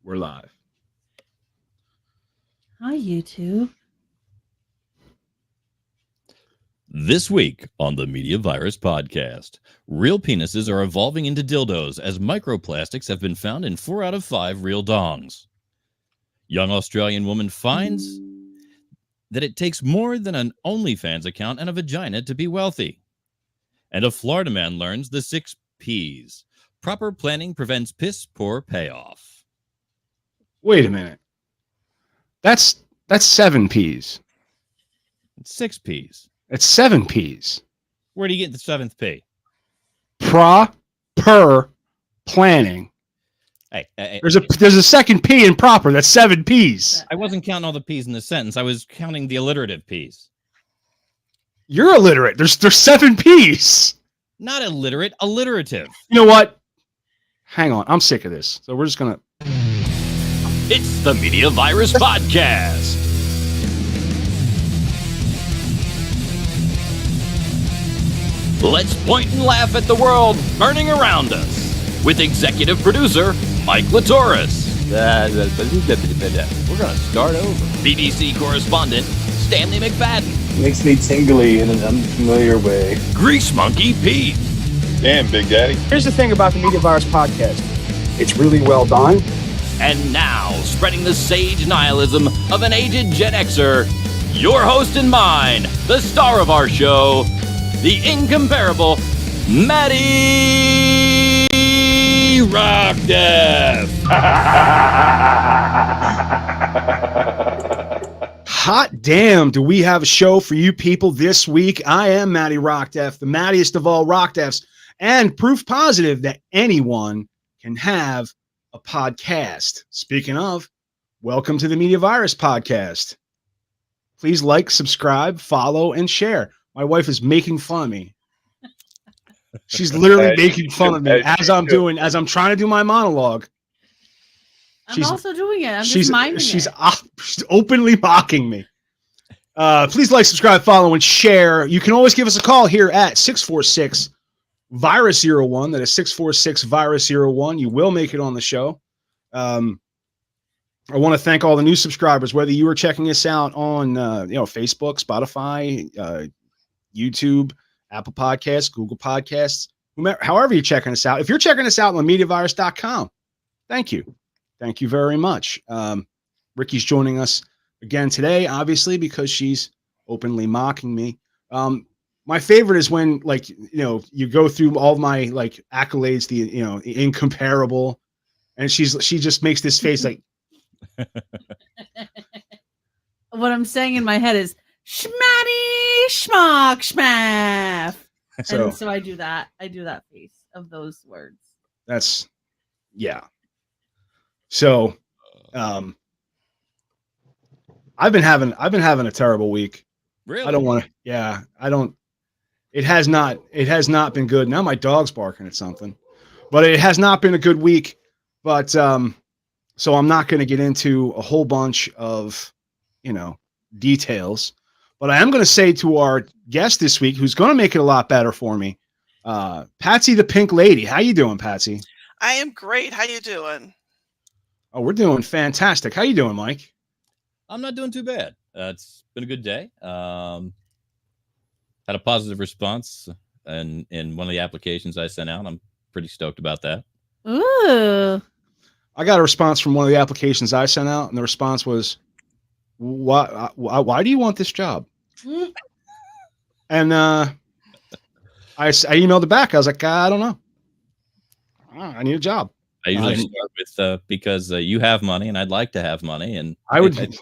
We're live. Hi, YouTube. This week on the Media Virus Podcast, real penises are evolving into dildos as microplastics have been found in 4 out of 5 real dongs. Young Australian woman finds that it takes more than an OnlyFans account and a vagina to be wealthy. And a Florida man learns the 6 Ps. Proper planning prevents piss-poor payoff. Wait a minute. That's 7 Ps. It's 6 Ps. It's 7 Ps. Where do you get the 7th P? Proper planning. Hey, There's a second P in proper. That's 7 Ps. I wasn't counting all the P's in the sentence. I was counting the alliterative P's. You're illiterate. There's 7 Ps. Not illiterate, alliterative. You know what? Hang on. I'm sick of this. So we're just going to... It's the Media Virus Podcast. Let's point and laugh at the world burning around us with executive producer Mike Latoris. We're going to start over. BBC correspondent Stanley McFadden. Makes me tingly in an unfamiliar way. Grease Monkey Pete. Damn, Big Daddy. Here's the thing about the Media Virus Podcast. It's really well done. And now, spreading the sage nihilism of an aged Gen Xer, your host and mine, the star of our show, the incomparable Matty Rockdef. Hot damn, do we have a show for you people this week? I am Matty Rockdef, the mattiest of all Rockdefs, and proof positive that anyone can have a podcast. Speaking of, welcome to the Media Virus Podcast. Please like, subscribe, follow, and share. My wife is making fun of me. She's literally making fun of me as I'm trying to do my monologue. I'm also doing it. I'm just miming it. She's openly mocking me. Please like, subscribe, follow, and share. You can always give us a call here at 646 Virus01. That is 646 Virus01. You will make it on the show. I want to thank all the new subscribers, whether you are checking us out on Facebook, Spotify, YouTube, Apple Podcasts, Google Podcasts, however you're checking us out. If you're checking us out on MediaVirus.com, thank you. Thank you very much. Riki's joining us again today, obviously, because she's openly mocking me. My favorite is when, you go through all my accolades, the incomparable, and she just makes this face like. What I'm saying in my head is schmatty schmock schmaff. So I do that. I do that face of those words. That's yeah. So I've been having a terrible week. Really? I don't want to. Yeah, I don't. It has not been good. Now my dog's barking at something, but it has not been a good week. But so I'm not going to get into a whole bunch of details. But I am going to say to our guest this week, who's going to make it a lot better for me, Patsy the Pink Lady. How you doing, Patsy? I am great. How you doing? Oh, we're doing fantastic. How you doing, Mike? I'm not doing too bad. It's been a good day. Had a positive response in one of the applications I sent out. I'm pretty stoked about that. Ooh. I got a response from one of the applications I sent out, and the response was, why do you want this job? And I emailed it back. I was like, I don't know. I need a job. I usually start with because you have money and I'd like to have money, and I think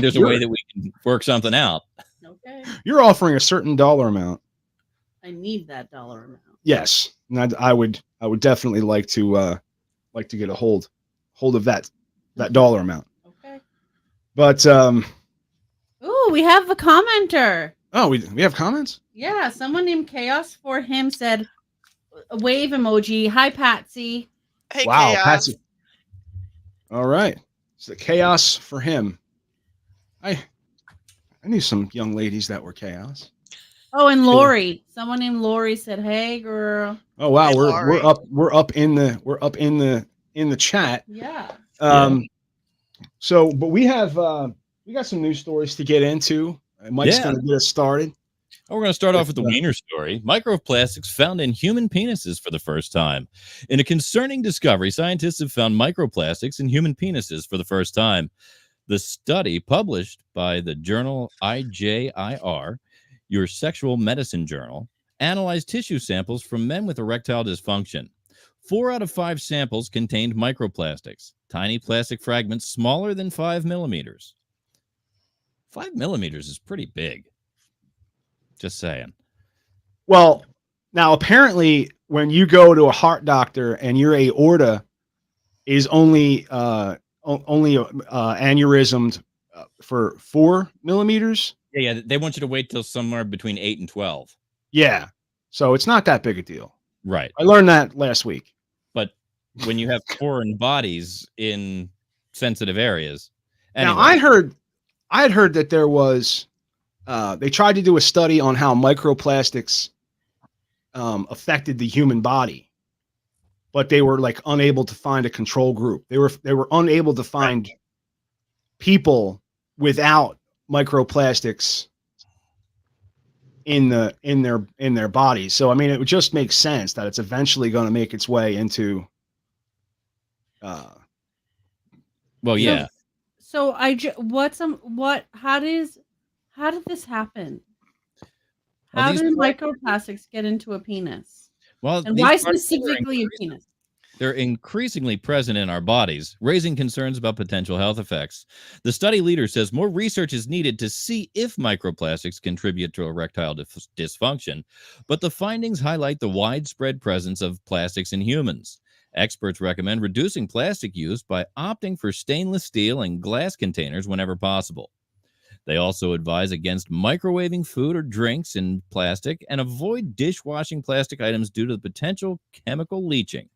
there's a way that we can work something out. Okay. You're offering a certain dollar amount. I need that dollar amount. Yes, and I would definitely like to get a hold of that dollar amount. Okay. But ooh, we have a commenter. Oh, we have comments? Yeah, someone named Chaos for him said a wave emoji. Hi, Patsy. Hey, Wow, Chaos. Patsy. All right. So chaos for him. I knew some young ladies that were chaos. Oh, and Lori. Someone named Lori said, "Hey, girl." Oh wow, Hey, we're up in the chat. Yeah. So, but we got some news stories to get into. Mike's going to get us started. We're going to start off with the Weiner story. Microplastics found in human penises for the first time. In a concerning discovery, scientists have found microplastics in human penises for the first time. The study, published by the journal IJIR, your Sexual Medicine Journal, analyzed tissue samples from men with erectile dysfunction. 4 out of 5 samples contained microplastics, tiny plastic fragments smaller than 5 millimeters. 5 millimeters is pretty big. Just saying. Well, now apparently when you go to a heart doctor and your aorta is only aneurysmed for 4 millimeters. Yeah, they want you to wait till somewhere between 8 and 12. Yeah, so it's not that big a deal. Right. I learned that last week. But when you have foreign bodies in sensitive areas, anyway. Now I had heard that there was. They tried to do a study on how microplastics affected the human body, but they were like unable to find a control group. They were unable to find people without microplastics in their bodies. So I mean, it would just make sense that it's eventually going to make its way into. Well, yeah. So how did this happen? How did microplastics get into a penis? Well, and why specifically a penis? They're increasingly present in our bodies, raising concerns about potential health effects. The study leader says more research is needed to see if microplastics contribute to erectile dysfunction, but the findings highlight the widespread presence of plastics in humans. Experts recommend reducing plastic use by opting for stainless steel and glass containers whenever possible. They also advise against microwaving food or drinks in plastic and avoid dishwashing plastic items due to the potential chemical leaching.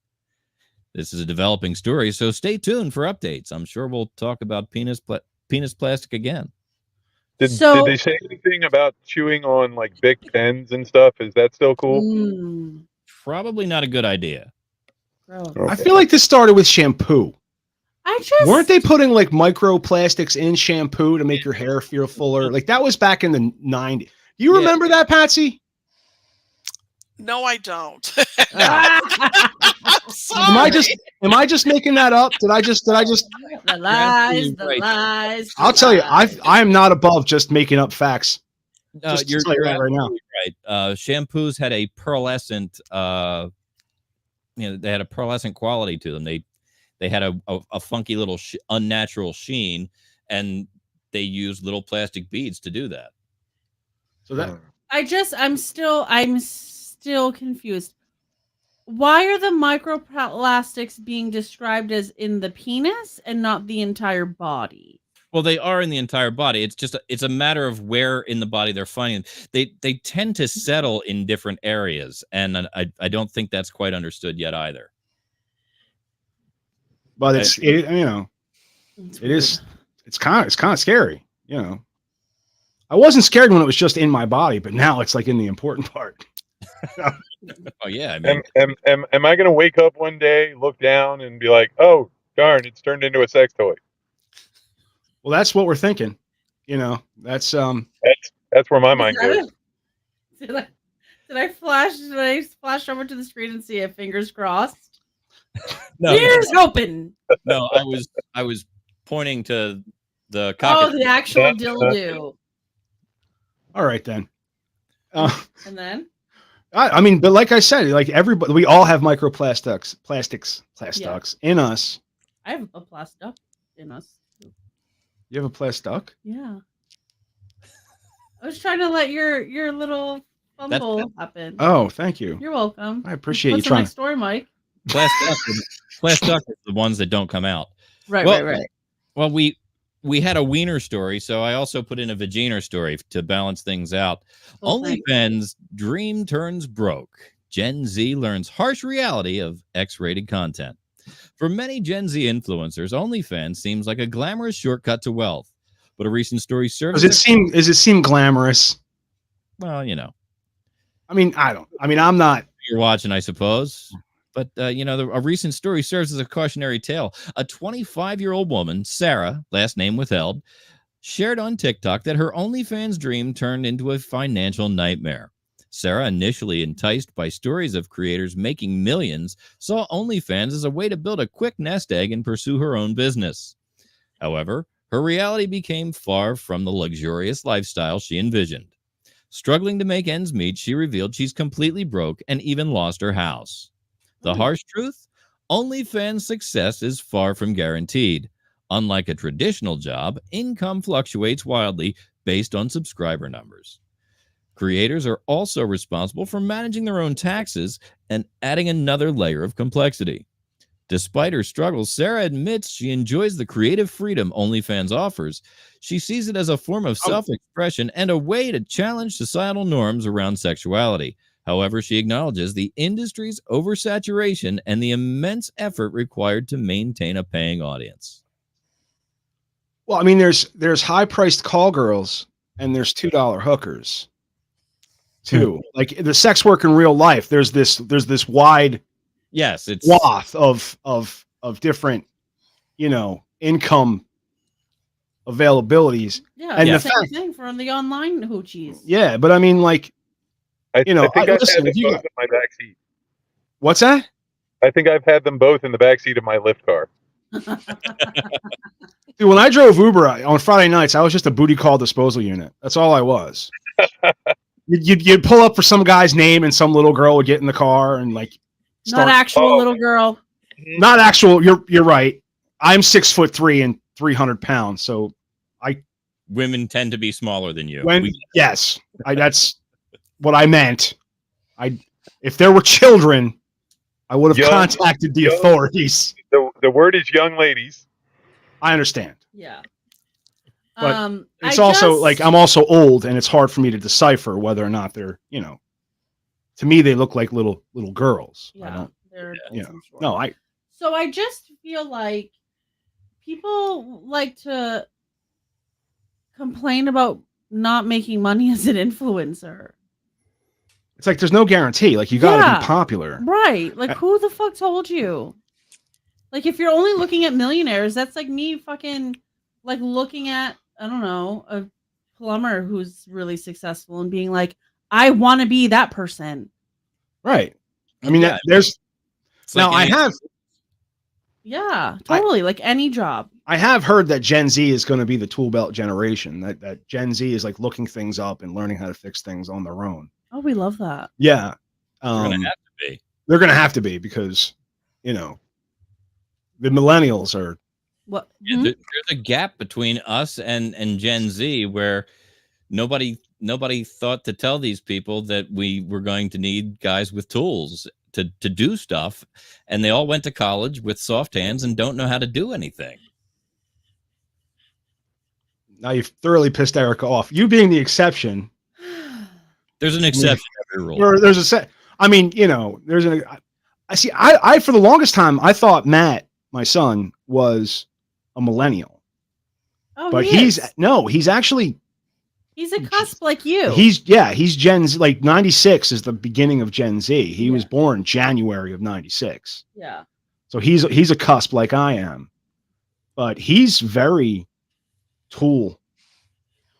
This is a developing story, so stay tuned for updates. I'm sure we'll talk about penis plastic again. Did they say anything about chewing on like Bic pens and stuff? Is that still cool? Probably not a good idea. Okay. I feel like this started with shampoo. Weren't they putting like microplastics in shampoo to make your hair feel fuller? Like that was back in the 90s. Do you remember that, Patsy? No, I don't. I'm sorry. Am I just making that up? Did I just the lies. I'll tell you, I am not above just making up facts. You're right now. Right. Shampoos had a pearlescent they had a pearlescent quality to them. They had a funky little unnatural sheen, and they used little plastic beads to do that. So that I'm still confused. Why are the microplastics being described as in the penis and not the entire body? Well, they are in the entire body. It's a matter of where in the body they're finding them. They tend to settle in different areas, and I don't think that's quite understood yet either. But it's kind of scary, I wasn't scared when it was just in my body, but now it's like in the important part. Oh yeah, I mean, am I going to wake up one day, look down, and be like, "Oh, darn, it's turned into a sex toy"? Well, that's what we're thinking. That's where my mind goes. Did I flash over to the screen and see it? Fingers crossed. No, ears open. No, I was pointing to the cockatoo. Oh, the actual dildo. All right then. And then? I mean, but like I said, like everybody, we all have microplastics in us. I have a plastic in us. You have a plastic? Yeah. I was trying to let your little fumble happen. Oh, thank you. You're welcome. I appreciate you trying. What's the next story, Mike? Plastic are the ones that don't come out. Right. Well, we had a Weiner story, so I also put in a Vageiner story to balance things out. OnlyFans dream turns broke. Gen Z learns harsh reality of X-rated content. For many Gen Z influencers, OnlyFans seems like a glamorous shortcut to wealth. But a recent story serves. Does it seem glamorous? Well, I mean, I'm not. You're watching, I suppose. But, a recent story serves as a cautionary tale. A 25-year-old woman, Sarah, last name withheld, shared on TikTok that her OnlyFans dream turned into a financial nightmare. Sarah, initially enticed by stories of creators making millions, saw OnlyFans as a way to build a quick nest egg and pursue her own business. However, her reality became far from the luxurious lifestyle she envisioned. Struggling to make ends meet, she revealed she's completely broke and even lost her house. The harsh truth? OnlyFans success is far from guaranteed. Unlike a traditional job, income fluctuates wildly based on subscriber numbers. Creators are also responsible for managing their own taxes and adding another layer of complexity. Despite her struggles, Sarah admits she enjoys the creative freedom OnlyFans offers. She sees it as a form of self-expression and a way to challenge societal norms around sexuality. However, she acknowledges the industry's oversaturation and the immense effort required to maintain a paying audience. Well, I mean, there's high-priced call girls and there's $2 hookers too. Like the sex work in real life, there's this wide it's swath of different, income availabilities. Yeah, and the the same fact, thing for the online hoochies. yeah, but I mean, like, I think I've listen, had if them you both in my backseat. what's that? I think I've had them both in the backseat of my Lyft car. Dude, when I drove Uber on Friday nights, I was just a booty call disposal unit. That's all I was. You'd pull up for some guy's name and some little girl would get in the car and like Not actual little girl. Not actual. You're right. I'm 6'3" and 300 pounds. So women tend to be smaller than you. Yes, that's what I meant. If there were children, I would have contacted the authorities. The word is young ladies. I understand. Yeah. But it's also like I'm also old, and it's hard for me to decipher whether or not they're, to me they look like little girls. Yeah, So I just feel like people like to complain about not making money as an influencer. It's like there's no guarantee. Like you gotta be popular, right? Like who the fuck told you? Like if you're only looking at millionaires, that's like me fucking like looking at, I don't know, a plumber who's really successful and being like, I want to be that person. Right. I mean, there's now I have. Yeah, totally. Like any job. I have heard that Gen Z is going to be the tool belt generation. That Gen Z is like looking things up and learning how to fix things on their own. Oh, we love that. Yeah. They're going to have to be. They're going to have to be because, the millennials are. What? There's a gap between us and Gen Z where nobody thought to tell these people that we were going to need guys with tools to do stuff, and they all went to college with soft hands and don't know how to do anything. Now you've thoroughly pissed Erica off. You being the exception. There's an exception to every rule. There's I mean, there's I see. I for the longest time I thought Matt, my son, was a millennial. Oh, but he's actually. He's a cusp like you. He's Gen Z. Like 96 is the beginning of Gen Z. He was born January of 96. Yeah. So he's a cusp like I am, but he's very tool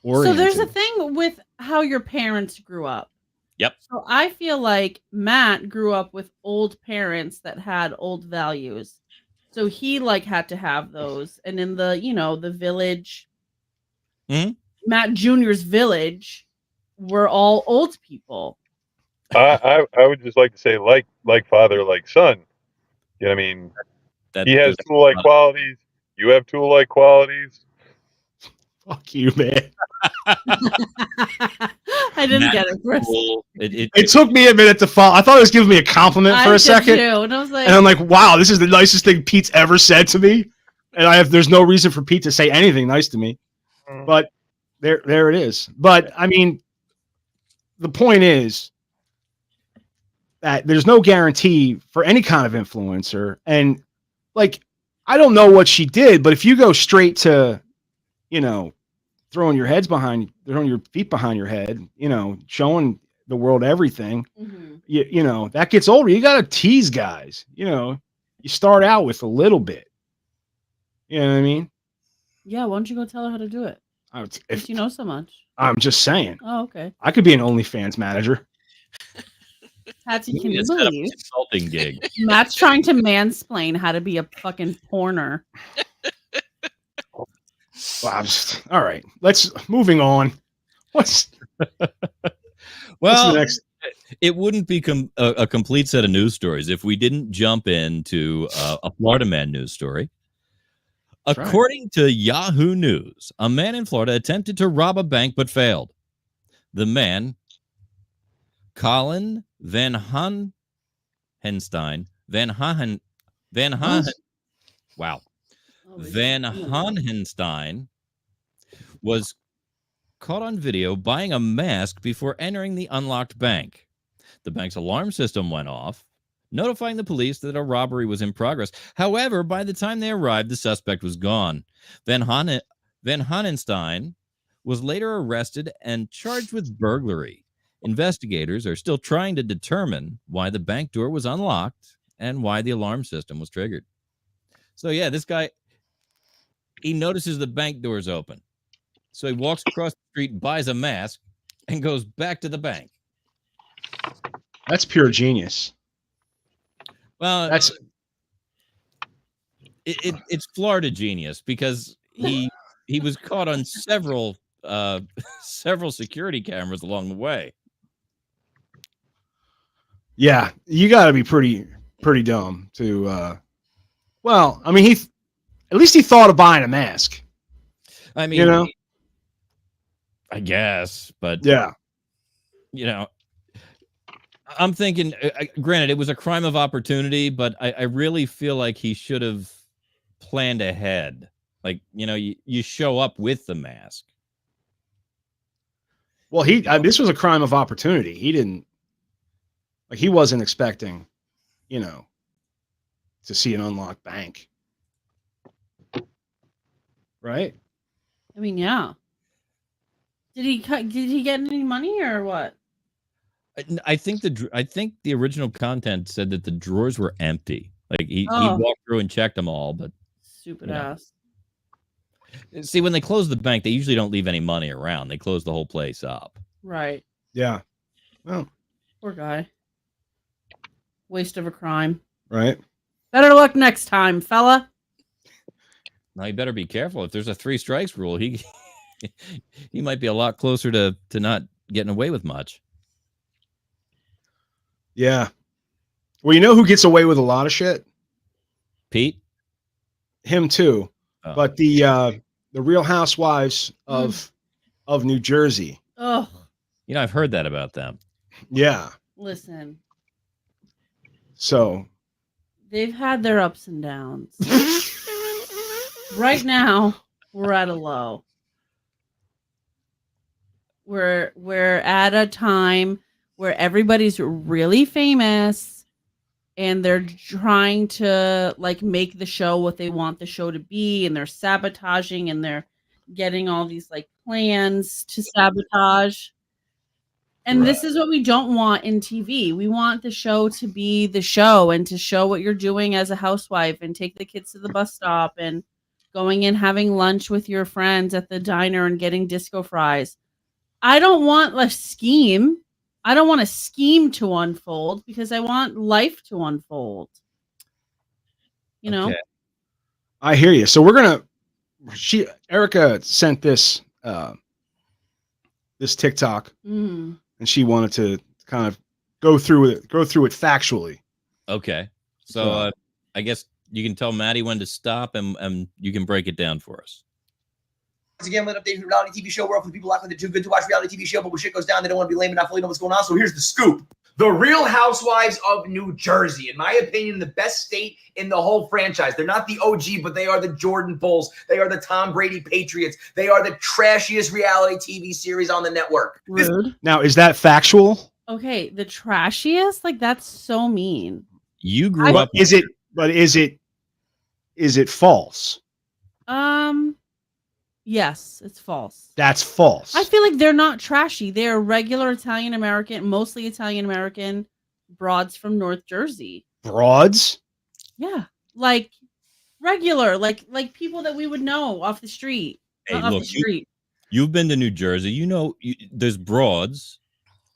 oriented. So there's a thing with how your parents grew up. Yep. So I feel like Matt grew up with old parents that had old values. So he had to have those. And in the, the village, Matt Jr.'s village, were all old people. I would just like to say like father, like son. You know what I mean? He has tool-like qualities. You have tool-like qualities. Fuck you, man. I didn't get it, Chris. It took me a minute to follow. I thought it was giving me a compliment for a second. Too, and I was like, and I'm like, wow, this is the nicest thing Pete's ever said to me. And there's no reason for Pete to say anything nice to me. But there it is. But I mean, the point is that there's no guarantee for any kind of influencer. And I don't know what she did, but if you go straight to, throwing your feet behind your head, showing the world everything. Mm-hmm. You know, that gets older. You got to tease guys. You know, you start out with a little bit. You know what I mean? Yeah, why don't you go tell her how to do it? If you know so much. I'm just saying. Oh, okay. I could be an OnlyFans manager. Patsy, can you believe? Consulting gig. Matt's trying to mansplain how to be a fucking porner. Well, all right. Moving on. What's well, the next? It wouldn't be a complete set of news stories if we didn't jump into a Florida man news story. That's According to Yahoo News, a man in Florida attempted to rob a bank but failed. The man, Colin Van Hohenstein, Van Hohenstein was caught on video buying a mask before entering the unlocked bank. The bank's alarm system went off, notifying the police that a robbery was in progress. However, by the time they arrived, the suspect was gone. Van Hohenstein was later arrested and charged with burglary. Investigators are still trying to determine why the bank door was unlocked and why the alarm system was triggered. So, yeah, this guy, he notices the bank door's open. So he walks across the street, buys a mask, and goes back to the bank. That's pure genius. Well, it's Florida genius because he was caught on several security cameras along the way. Yeah, you got to be pretty dumb to. Well, I mean, at least he thought of buying a mask. I mean, you know, I guess, but yeah, you know, I'm thinking. Granted, it was a crime of opportunity, but I really feel like he should have planned ahead. Like, you know, you show up with the mask. Well, this was a crime of opportunity. He didn't. Like, he wasn't expecting, you know, to see an unlocked bank. Right? I mean, yeah. Did he get any money or what? I think the original content said that the drawers were empty. Like he walked through and checked them all, but stupid ass. See, when they close the bank, they usually don't leave any money around. They close the whole place up. Right. Yeah. Well, poor guy. Waste of a crime. Right. Better luck next time, fella. Now you better be careful. If there's a 3 strikes rule, he might be a lot closer to not getting away with much. Yeah. Well, you know who gets away with a lot of shit? Pete. Him too. Oh. But the Real Housewives of New Jersey. Oh. You know, I've heard that about them. Yeah. Listen. So they've had their ups and downs. Right now, we're at a low. We're at a time where everybody's really famous and they're trying to like make the show what they want the show to be, and they're sabotaging and they're getting all these like plans to sabotage. And this is what we don't want in TV. We want the show to be the show and to show what you're doing as a housewife and take the kids to the bus stop and going and having lunch with your friends at the diner and getting disco fries. I don't want a scheme. I don't want a scheme to unfold because I want life to unfold. You know? Okay. I hear you. So Erica sent this TikTok and she wanted to kind of go through it factually. Okay. So I guess you can tell Matty when to stop and you can break it down for us. Once again, let update reality TV show world for the people acting like they're too good to watch reality TV show, but when shit goes down, they don't want to be lame and not fully know what's going on. So here's the scoop. The Real Housewives of New Jersey, in my opinion, the best state in the whole franchise. They're not the OG, but they are the Jordan Bulls. They are the Tom Brady Patriots. They are the trashiest reality TV series on the network. Rude. Now, is that factual? Okay, the trashiest? Like, that's so mean. You grew up. Is it false? Yes, it's false. That's false. I feel like they're not trashy. They're regular Italian American, mostly Italian American broads from North Jersey. Broads? Yeah, like regular, like people that we would know off the street. Hey, off look, the street. You've been to New Jersey. You know, there's broads.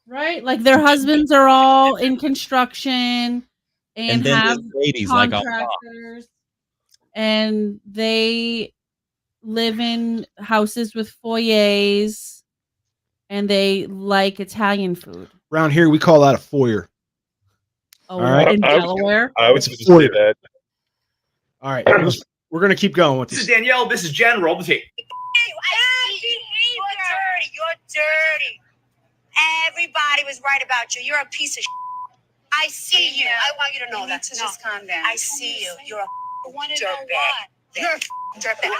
Right? Like their husbands are all in construction and then have there's ladies like contractors, and they live in houses with foyers, and they like Italian food. Around here, we call that a foyer. Oh, all right. In Delaware? I was going to say that. All right. We're going to keep going with This this. is Danielle. This is Jen. Roll the tape. You're dirty. Everybody was right about you. You're a piece of shit. I see you. I want you to know that. Just calm down. I see you. You're a dirtbag. You're a dirtbag.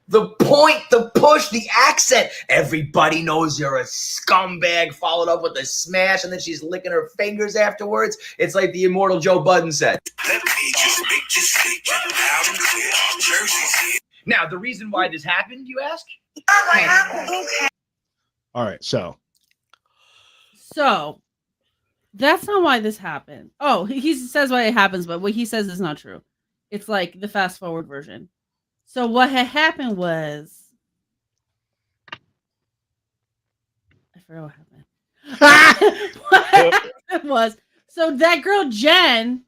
The point, the push, the accent. Everybody knows you're a scumbag, followed up with a smash, and then she's licking her fingers afterwards. It's like the immortal Joe Budden said. Now, the reason why this happened, you ask? All right. So that's not why this happened. Oh, he says why it happens, but what he says is not true. It's like the fast forward version. So what had happened was, I forgot what happened. What happened was, so that girl Jen,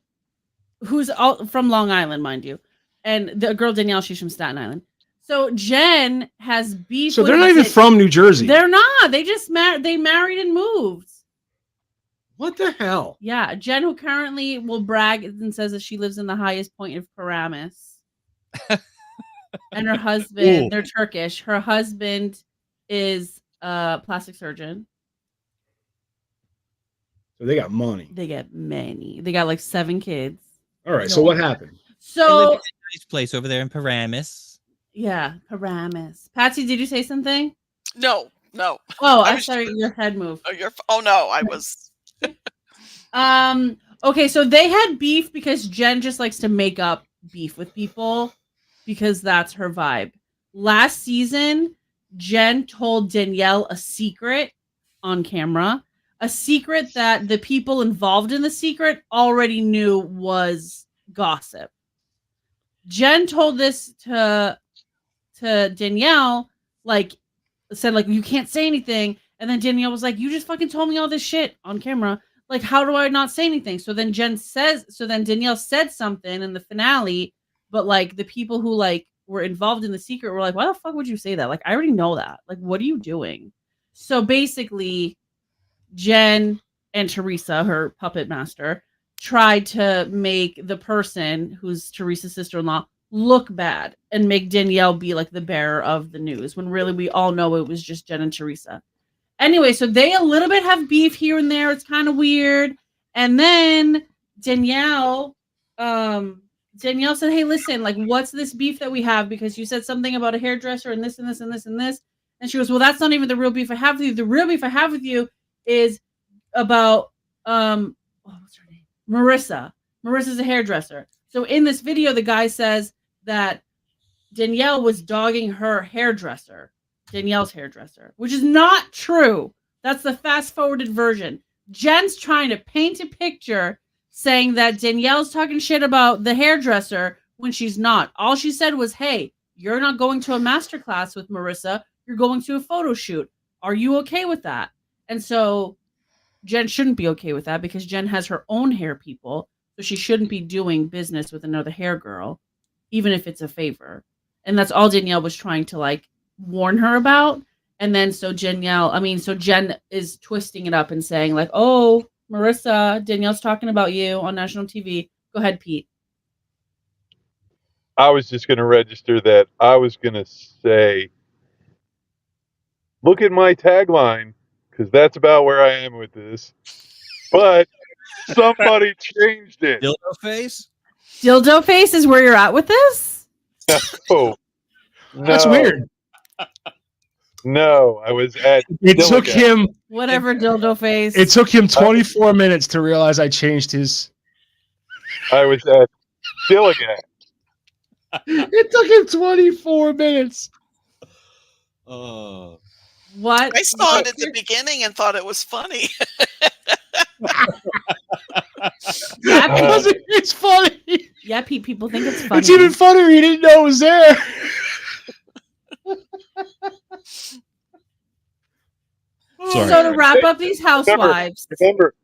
who's all from Long Island, mind you, and the girl Danielle, she's from Staten Island. So Jen has beef. So they're not even from New Jersey. They're not. They just they married and moved. What the hell? Yeah, Jen, who currently will brag and says that she lives in the highest point of Paramus. And her husband, they're Turkish. Her husband is a plastic surgeon. So they got money. They get many. They got like 7 kids. All right. So what happened? So nice place over there in Paramus. Yeah, Paramus. Patsy, did you say something? No. Oh, I sorry, your head moved. Oh no, I was. Okay, so they had beef because Jen just likes to make up beef with people because that's her vibe. Last season, Jen told Danielle a secret on camera, a secret that the people involved in the secret already knew was gossip. Jen told this to Danielle, said you can't say anything, and then Danielle was like, you just fucking told me all this shit on camera. Like, how do I not say anything? So then Danielle said something in the finale, but the people who were involved in the secret were like, why the fuck would you say that? I already know that. What are you doing? So basically, Jen and Teresa, her puppet master, tried to make the person who's Teresa's sister-in-law look bad and make Danielle be the bearer of the news, when really we all know it was just Jen and Teresa. Anyway, so they a little bit have beef here and there. It's kind of weird. And then Danielle said, hey, listen, what's this beef that we have? Because you said something about a hairdresser and this and this and this and this. And she goes, well, that's not even the real beef I have with you. The real beef I have with you is about, what's her name? Marissa. Marissa's a hairdresser. So in this video, the guy says that Danielle was dogging her hairdresser. Danielle's hairdresser, which is not true. That's the fast-forwarded version. Jen's trying to paint a picture saying that Danielle's talking shit about the hairdresser when she's not. All she said was, hey, you're not going to a masterclass with Marissa. You're going to a photo shoot. Are you okay with that? And so Jen shouldn't be okay with that because Jen has her own hair people. So she shouldn't be doing business with another hair girl, even if it's a favor. And that's all Danielle was trying to warn her about. And then so Jen is twisting it up and saying oh, Marissa, Danielle's talking about you on national TV. Go ahead, Pete. I was just going to register that. I was going to say, look at my tagline, because that's about where I am with this. But somebody changed it. Dildo face? Dildo face is where you're at with this? No. That's weird. No, I was at. It took him. Whatever, dildo face. It took him 24 minutes to realize I changed his. I was at Dilligat. It took him 24 minutes. What? I saw it at the beginning and thought it was funny. Yeah, Because it's funny. yeah, people think it's funny. It's even funnier. He didn't know it was there. Sorry. So to wrap up these housewives.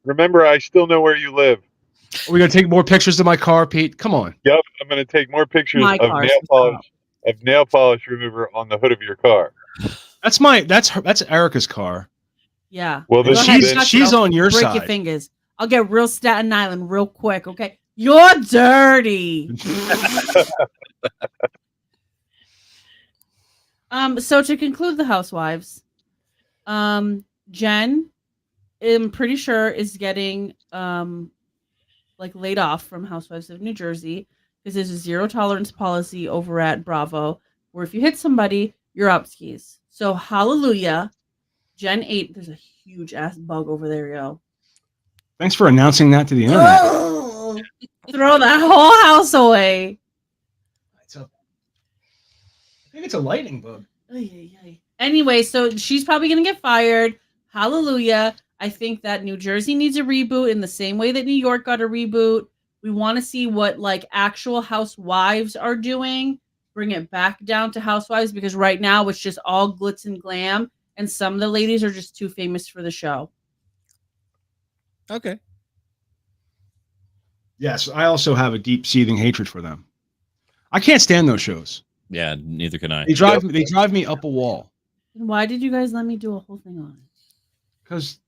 Remember, I still know where you live. Are we gonna take more pictures of my car, Pete? Come on. Yep, I'm going to take more pictures My of car, nail polish remover on the hood of your car. That's Erica's car. Yeah. Well, Go ahead, she's on your break side. your fingers. I'll get real Staten Island real quick, okay? You're dirty. So to conclude the housewives, Jen, I'm pretty sure, is getting like laid off from Housewives of New Jersey because there's a zero tolerance policy over at Bravo where if you hit somebody, you're up skis. So hallelujah. Jen 8, there's a huge ass bug over there, yo. Thanks for announcing that to the internet. Throw that whole house away. I think it's a lightning bug. Anyway, so she's probably going to get fired. Hallelujah. I think that New Jersey needs a reboot in the same way that New York got a reboot. We want to see what like actual housewives are doing. Bring it back down to housewives because right now it's just all glitz and glam. And some of the ladies are just too famous for the show. Okay. Yes, I also have a deep seething hatred for them. I can't stand those shows. Yeah, neither can I. They drive me up a wall. Why did you guys let me do a whole thing on it? Because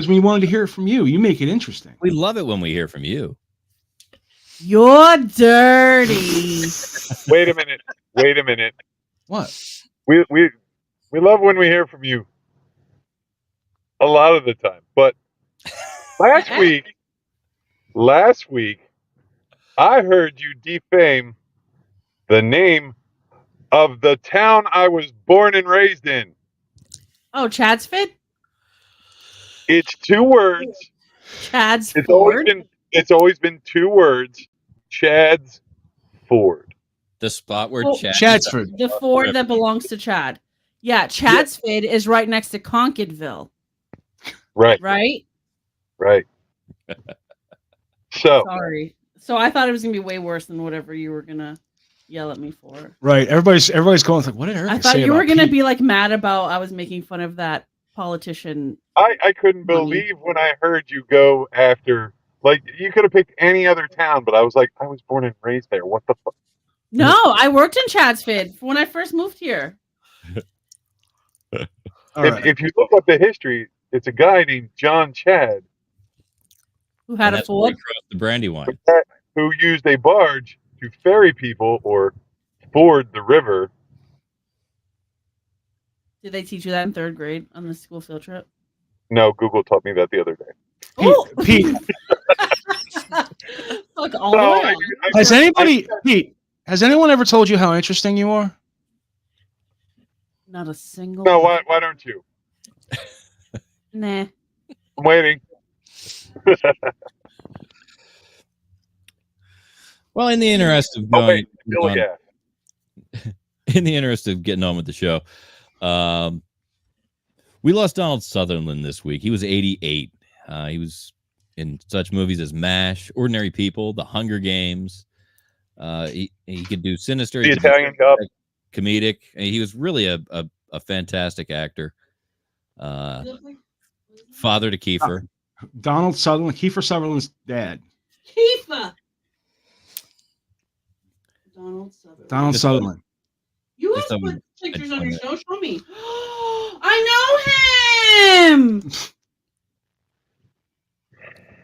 we wanted to hear it from you. You make it interesting. We love it when we hear from you. You're dirty. Wait a minute. What? We love when we hear from you. A lot of the time. But last week, I heard you defame the name of the town I was born and raised in. Oh, Chadsford? It's 2 words. Chad's It's Ford? always been 2 words. Chad's Ford. The spot where Chadsford. The Ford that belongs to Chad. Yeah, Chadsford is right next to Concordville. Right. Right? So Sorry. So I thought it was going to be way worse than whatever you were going to yell at me for. Right. Everybody's going like, what did Erica say? I thought you were going to be like mad about I was making fun of that politician. I couldn't believe when I heard you go after, like, you could have picked any other town, but I was like, I was born and raised there. What the fuck? No, I worked in Chadsford when I first moved here. If you look up the history, it's a guy named John Chad who had a Ford, the Brandywine, who used a barge to ferry people or ford the river. Did they teach you that in 3rd grade on the school field trip? No, Google taught me that the other day. Pete. Look, all the way. Pete, has anyone ever told you how interesting you are? Not a single. No, why don't you? Nah. I'm waiting. Well, in the interest of going, in the interest of getting on with the show, we lost Donald Sutherland this week. He was 88. He was in such movies as MASH, Ordinary People, The Hunger Games. He could do sinister, The Italian Job, comedic. He was really a fantastic actor. Father to Kiefer. Donald Sutherland, Kiefer Sutherland's dad. Kiefer. Donald Sutherland. You guys put pictures on your show. Show me. I know him.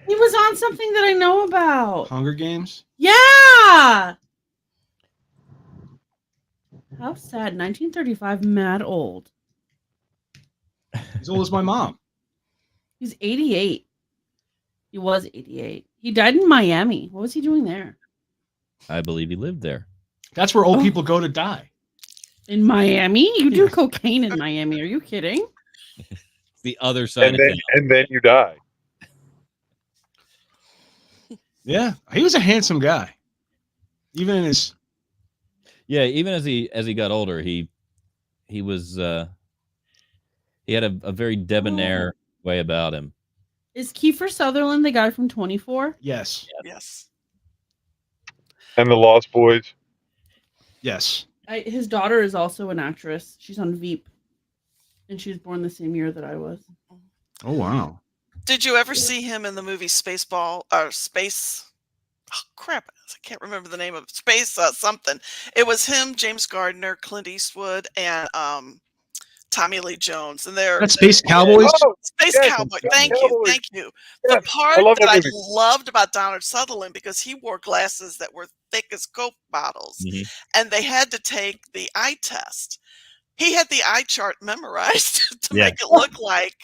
He was on something that I know about. Hunger Games? Yeah. How sad. 1935, mad old. He's old as my mom. He's 88. He was 88. He died in Miami. What was he doing there? I believe he lived there. That's where old people go to die. In Miami? You do cocaine in Miami. Are you kidding? It's the other side and then you die. Yeah, he was a handsome guy. Even in his Yeah, even as he got older, he was he had a very debonair way about him. Is Kiefer Sutherland the guy from 24? Yes. Yes. And the Lost Boys. Yes. His daughter is also an actress. She's on Veep, and she was born the same year that I was. Oh wow. Did you ever see him in the movie Spaceball or Space? Oh, crap. I can't remember the name of it. Space something. It was him, James Gardner, Clint Eastwood, and Tommy Lee Jones. And they're Space Cowboys? Space Cowboy. Thank you. Yes, The part I love that that I movie. loved about Donald Sutherland, because he wore glasses that were thick as Coke bottles, and they had to take the eye test. He had the eye chart memorized to make it look like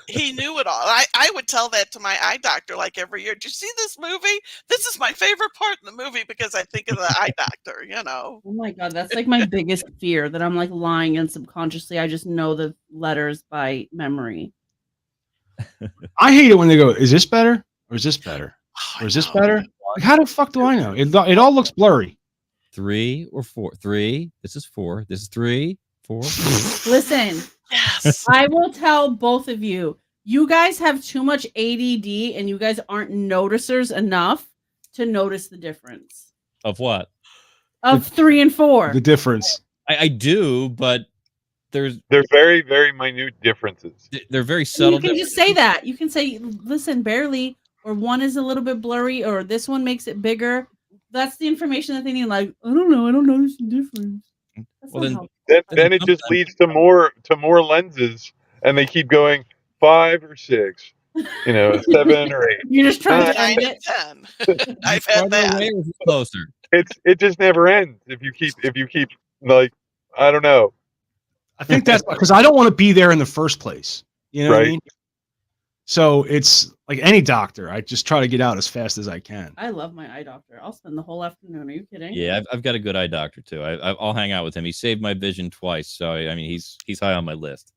he knew it all. I would tell that to my eye doctor like every year. Do you see this movie? This is my favorite part in the movie because I think of the eye doctor, you know. Oh my God, that's like my biggest fear, that I'm like lying and subconsciously I just know the letters by memory. I hate it when they go, is this better? Or is this better? Or is this better? Like, how the fuck do I know? It all looks blurry. 3 or 4. 3. This is 4. This is 3, 4. Listen, yes, I will tell both of you. You guys have too much ADD, and you guys aren't noticers enough to notice the difference Of what? of 3 and 4. The difference. I do, but there's very, very minute differences. They're very subtle. You can just say that. You can say, listen, barely, or one is a little bit blurry, or this one makes it bigger. That's the information that they need. Like, I don't know. I don't notice the difference. Well, then it just leads to more lenses, and they keep going 5 or 6, 7 or 8. You're just trying to 9 end and it. 10. I've had that. Closer. It just never ends if you keep like, I don't know. I think that's because I don't want to be there in the first place. You know what I mean? So it's like any doctor. I just try to get out as fast as I can. I love my eye doctor. I'll spend the whole afternoon. Are you kidding? Yeah, I've got a good eye doctor too. I'll hang out with him. He saved my vision twice, so I mean he's high on my list.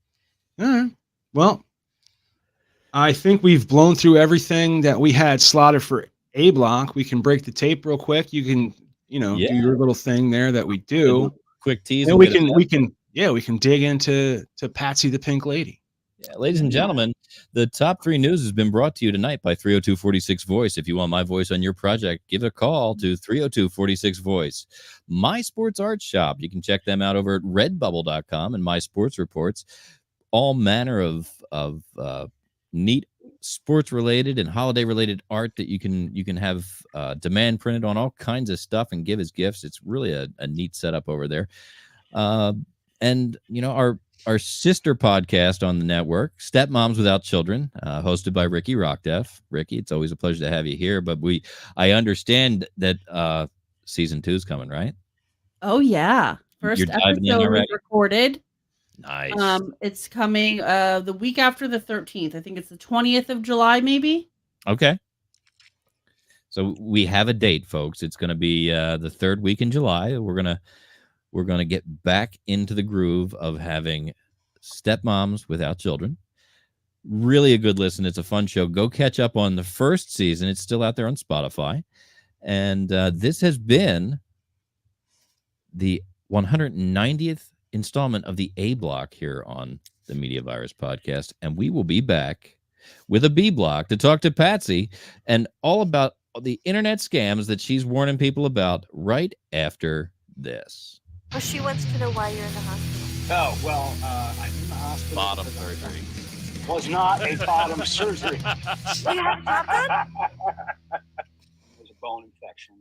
All right. Well, I think we've blown through everything that we had slotted for A block. We can break the tape real quick. You can, do your little thing there that we do. Quick tease. And we can dig into Patsy the Pink Lady. Yeah, ladies and gentlemen, the top 3 news has been brought to you tonight by 302-46-VOICE. If you want my voice on your project, give a call to 302-46-VOICE. MySports Art Shop. You can check them out over at redbubble.com and MySports Reports. All manner of neat sports-related and holiday-related art that you can have demand printed on all kinds of stuff and give as gifts. It's really a neat setup over there. And, our sister podcast on the network, Stepmoms Without Children, hosted by Riki Rockdef. Riki, it's always a pleasure to have you here. But I understand that season 2 is coming, right? Oh yeah, first episode was recorded. Nice. It's coming the week after the 13th. I think it's the 20th of July, maybe. Okay. So we have a date, folks. It's going to be the 3rd week in July. We're gonna get back into the groove of having Stepmoms Without Children. Really a good listen. It's a fun show. Go catch up on the first season. It's still out there on Spotify. And this has been the 190th installment of the A Block here on the Media Virus Podcast. And we will be back with a B Block to talk to Patsy and all about the internet scams that she's warning people about right after this. Well, she wants to know why you're in the hospital. Oh, well, I'm in the hospital. Bottom surgery. Was not a bottom surgery. You have something? It was a bone infection.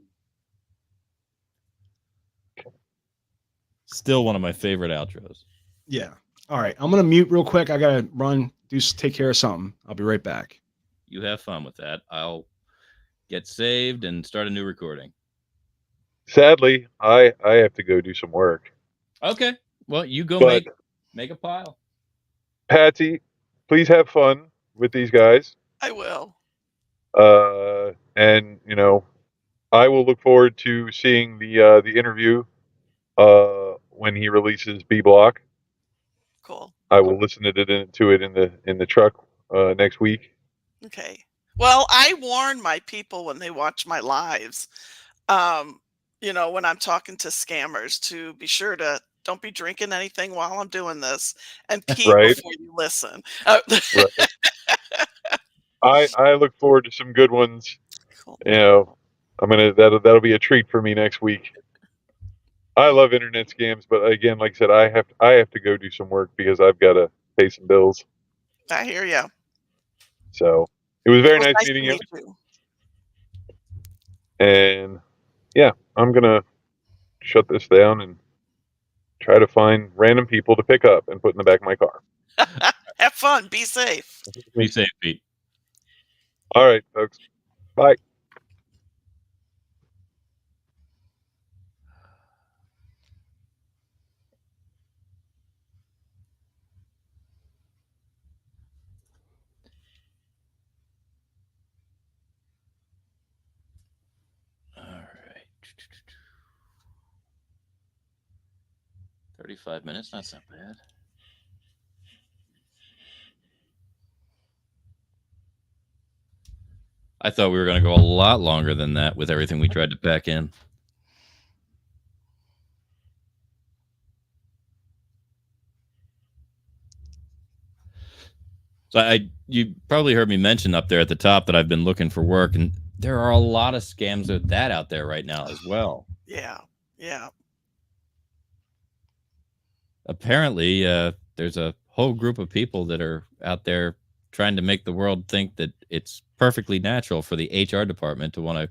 Still one of my favorite outros. Yeah. All right. I'm going to mute real quick. I got to run, take care of something. I'll be right back. You have fun with that. I'll get saved and start a new recording. Sadly, I have to go do some work. Okay. Well, you go make a pile. Patsy, please have fun with these guys. I will. And I will look forward to seeing the interview when he releases B Block. Cool. I will listen to it in the truck next week. Okay. Well, I warn my people when they watch my lives. when I'm talking to scammers, to be sure to don't be drinking anything while I'm doing this, and pee Right. before you listen. Right. I look forward to some good ones. Cool. That'll be a treat for me next week. I love internet scams, but again, like I said, I have to go do some work because I've got to pay some bills. I hear you. So it was very Well, nice nice meeting to you. meet you. And yeah, I'm gonna shut this down and try to find random people to pick up and put in the back of my car. Have fun. Be safe. Be safe, Pete. All right, folks. Bye. All right. 35 minutes. That's not bad. I thought we were going to go a lot longer than that with everything we tried to pack in. So you probably heard me mention up there at the top that I've been looking for work, and there are a lot of scams with that out there right now as well. Yeah. Yeah. Apparently, there's a whole group of people that are out there trying to make the world think that it's perfectly natural for the HR department to want to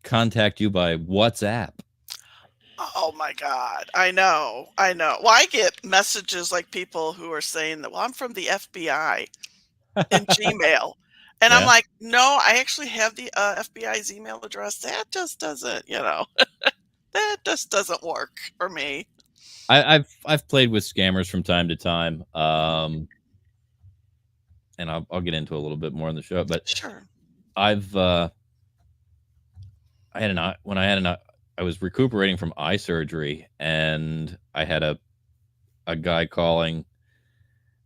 contact you by WhatsApp. Oh my God. I know. Well, I get messages like people who are saying that, well, I'm from the FBI in Gmail. And I'm Yeah. like, no, I actually have the FBI's email address. That just doesn't, that just doesn't work for me. I've played with scammers from time to time, and I'll get into a little bit more in the show. But Sure. I was recuperating from eye surgery, and I had a guy calling,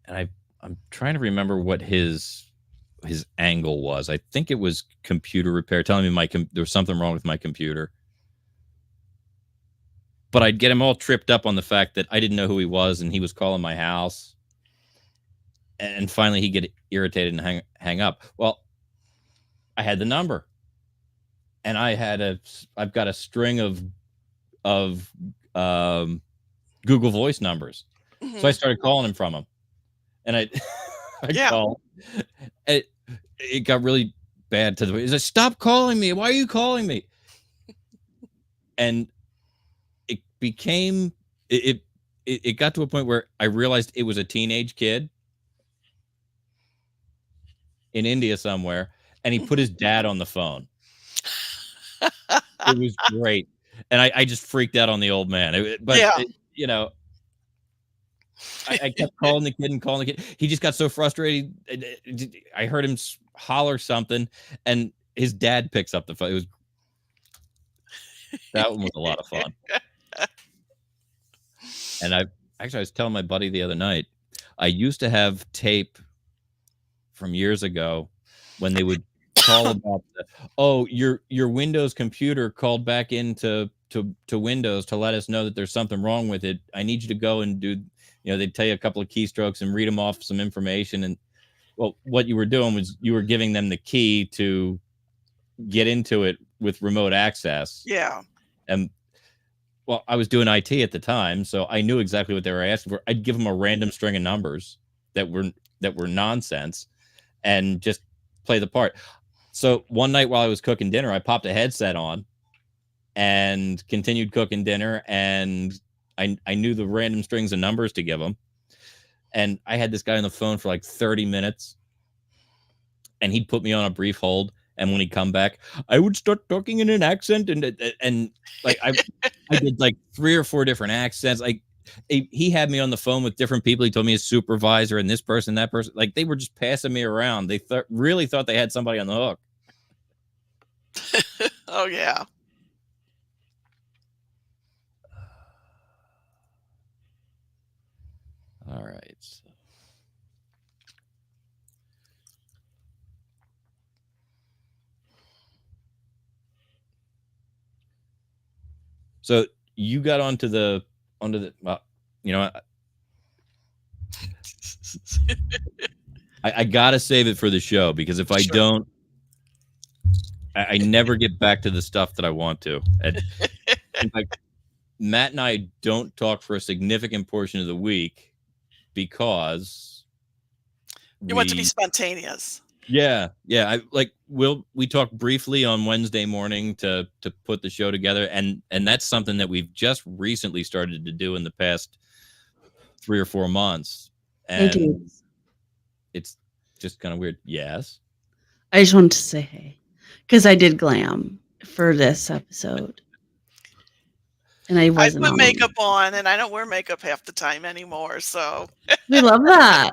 and I'm trying to remember what his angle was. I think it was computer repair, telling me there was something wrong with my computer. But I'd get him all tripped up on the fact that I didn't know who he was, and he was calling my house. And finally, he'd get irritated and hang up. Well, I had the number, and I've got a string of Google Voice numbers. Mhm. So I started calling him from him, and I Yeah. called. It got really bad to the point. He's like, "Stop calling me! Why are you calling me?" And it became it got to a point where I realized it was a teenage kid in India somewhere, and he put his dad on the phone. It was great, and I just freaked out on the old man. I kept calling the kid and calling the kid. He just got so frustrated. I heard him holler something, and his dad picks up the phone. That one was a lot of fun. And I was telling my buddy the other night, I used to have tape from years ago when they would call about your Windows computer called back into Windows to let us know that there's something wrong with it. I need you to go and do, they'd tell you a couple of keystrokes and read them off some information. And well, what you were doing was you were giving them the key to get into it with remote access. Yeah. And well, I was doing IT at the time, so I knew exactly what they were asking for. I'd give them a random string of numbers that were nonsense and just play the part. So one night while I was cooking dinner, I popped a headset on and continued cooking dinner, and I knew the random strings of numbers to give them. And I had this guy on the phone for like 30 minutes, and he'd put me on a brief hold. And when he'd come back, I would start talking in an accent, and like I did like 3 or 4 different accents. Like he had me on the phone with different people. He told me his supervisor and this person, that person. Like they were just passing me around. They really thought they had somebody on the hook. Oh yeah. All right. So. So you got onto the you know, I gotta save it for the show, because if I don't, I never get back to the stuff that I want to. And in fact, Matt and I don't talk for a significant portion of the week because you want to be spontaneous. Yeah. We talk briefly on Wednesday morning to put the show together, and that's something that we've just recently started to do in the past 3 or 4 months. And it's just kind of weird. Yes. I just wanted to say hey, because I did glam for this episode. And I put makeup on, and I don't wear makeup half the time anymore. So we love that.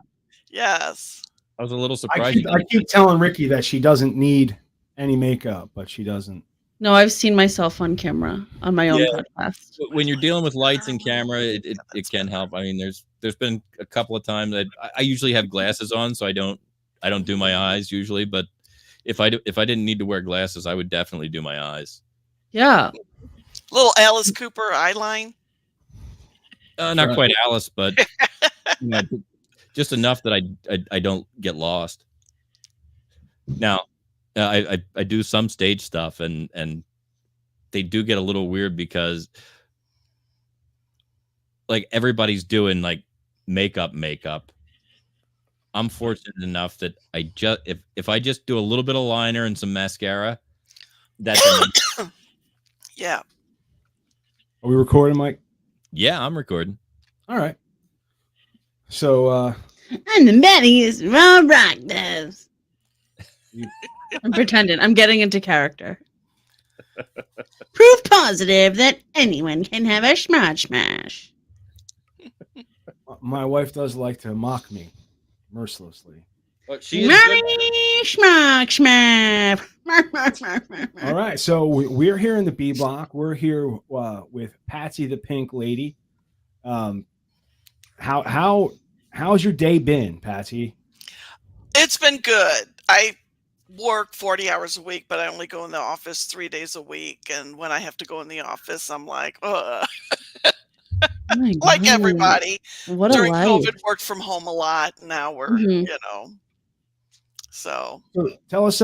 Yes. I was a little surprised. I keep telling Riki that she doesn't need any makeup, but she doesn't. No, I've seen myself on camera on my own podcast. When you're dealing with lights and camera, it can help. I mean, there's been a couple of times that I usually have glasses on, so I don't do my eyes usually. But if I didn't need to wear glasses, I would definitely do my eyes. Yeah. Little Alice Cooper eyeline. Not quite Alice, but just enough that I don't get lost. Now, I do some stage stuff, and they do get a little weird because like everybody's doing like makeup. I'm fortunate enough that I just if I just do a little bit of liner and some mascara, that's enough. Yeah. Are we recording, Mike? Yeah, I'm recording. All right. So and the Matty is from Rockdef. I'm pretending. I'm getting into character. Proof positive that anyone can have a smash. My wife does like to mock me mercilessly. Smash. All right, so we're here in the B block. We're here with Patsy, the Pink Lady. How's your day been, Patsy? It's been good. I work 40 hours a week, but I only go in the office 3 days a week. And when I have to go in the office, I'm like, ugh. Like everybody. What During a life. COVID, worked from home a lot. Now we're, So tell us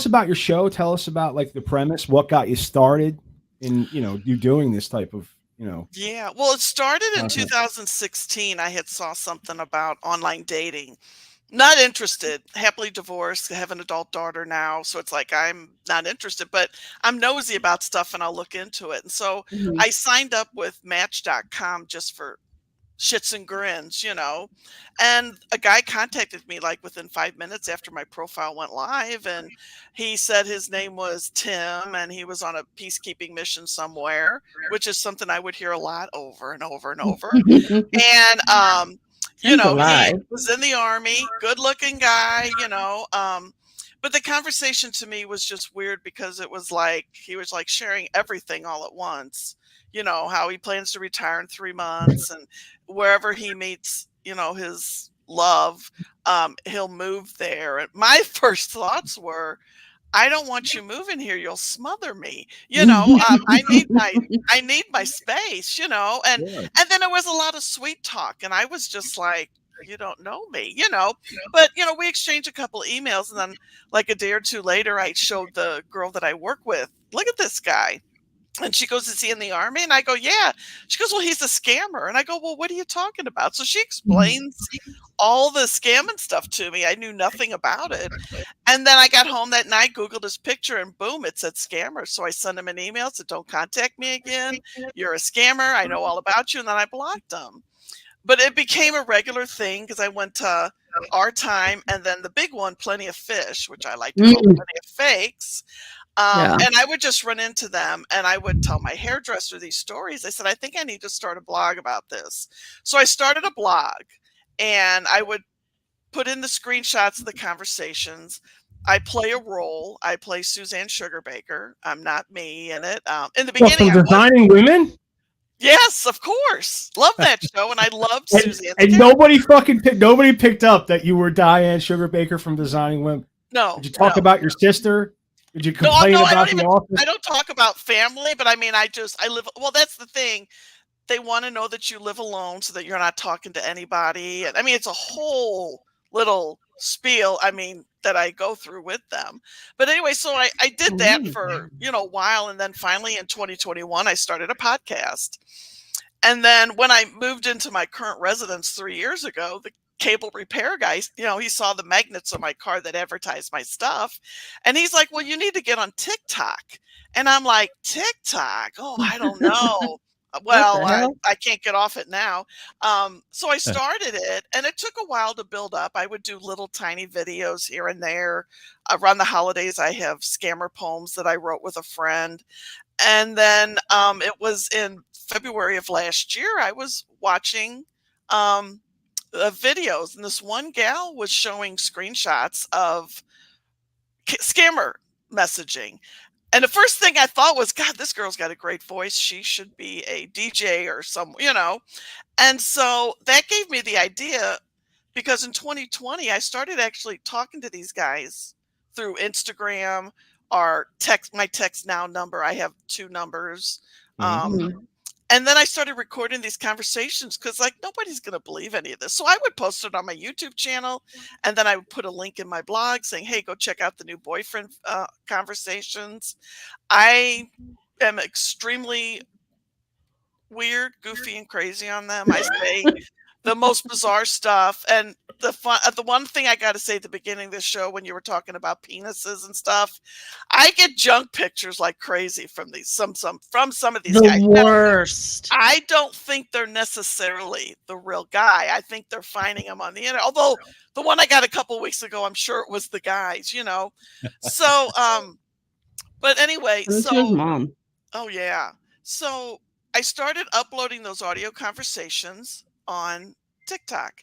about your show. Tell us about like the premise. What got you started in you doing this type of Yeah, well, it started in 2016. I had saw something about online dating. Not interested. Happily divorced. I have an adult daughter now, so it's like I'm not interested, but I'm nosy about stuff and I'll look into it. And so I signed up with Match.com just for shits and grins, and a guy contacted me like within 5 minutes after my profile went live, and he said his name was Tim and he was on a peacekeeping mission somewhere, which is something I would hear a lot over and over and over. And he was in the Army, good looking guy, but the conversation to me was just weird because it was like he was like sharing everything all at once. How he plans to retire in 3 months, and wherever he meets, his love, he'll move there. And my first thoughts were, I don't want you moving here. You'll smother me. I need my space, and then there was a lot of sweet talk. And I was just like, you don't know me, but, we exchanged a couple of emails. And then like a day or two later, I showed the girl that I work with, look at this guy. And she goes, is he in the Army? And I go, yeah. She goes, well, he's a scammer. And I go, well, what are you talking about? So she explains all the scamming stuff to me. I knew nothing about it. And then I got home that night, Googled his picture, and boom, it said scammer. So I sent him an email, said, don't contact me again. You're a scammer. I know all about you. And then I blocked him. But it became a regular thing because I went to Our Time, and then the big one, Plenty of Fish, which I like to call Plenty of Fakes. And I would just run into them, and I would tell my hairdresser these stories. I said, I think I need to start a blog about this. So I started a blog, and I would put in the screenshots of the conversations. I play a role. I play Suzanne Sugarbaker. I'm not me in it. In the beginning, from Designing Women? Yes, of course. Love that show, and I loved Suzanne. And nobody picked up that you were Diane Sugarbaker from Designing Women. No. Did you talk about your sister? Did you complain about the office? I don't talk about family, but I mean, I live. Well, that's the thing. They want to know that you live alone so that you're not talking to anybody. And I mean, it's a whole little spiel, I mean, that I go through with them. But anyway, so I did that for, a while. And then finally in 2021, I started a podcast. And then when I moved into my current residence 3 years ago, the cable repair guy, he saw the magnets on my car that advertised my stuff. And he's like, well, you need to get on TikTok. And I'm like, TikTok? Oh, I don't know. Well, I can't get off it now. So I started it, and it took a while to build up. I would do little tiny videos here and there. Around the holidays, I have scammer poems that I wrote with a friend. And then it was in February of last year, I was watching videos, and this one gal was showing screenshots of scammer messaging. And the first thing I thought was, God, this girl's got a great voice. She should be a DJ or And so that gave me the idea, because in 2020, I started actually talking to these guys through Instagram or my text now number. I have 2 numbers. And then I started recording these conversations because, nobody's going to believe any of this. So I would post it on my YouTube channel, and then I would put a link in my blog saying, hey, go check out the new boyfriend conversations. I am extremely weird, goofy, and crazy on them. I say the most bizarre stuff. And the one thing I got to say at the beginning of this show, when you were talking about penises and stuff, I get junk pictures like crazy from some of these guys. The worst. I don't think they're necessarily the real guy. I think they're finding them on the internet. Although the one I got a couple weeks ago, I'm sure it was the guys, So, but anyway, This is mom. Oh yeah. So I started uploading those audio conversations on TikTok,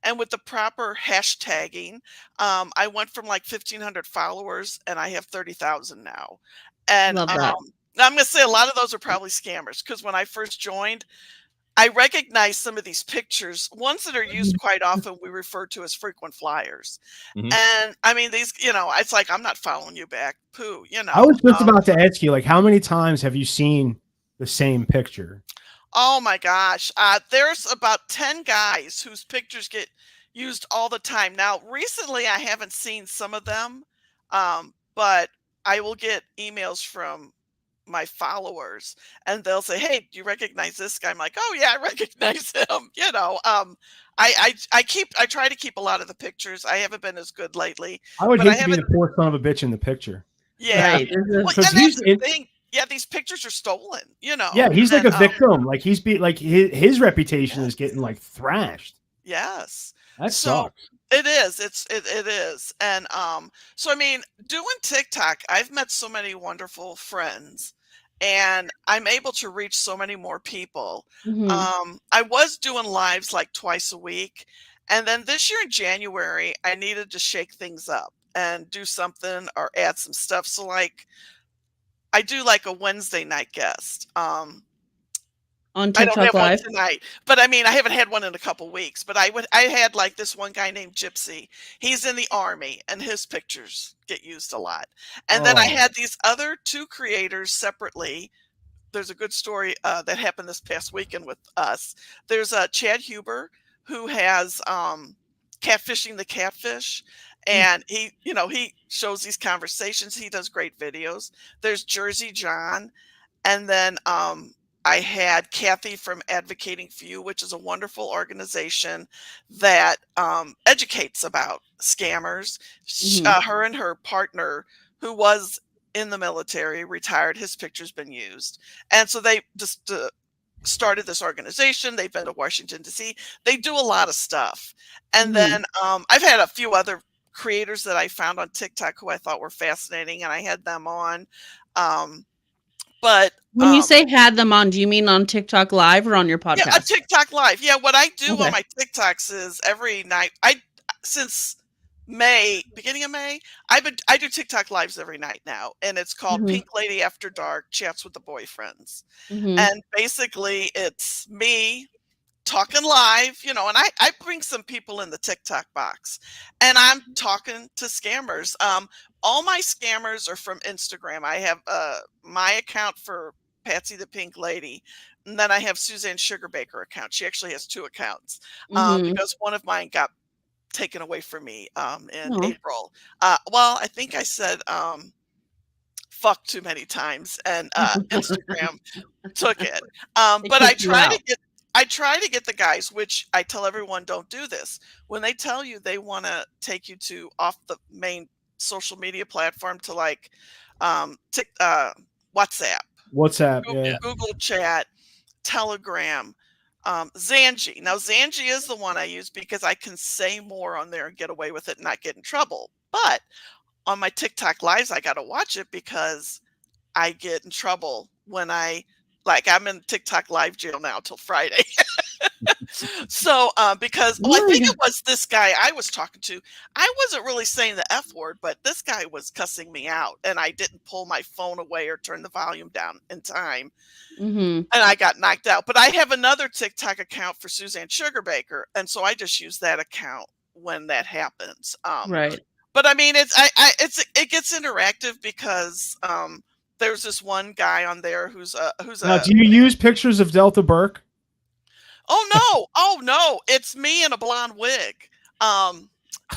and with the proper hashtagging, I went from 1,500 followers, and I have 30,000 now. And Love that. I'm going to say a lot of those are probably scammers, because when I first joined, I recognized some of these pictures. Ones that are used quite often we refer to as frequent flyers. And I mean, these, it's like, I'm not following you back. Pooh, I was just about to ask you, how many times have you seen the same picture? Oh my gosh. There's about 10 guys whose pictures get used all the time. Now, recently I haven't seen some of them, but I will get emails from my followers, and they'll say, hey, do you recognize this guy? I'm like, oh yeah, I recognize him. I try to keep a lot of the pictures. I haven't been as good lately. I would hate to be the poor son of a bitch in the picture. Yeah. Right. Well, and that's the thing. Yeah, these pictures are stolen, Yeah, he's like a victim. His reputation is getting thrashed. Yes. That sucks. It is. It is. And so I mean, doing TikTok, I've met so many wonderful friends, and I'm able to reach so many more people. I was doing lives twice a week, and then this year in January, I needed to shake things up and do something or add some stuff. So I do a Wednesday night guest. On I don't TikTok have one Live. tonight, but I mean, I haven't had one in a couple weeks. But I had this one guy named Gypsy. He's in the army, and his pictures get used a lot. And then I had these other 2 creators separately. There's a good story that happened this past weekend with us. There's Chad Huber, who has Catfishing the Catfish. And he shows these conversations. He does great videos. There's Jersey John. And then I had Kathy from Advocating for You, which is a wonderful organization that educates about scammers. Her and her partner, who was in the military, retired. His picture's been used. And so they just started this organization. They've been to Washington, D.C. They do a lot of stuff. And then I've had a few other creators that I found on TikTok who I thought were fascinating, and I had them on. But when you say had them on, do you mean on TikTok Live or on your podcast? Yeah, a TikTok Live. Yeah, what I do on my TikToks is every night. Since beginning of May, I do TikTok Lives every night now, and it's called Pink Lady After Dark Chats with the Boyfriends. And basically, it's me talking live, and I bring some people in the TikTok box, and I'm talking to scammers. All my scammers are from Instagram. I have my account for Patsy the Pink Lady, and then I have Suzanne Sugarbaker account. She actually has 2 accounts because one of mine got taken away from me in April. Well, I think I said fuck too many times, and Instagram took it. But I try to get the guys, which I tell everyone, don't do this. When they tell you they want to take you to off the main social media platform to like WhatsApp, Google Chat, Telegram, Zanji. Now Zanji is the one I use because I can say more on there and get away with it and not get in trouble. But on my TikTok lives, I got to watch it because I get in trouble when I'm in TikTok live jail now till Friday. So, because I think it was this guy I was talking to. I wasn't really saying the F word, but this guy was cussing me out, and I didn't pull my phone away or turn the volume down in time. And I got knocked out. But I have another TikTok account for Suzanne Sugarbaker, and so I just use that account when that happens. Right. But I mean, it gets interactive because there's this one guy on there who's now, do you use pictures of Delta Burke? Oh no, it's me in a blonde wig.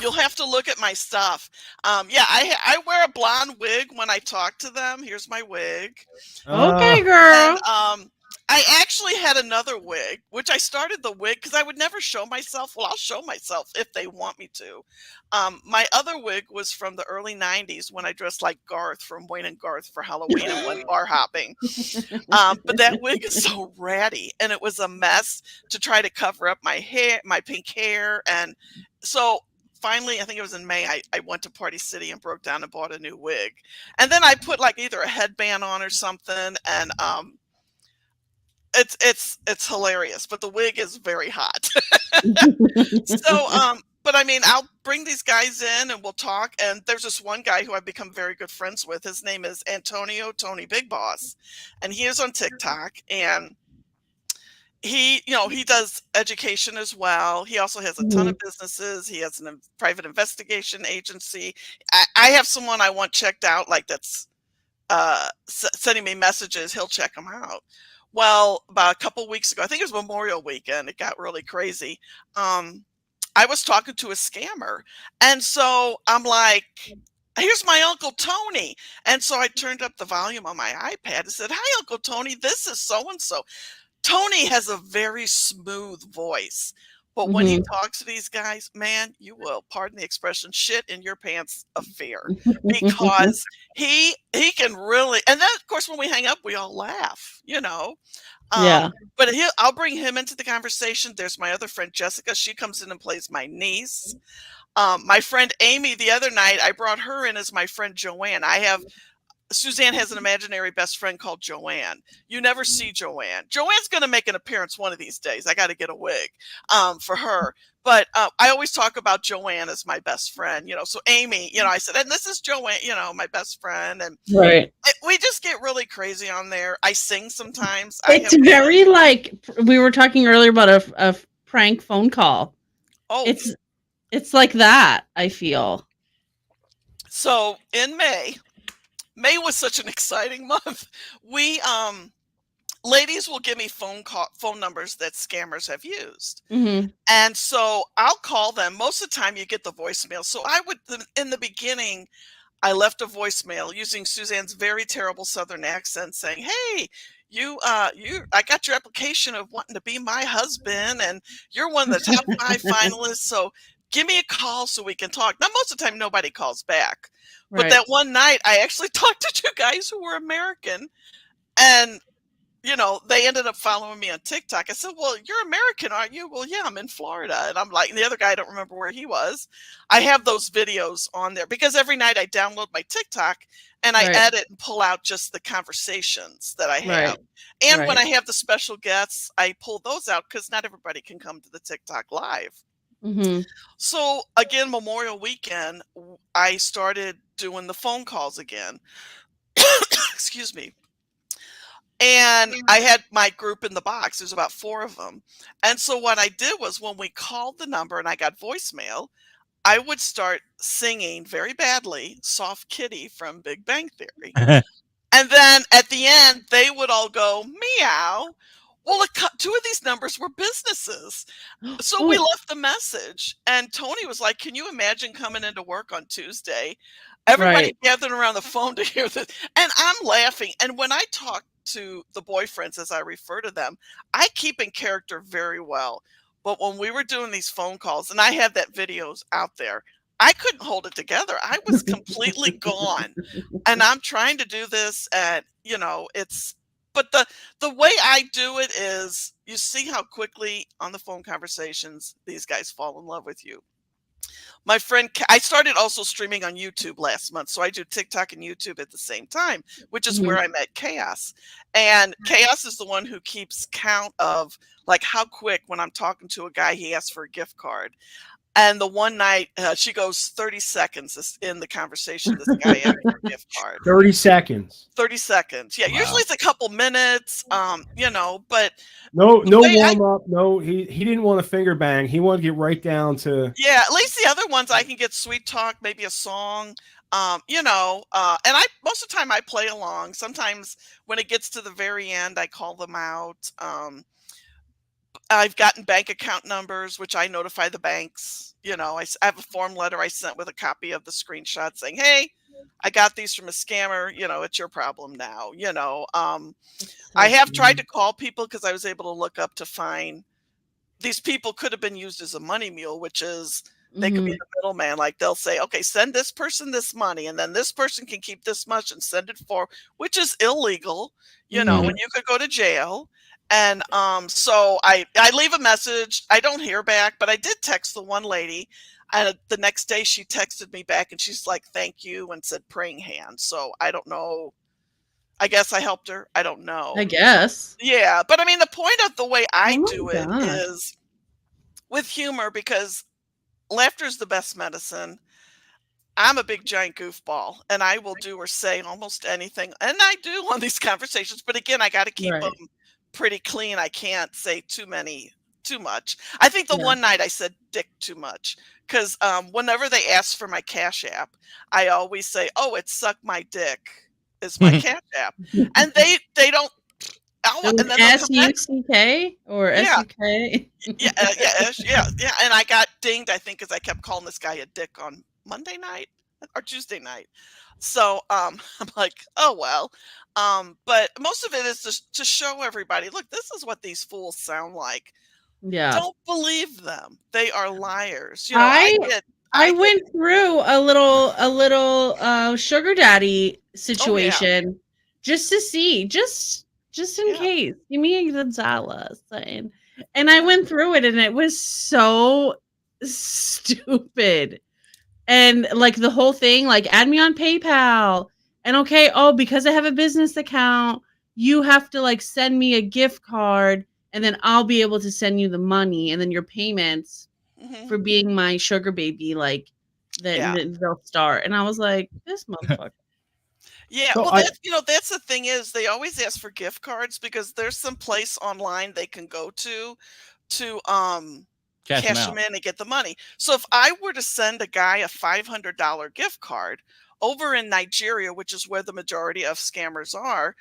You'll have to look at my stuff. Yeah, I wear a blonde wig when I talk to them. Here's my wig. Okay, girl. And, I actually had another wig, which I started the wig because I would never show myself. Well, I'll show myself if they want me to. My other wig was from the early 90s when I dressed like Garth from Wayne and Garth for Halloween and went bar hopping. But that wig is so ratty, and it was a mess to try to cover up my hair, my pink hair. And so finally, I think it was in May, I went to Party City and broke down and bought a new wig. And then I put like either a headband on or something, and it's hilarious, but the wig is very hot. So, but I mean, I'll bring these guys in and we'll talk. And there's this one guy who I've become very good friends with. His name is Antonio Tony Big Boss, and he is on TikTok, and he does education as well. He also has a ton of businesses. He has a private investigation agency. I have someone I want checked out, like that's sending me messages. He'll check them out. Well, about a couple weeks ago, I think it was Memorial Weekend, it got really crazy. I was talking to a scammer, and so I'm like, here's my Uncle Tony. And so I turned up the volume on my iPad and said, hi, Uncle Tony, this is so-and-so. Tony has a very smooth voice, but when he talks to these guys, man, you will, pardon the expression, shit in your pants of fear, because he can really, and then of course when we hang up, we all laugh, Yeah. But I'll bring him into the conversation. There's my other friend Jessica. She comes in and plays my niece. My friend Amy, the other night, I brought her in as my friend Joanne. Suzanne has an imaginary best friend called Joanne. You never see Joanne. Joanne's going to make an appearance one of these days. I got to get a wig for her. But I always talk about Joanne as my best friend, So Amy, I said, and this is Joanne, my best friend. And we just get really crazy on there. I sing sometimes. It's very like, we were talking earlier about a prank phone call. Oh, it's like that, I feel. So in May was such an exciting month. We ladies will give me phone numbers that scammers have used. And so I'll call them. Most of the time you get the voicemail. So in the beginning, I left a voicemail using Suzanne's very terrible Southern accent saying, hey, I got your application of wanting to be my husband, and you're one of the top 5 finalists. So give me a call so we can talk. Now, most of the time, nobody calls back. But that one night, I actually talked to 2 guys who were American, and, they ended up following me on TikTok. I said, well, you're American, aren't you? Well, yeah, I'm in Florida. And I'm like, and the other guy, I don't remember where he was. I have those videos on there because every night I download my TikTok and I edit and pull out just the conversations that I have. And when I have the special guests, I pull those out because not everybody can come to the TikTok live. So again, Memorial Weekend, I started doing the phone calls again. Excuse me. And I had my group in the box. There's about 4 of them. And so what I did was when we called the number and I got voicemail, I would start singing very badly Soft Kitty from Big Bang Theory. And then at the end, they would all go, meow. Well, 2 of these numbers were businesses. So we left the message. And Tony was like, can you imagine coming into work on Tuesday? Everybody gathered around the phone to hear this. And I'm laughing. And when I talk to the boyfriends, as I refer to them, I keep in character very well. But when we were doing these phone calls, and I had that videos out there, I couldn't hold it together. I was completely gone. And I'm trying to do this, and but the way I do it is, you see how quickly on the phone conversations these guys fall in love with you. My friend, I started also streaming on YouTube last month. So I do TikTok and YouTube at the same time, which is where I met Chaos. And Chaos is the one who keeps count of like how quick, when I'm talking to a guy, he asks for a gift card. And the one night she goes 30 seconds in the conversation. This guy asked for a gift card. 30 seconds. 30 seconds. Yeah. Wow. Usually it's a couple minutes, but no warm up. No, he didn't want a finger bang. He wanted to get right down to. Yeah. At least the other ones I can get sweet talk, maybe a song, and most of the time I play along. Sometimes when it gets to the very end, I call them out. I've gotten bank account numbers, which I notify the banks. I have a form letter I sent with a copy of the screenshot saying, hey, I got these from a scammer. It's your problem now. I have tried to call people because I was able to look up to find these people could have been used as a money mule, which is they could be the middleman. Like they'll say, okay, send this person this money, and then this person can keep this much and send it for, which is illegal, and you could go to jail. And so I leave a message. I don't hear back, but I did text the one lady. And the next day she texted me back and she's like, thank you, and said praying hands. So I don't know. I guess I helped her. I don't know. I guess. Yeah. But I mean, the point of the way I do it is with humor, because laughter is the best medicine. I'm a big giant goofball and I will do or say almost anything. And I do on these conversations. But again, I got to keep them pretty clean. I can't say too much. I think the one night I said dick too much because whenever they ask for my Cash App, I always say, oh, it's suck my dick is my Cash App. And they don't. And then S-U-C-K or S-U-K? Yeah. And I got dinged, I think, because I kept calling this guy a dick on Monday night or Tuesday night. So I'm like, oh, well. But most of it is to show everybody, look, this is what these fools sound like. Yeah. Don't believe them. They are liars. I went through a little sugar daddy situation just to see, just in case. Give me a Gonzalez thing. And I went through it and it was so stupid. And like the whole thing, like add me on PayPal. And because I have a business account, you have to like send me a gift card and then I'll be able to send you the money and then your payments for being my sugar baby, like they'll start. And I was like, this motherfucker. Yeah, so that's the thing is they always ask for gift cards because there's some place online they can go to cash them in and get the money. So if I were to send a guy a $500 gift card over in Nigeria, which is where the majority of scammers are,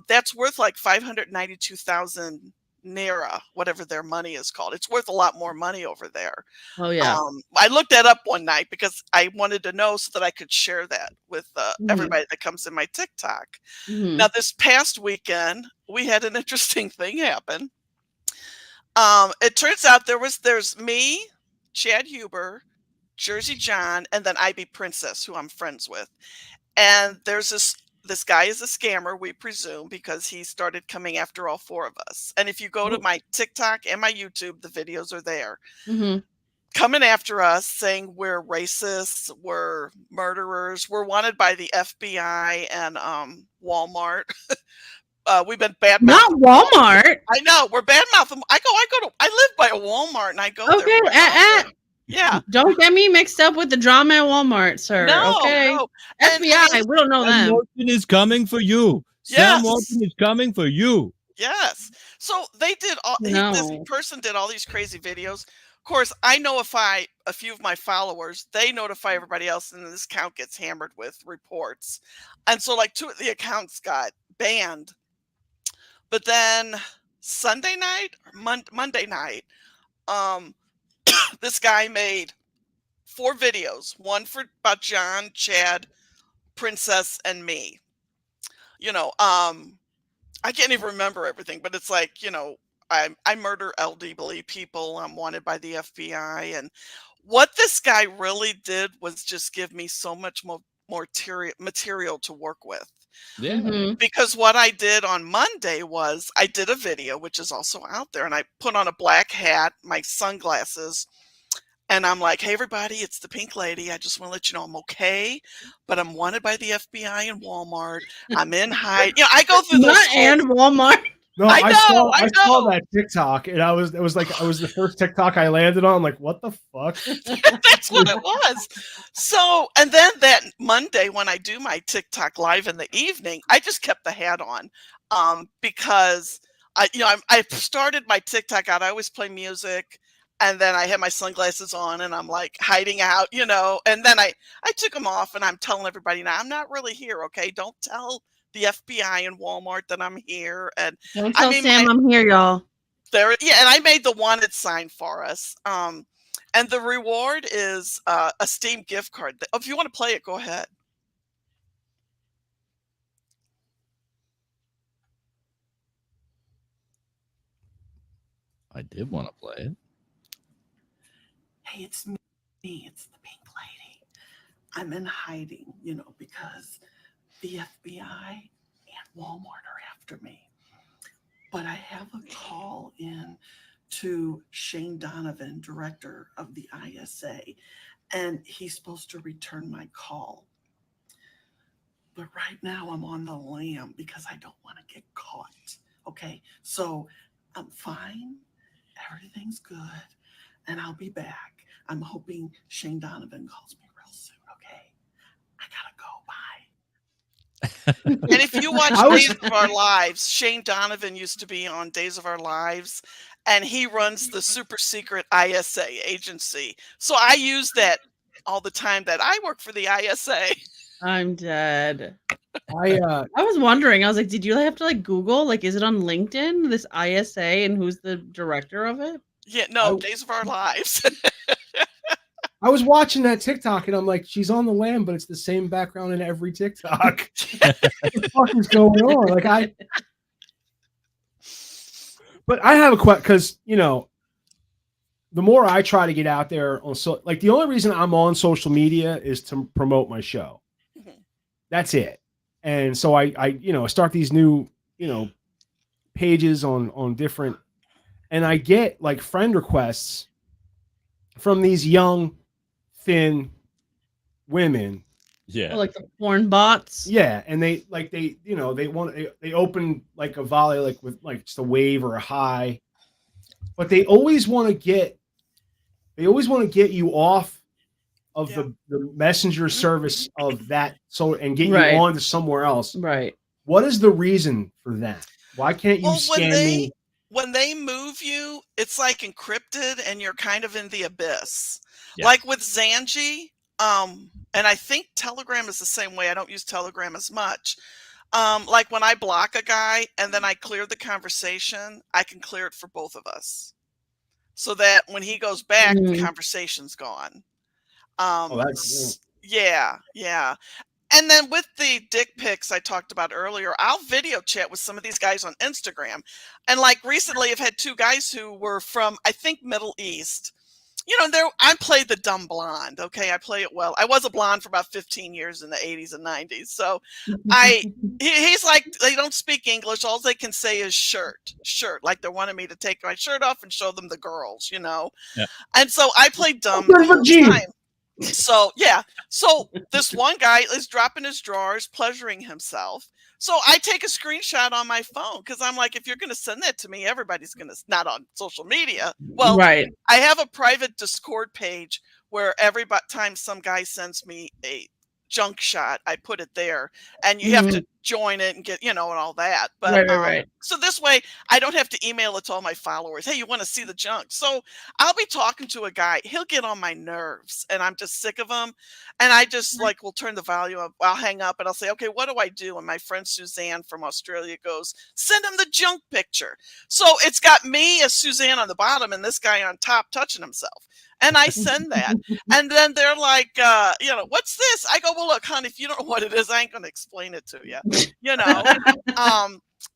that's worth like 592,000 naira, whatever their money is called. It's worth a lot more money over there. Oh yeah. I looked that up one night because I wanted to know so that I could share that with everybody that comes in my TikTok. Now, this past weekend, we had an interesting thing happen. It turns out there's me, Chad Huber, Jersey John, and then IB Princess, who I'm friends with. And there's this guy is a scammer, we presume, because he started coming after all 4 of us. And if you go to my TikTok and my YouTube, the videos are there. Coming after us, saying we're racists, we're murderers, we're wanted by the FBI and Walmart. We've been bad. Not Walmart. I know, we're bad mouthing. I live by a Walmart and I go there. Yeah. Don't get me mixed up with the drama at Walmart, sir. No, okay. No. FBI, we don't know that. Promotion is coming for you. Sam Yes. Walton is coming for you. Yes. So they did all this No. person did all these crazy videos. Of course, I notify a few of my followers. They notify everybody else, and this account gets hammered with reports. And so like 2 of the accounts got banned. But then Sunday night or Monday night, this guy made 4 videos. One for about John, Chad, Princess, and me. You know, I can't even remember everything, but it's like, you know, I murder elderly people. I'm wanted by the FBI. And what this guy really did was just give me so much more material to work with. Yeah. Mhm. Because what I did on Monday was I did a video, which is also out there, and I put on a black hat, my sunglasses, and I'm like, hey, everybody, it's the Pink Lady. I just want to let you know I'm okay, but I'm wanted by the FBI and Walmart. I'm in hide. You know, I go through Not this. and Walmart. No, I know, I saw know. that TikTok, and it was the first TikTok I landed on. I'm like, what the fuck? That's what it was. So, and then that Monday when I do my TikTok live in the evening, I just kept the hat on, because I started my TikTok out. I always play music, and then I had my sunglasses on, and I'm like hiding out, you know. And then I took them off, and I'm telling everybody now I'm not really here. Okay, don't tell the FBI and Walmart that I'm here. And Don't tell mean, Sam I'm here, y'all. and I made the wanted sign for us. And the reward is a Steam gift card. If you want to play it, go ahead. I did want to play it. Hey, it's me. It's the Pink Lady. I'm in hiding, you know, because the FBI and Walmart are after me. But I have a call in to Shane Donovan, director of the ISA, and he's supposed to return my call. But right now I'm on the lam because I don't want to get caught. Okay, so I'm fine. Everything's good. And I'll be back. I'm hoping Shane Donovan calls me real soon. Okay, I gotta go. Bye. And if you watch Days of Our Lives, Shane Donovan used to be on Days of Our Lives, and he runs the super secret ISA agency. So I use that all the time that I work for the ISA. I'm dead. I was wondering. I was like, did you have to like Google? Like, is it on LinkedIn? This ISA, and who's the director of it? Yeah, no, Days of Our Lives. I was watching that TikTok, and I'm like, she's on the lam, but it's the same background in every TikTok. What the fuck is going on? But I have a question, because, you know, the more I try to get out there on the only reason I'm on social media is to promote my show. Mm-hmm. That's it. And so I start these new, pages on different, and I get like friend requests from these young, thin women. Yeah. Oh, like the porn bots. Yeah. And they open like a volley, like with like just a wave or a high, but they always want to get you off of the messenger service of that. And get you on to somewhere else. Right. What is the reason for that? Why can't you scan me? When they move you, it's like encrypted and you're kind of in the abyss. Yeah. Like with Zanji, and I think Telegram is the same way. I don't use Telegram as much. Like when I block a guy and then I clear the conversation, I can clear it for both of us. So that when he goes back, the conversation's gone. Yeah. And then with the dick pics I talked about earlier, I'll video chat with some of these guys on Instagram. And like recently I've had 2 guys who were from, I think, Middle East. You know, I play the dumb blonde. Okay. I play it well. I was a blonde for about 15 years in the 80s and 90s. So he's like, they don't speak English. All they can say is shirt. Like they wanted me to take my shirt off and show them the girls, you know? Yeah. And so I play dumb the whole time. So yeah, so this one guy is dropping his drawers, pleasuring himself. So I take a screenshot on my phone because I'm like, if you're going to send that to me, everybody's going to, not on social media. Well, I have a private Discord page where every time some guy sends me a junk shot, I put it there, and you have to join it and get, and all that. But right. So this way I don't have to email it to all my followers. Hey, you want to see the junk? So I'll be talking to a guy. He'll get on my nerves and I'm just sick of him. And I just like will turn the volume up. I'll hang up and I'll say, okay, what do I do? And my friend Suzanne from Australia goes, send him the junk picture. So it's got me as Suzanne on the bottom and this guy on top touching himself. And I send that. And then they're like, what's this? I go, well, look, honey, if you don't know what it is, I ain't going to explain it to you,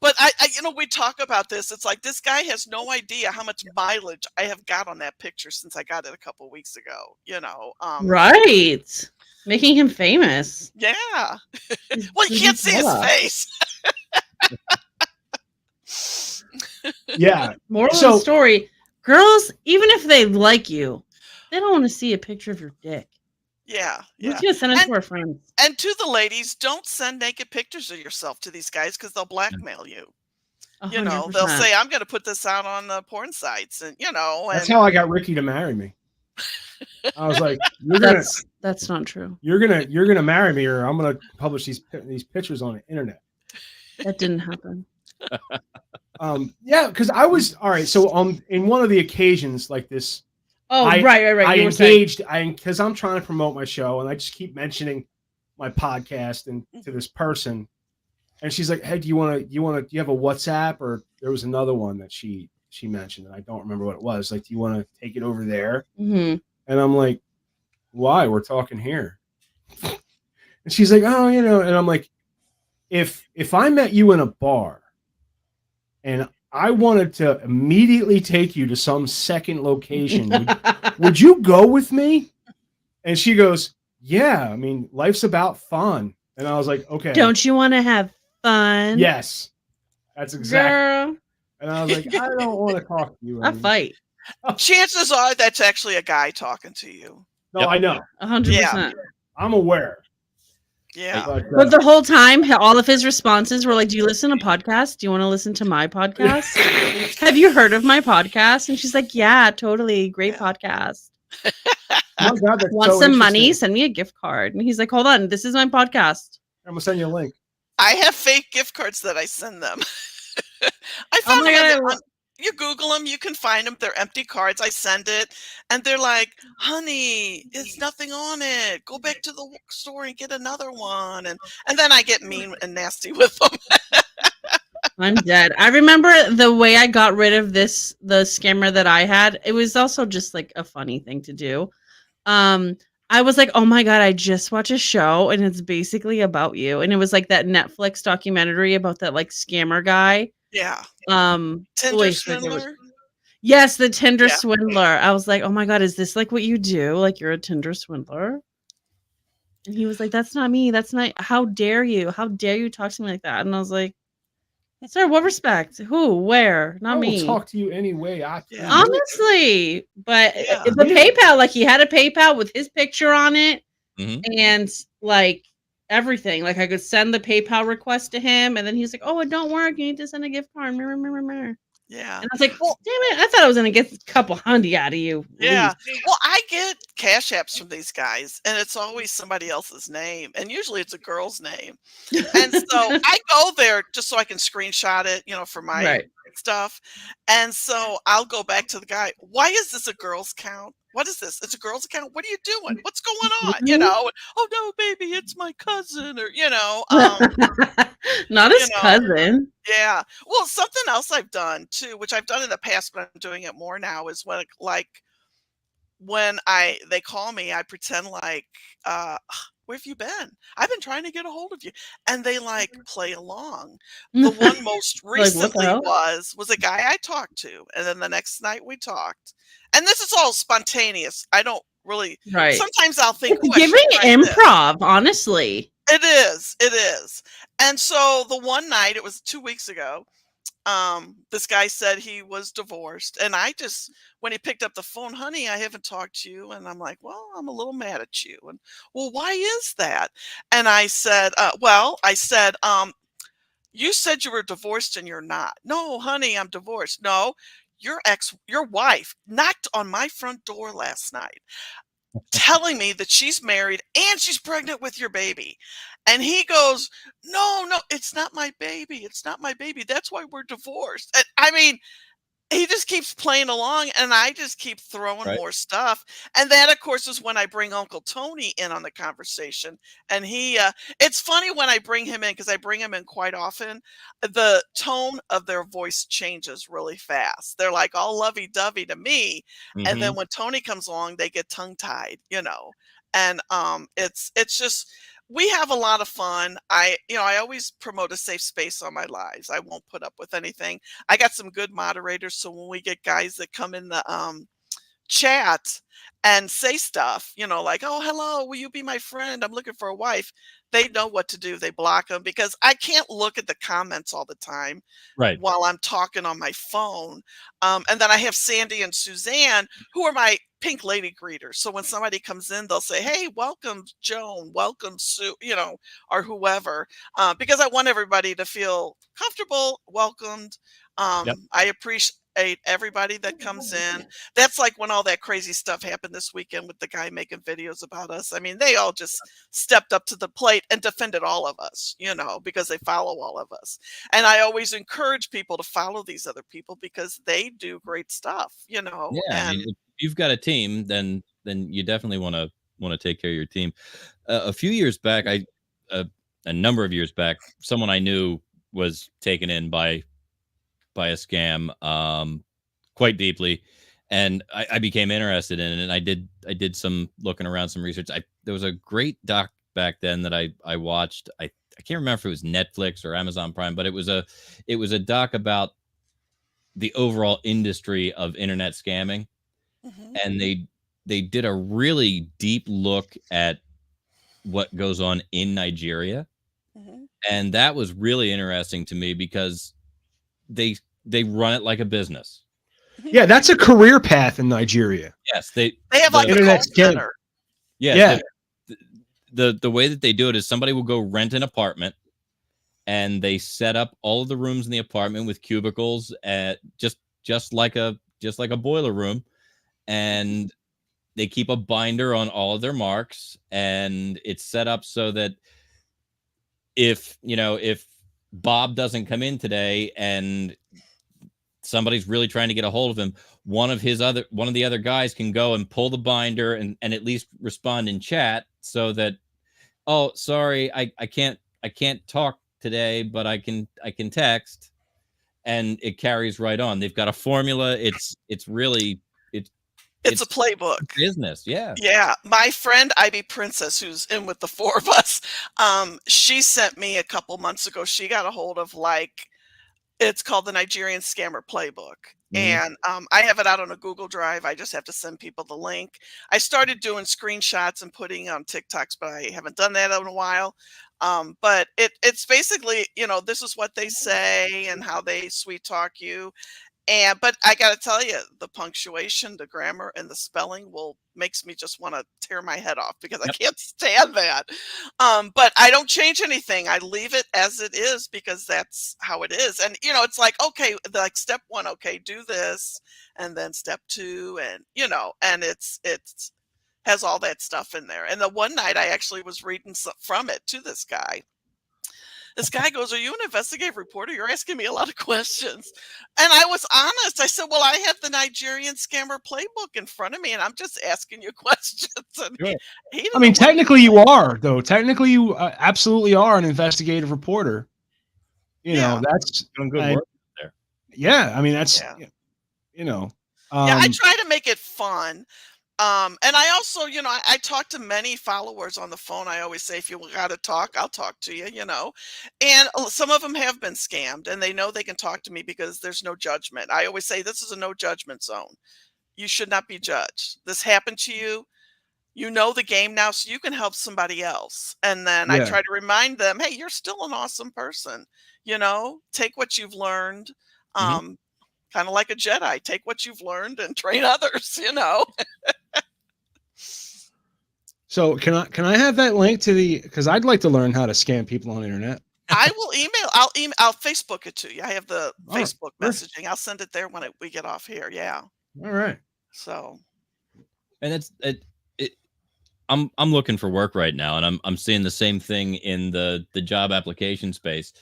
But I, we talk about this. It's like, this guy has no idea how much mileage I have got on that picture since I got it a couple of weeks ago, Right. Making him famous. Yeah. Well, you can't see his face. Yeah. Moral of the story, girls, even if they like you, they don't want to see a picture of your dick. Yeah. We're just gonna send it to our friends. And to the ladies, don't send naked pictures of yourself to these guys because they'll blackmail you. 100%. They'll say, I'm going to put this out on the porn sites. And, That's how I got Riki to marry me. I was like, that's not true. You're gonna marry me, or I'm gonna publish these pictures on the internet. That didn't happen. Yeah, because I was all right. So in one of the occasions like this, right. I engaged. Because I'm trying to promote my show, and I just keep mentioning my podcast and to this person, and she's like, "Hey, do you have a WhatsApp?" Or there was another one that she mentioned, and I don't remember what it was. Like, do you want to take it over there? Mm-hmm. And I'm like, why? We're talking here. And she's like, oh, and I'm like, if I met you in a bar and I wanted to immediately take you to some second location, would you go with me? And she goes, yeah, I mean, life's about fun. And I was like, okay. Don't you want to have fun? Yes. That's exactly. Girl. And I was like, I don't want to talk to you anymore. I fight. Chances are that's actually a guy talking to you. No, I know. 100%. Yeah. I'm aware. Yeah. But the whole time, all of his responses were like, do you listen to podcasts? Do you want to listen to my podcast? Have you heard of my podcast? And she's like, yeah, totally. Great podcast. Oh my God, Want some money? Send me a gift card. And he's like, hold on. This is my podcast. I'm going to send you a link. I have fake gift cards that I send them. I found them you Google them, you can find them. They're empty cards. I send it, and they're like, honey, there's nothing on it. Go back to the store and get another one. And then I get mean and nasty with them. I'm dead. I remember the way I got rid of the scammer that I had. It was also just like a funny thing to do. I was like, oh my God, I just watched a show and it's basically about you. And it was like that Netflix documentary about that like scammer guy. Yeah. Tinder swindler. Yes, the Tinder swindler. I was like, oh my God, is this like what you do? Like you're a Tinder swindler? And he was like, that's not me. That's not, how dare you? How dare you talk to me like that? And I was like, sir, what respect? Who? Where? Not me. I will talk to you anyway. Honestly. But the PayPal, like he had a PayPal with his picture on it and like everything. Like I could send the PayPal request to him and then he's like, oh, it don't work. You need to send a gift card. Yeah. And I was like, well, damn it. I thought I was going to get a couple $100 out of you. Yeah. Well, I get cash apps from these guys and it's always somebody else's name. And usually it's a girl's name. And so I go there just so I can screenshot it, for my stuff. And so I'll go back to the guy. Why is this a girl's account? What is this? It's a girl's account. What are you doing? What's going on? Oh no, baby, it's my cousin or, not his cousin. Yeah. Well, something else I've done too, which I've done in the past, but I'm doing it more now is when they call me, I pretend like, where have you been? I've been trying to get a hold of you. And they like play along. The one most recently was a guy I talked to. And then the next night we talked. And this is all spontaneous. I don't really, sometimes I'll think. It's giving improv, honestly. It is. And so the one night, it was 2 weeks ago, this guy said he was divorced. And I just, when he picked up the phone, honey, I haven't talked to you. And I'm like, well, I'm a little mad at you. And well, why is that? And I said, you said you were divorced and you're not. No, honey, I'm divorced. No, your wife knocked on my front door last night. telling me that she's married and she's pregnant with your baby. And he goes, no, it's not my baby. It's not my baby. That's why we're divorced. And, I mean, he just keeps playing along, and I just keep throwing more stuff. And that, of course, is when I bring Uncle Tony in on the conversation. And it's funny when I bring him in, because I bring him in quite often. The tone of their voice changes really fast. They're like all lovey-dovey to me. And then when Tony comes along, they get tongue-tied, And it's just, we have a lot of fun. I always promote a safe space on my lives. I won't put up with anything. I got some good moderators, so when we get guys that come in the chat and say stuff, like, oh, hello, will you be my friend? I'm looking for a wife. They know what to do. They block them, because I can't look at the comments all the time while I'm talking on my phone. And then I have Sandy and Suzanne, who are my pink lady greeters. So when somebody comes in, they'll say, hey, welcome Joan, welcome Sue, or whoever, because I want everybody to feel comfortable, welcomed. I appreciate everybody that comes in. That's like when all that crazy stuff happened this weekend with the guy making videos about us. I mean, they all just stepped up to the plate and defended all of us, because they follow all of us. And I always encourage people to follow these other people, because they do great stuff, Yeah, I mean, if you've got a team, then you definitely want to take care of your team. A few years back, a number of years back, someone I knew was taken in by a scam quite deeply, and I became interested in it, and I did some looking around, some research. There was a great doc back then that I watched. I can't remember if it was Netflix or Amazon Prime, but it was a doc about the overall industry of internet scamming. And they did a really deep look at what goes on in Nigeria. And that was really interesting to me, because they run it like a business. Yeah, that's a career path in Nigeria. Yes, they have like a call center. Yeah. The way that they do it is somebody will go rent an apartment, and they set up all of the rooms in the apartment with cubicles at just like a boiler room, and they keep a binder on all of their marks, and it's set up so that if Bob doesn't come in today and somebody's really trying to get a hold of him, one of the other guys can go and pull the binder and at least respond in chat, so that, oh, sorry, I can't talk today, but I can text, and it carries right on. They've got a formula. It's really it's a playbook business. Yeah. Yeah. My friend Ivy Princess, who's in with the four of us, she sent me a couple months ago, she got a hold of, like, it's called the Nigerian Scammer Playbook. And I have it out on a Google Drive. I just have to send people the link. I started doing screenshots and putting on TikToks, but I haven't done that in a while. But it's basically, this is what they say and how they sweet talk you. But I got to tell you, the punctuation, the grammar, and the spelling makes me just want to tear my head off, because I can't stand that. But I don't change anything. I leave it as it is, because that's how it is. And, it's like, okay, like step 1, okay, do this. And then step 2, and, and it's has all that stuff in there. And the one night I actually was reading from it to this guy. This guy goes, are you an investigative reporter? You're asking me a lot of questions. And I was honest. I said, well, I have the Nigerian Scammer Playbook in front of me, and I'm just asking you questions. And technically you are, though. Technically you absolutely are an investigative reporter. That's doing good work there. Yeah. I mean, that's, I try to make it fun. And I also, I talk to many followers on the phone. I always say, if you got to talk, I'll talk to you, and some of them have been scammed, and they know they can talk to me because there's no judgment. I always say, this is a no judgment zone. You should not be judged. This happened to you. You know the game now, so you can help somebody else. And then I try to remind them, hey, you're still an awesome person. Take what you've learned. Kind of like a Jedi, take what you've learned and train others, So can I have that link to because I'd like to learn how to scam people on the internet. I will I'll Facebook it to you. I have the Facebook messaging. I'll send it there when we get off here. Yeah. All right. So. And I'm looking for work right now, and I'm seeing the same thing in the job application space.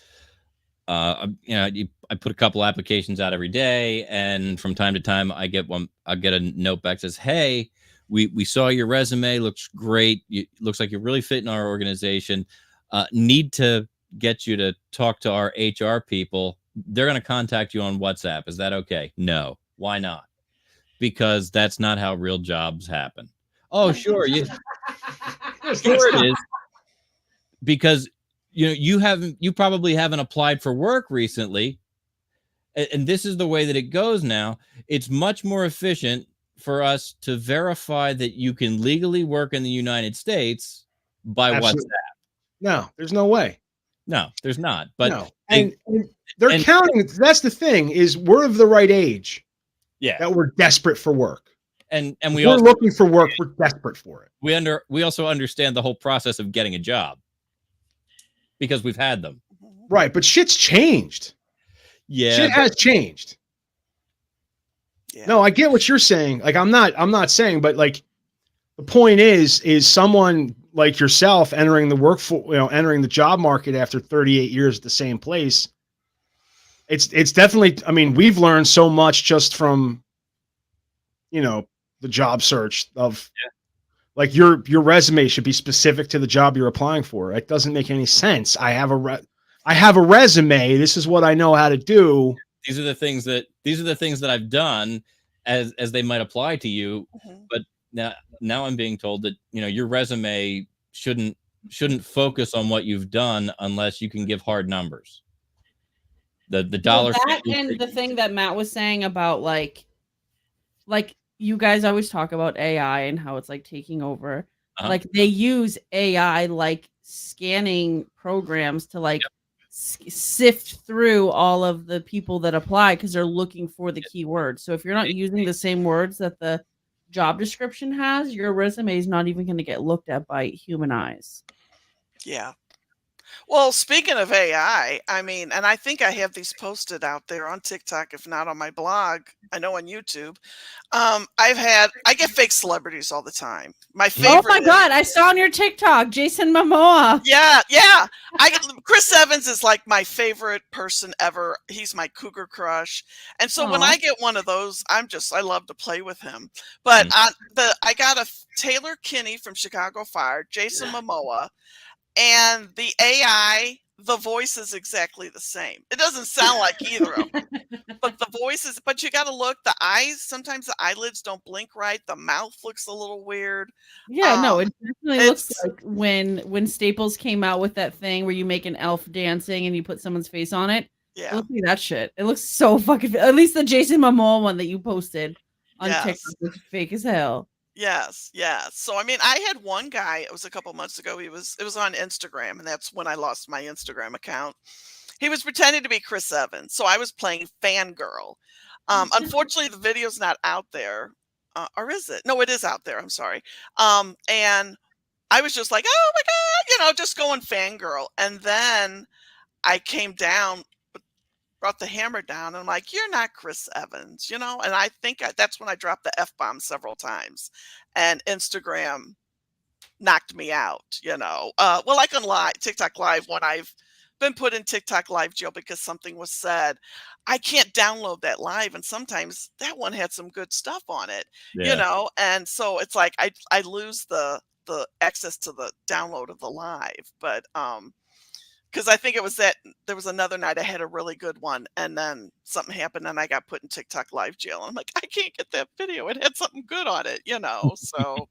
I put a couple applications out every day, and from time to time I get a note back that says, "Hey, we saw your resume, looks great. Looks like you're really fitting our organization. Need to get you to talk to our HR people. They're going to contact you on WhatsApp. Is that okay?" No. Why not? Because that's not how real jobs happen. Oh, sure. Sure it is. Because you probably haven't applied for work recently. And this is the way that it goes now. It's much more efficient for us to verify that you can legally work in the United States by WhatsApp. No, there's no way. No, there's not. But no. And they're counting. That's the thing, is we're of the right age. Yeah. That we're desperate for work. And we're also looking for work. We're desperate for it. We also understand the whole process of getting a job because we've had them. Right, but shit's changed. Yeah. Shit has changed. Yeah. No, I get what you're saying. Like I'm not saying, but like the point is someone like yourself entering the entering the job market after 38 years at the same place. It's definitely, I mean, we've learned so much just from the job search of like your resume should be specific to the job you're applying for. It doesn't make any sense. I have a resume. This is what I know how to do. These are the things that I've done as they might apply to you. Mm-hmm. But now I'm being told that, your resume shouldn't focus on what you've done unless you can give hard numbers. The dollar. Well, that and the thing that Matt was saying about like you guys always talk about AI and how it's like taking over. Uh-huh. Like they use AI like scanning programs to like sift through all of the people that apply because they're looking for the keywords. So if you're not using the same words that the job description has, your resume is not even going to get looked at by human eyes. Yeah. Well, speaking of AI, I mean, and I think I have these posted out there on TikTok, if not on my blog, I know on YouTube. I get fake celebrities all the time. My favorite. Oh my God, I saw on your TikTok, Jason Momoa. Yeah. Chris Evans is like my favorite person ever. He's my cougar crush. And so when I get one of those, I love to play with him. But I got a Taylor Kinney from Chicago Fire, Jason Momoa. And the AI, the voice is exactly the same. It doesn't sound like either of them, but the voice is, but you got to look, the eyes, sometimes the eyelids don't blink right. The mouth looks a little weird. Yeah, no, it definitely looks like when Staples came out with that thing where you make an elf dancing and you put someone's face on it. Yeah. It looks like that shit. It looks so fucking, at least the Jason Momoa one that you posted on TikTok was fake as hell. Yes. So I mean, I had one guy, it was a couple months ago, it was on Instagram, and that's when I lost my Instagram account. He was pretending to be Chris Evans, so I was playing fangirl. Unfortunately, the video's not out there, or is it? No, it is out there. I'm sorry. And I was just like, oh my God, just going fangirl, and then I came down, brought the hammer down, and I'm like, you're not Chris Evans, and I think that's when I dropped the F-bomb several times, and Instagram knocked me out, well, like on TikTok Live, when I've been put in TikTok Live jail because something was said, I can't download that live, and sometimes that one had some good stuff on it, and so it's like I lose the access to the download of the live, but because I think it was that there was another night I had a really good one, and then something happened and I got put in TikTok Live jail. And I'm like, I can't get that video. It had something good on it, So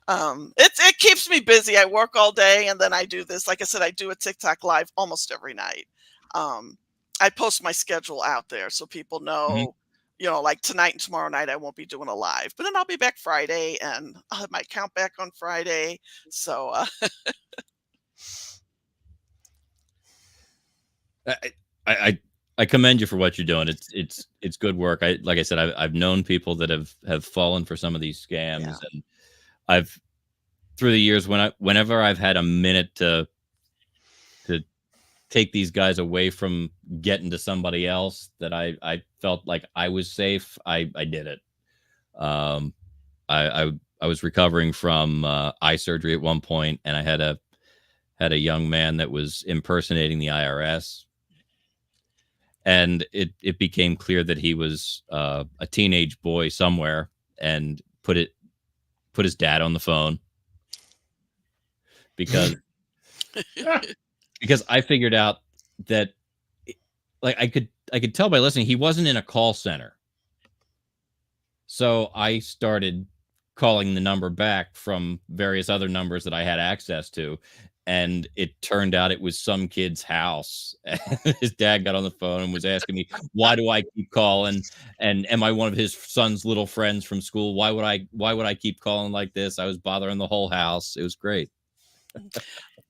it keeps me busy. I work all day, and then I do this. Like I said, I do a TikTok Live almost every night. I post my schedule out there so people know, like tonight and tomorrow night I won't be doing a live, but then I'll be back Friday, and I'll have my account back on Friday. So I commend you for what you're doing. It's good work. Like I said, I've known people that have fallen for some of these scams, and I've through the years whenever I've had a minute to take these guys away from getting to somebody else that I felt like I was safe, I did it. I was recovering from eye surgery at one point, and I had a young man that was impersonating the IRS, and it became clear that he was a teenage boy somewhere, and put his dad on the phone because I figured out that, like, I could tell by listening he wasn't in a call center. So I started calling the number back from various other numbers that I had access to, and it turned out it was some kid's house. His dad got on the phone and was asking me, why do I keep calling, and am I one of his son's little friends from school? Why would I keep calling like this? I was bothering the whole house. It was great.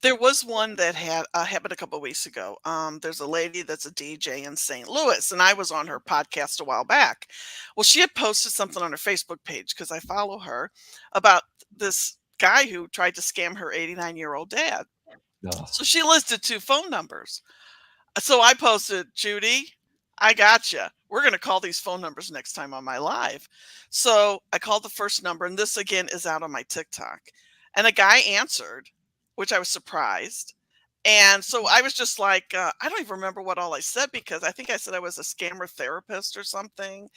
There was one that had happened a couple of weeks ago. There's a lady that's a DJ in St. Louis, and I was on her podcast a while back. Well, she had posted something on her Facebook page, because I follow her, about this guy who tried to scam her 89-year-old dad. Ugh. So she listed 2 phone numbers. So I posted, Judy, I gotcha. We're going to call these phone numbers next time on my live. So I called the first number, and this again is out on my TikTok. And a guy answered, which I was surprised. And so I was just like, I don't even remember what all I said, because I think I said I was a scammer therapist or something.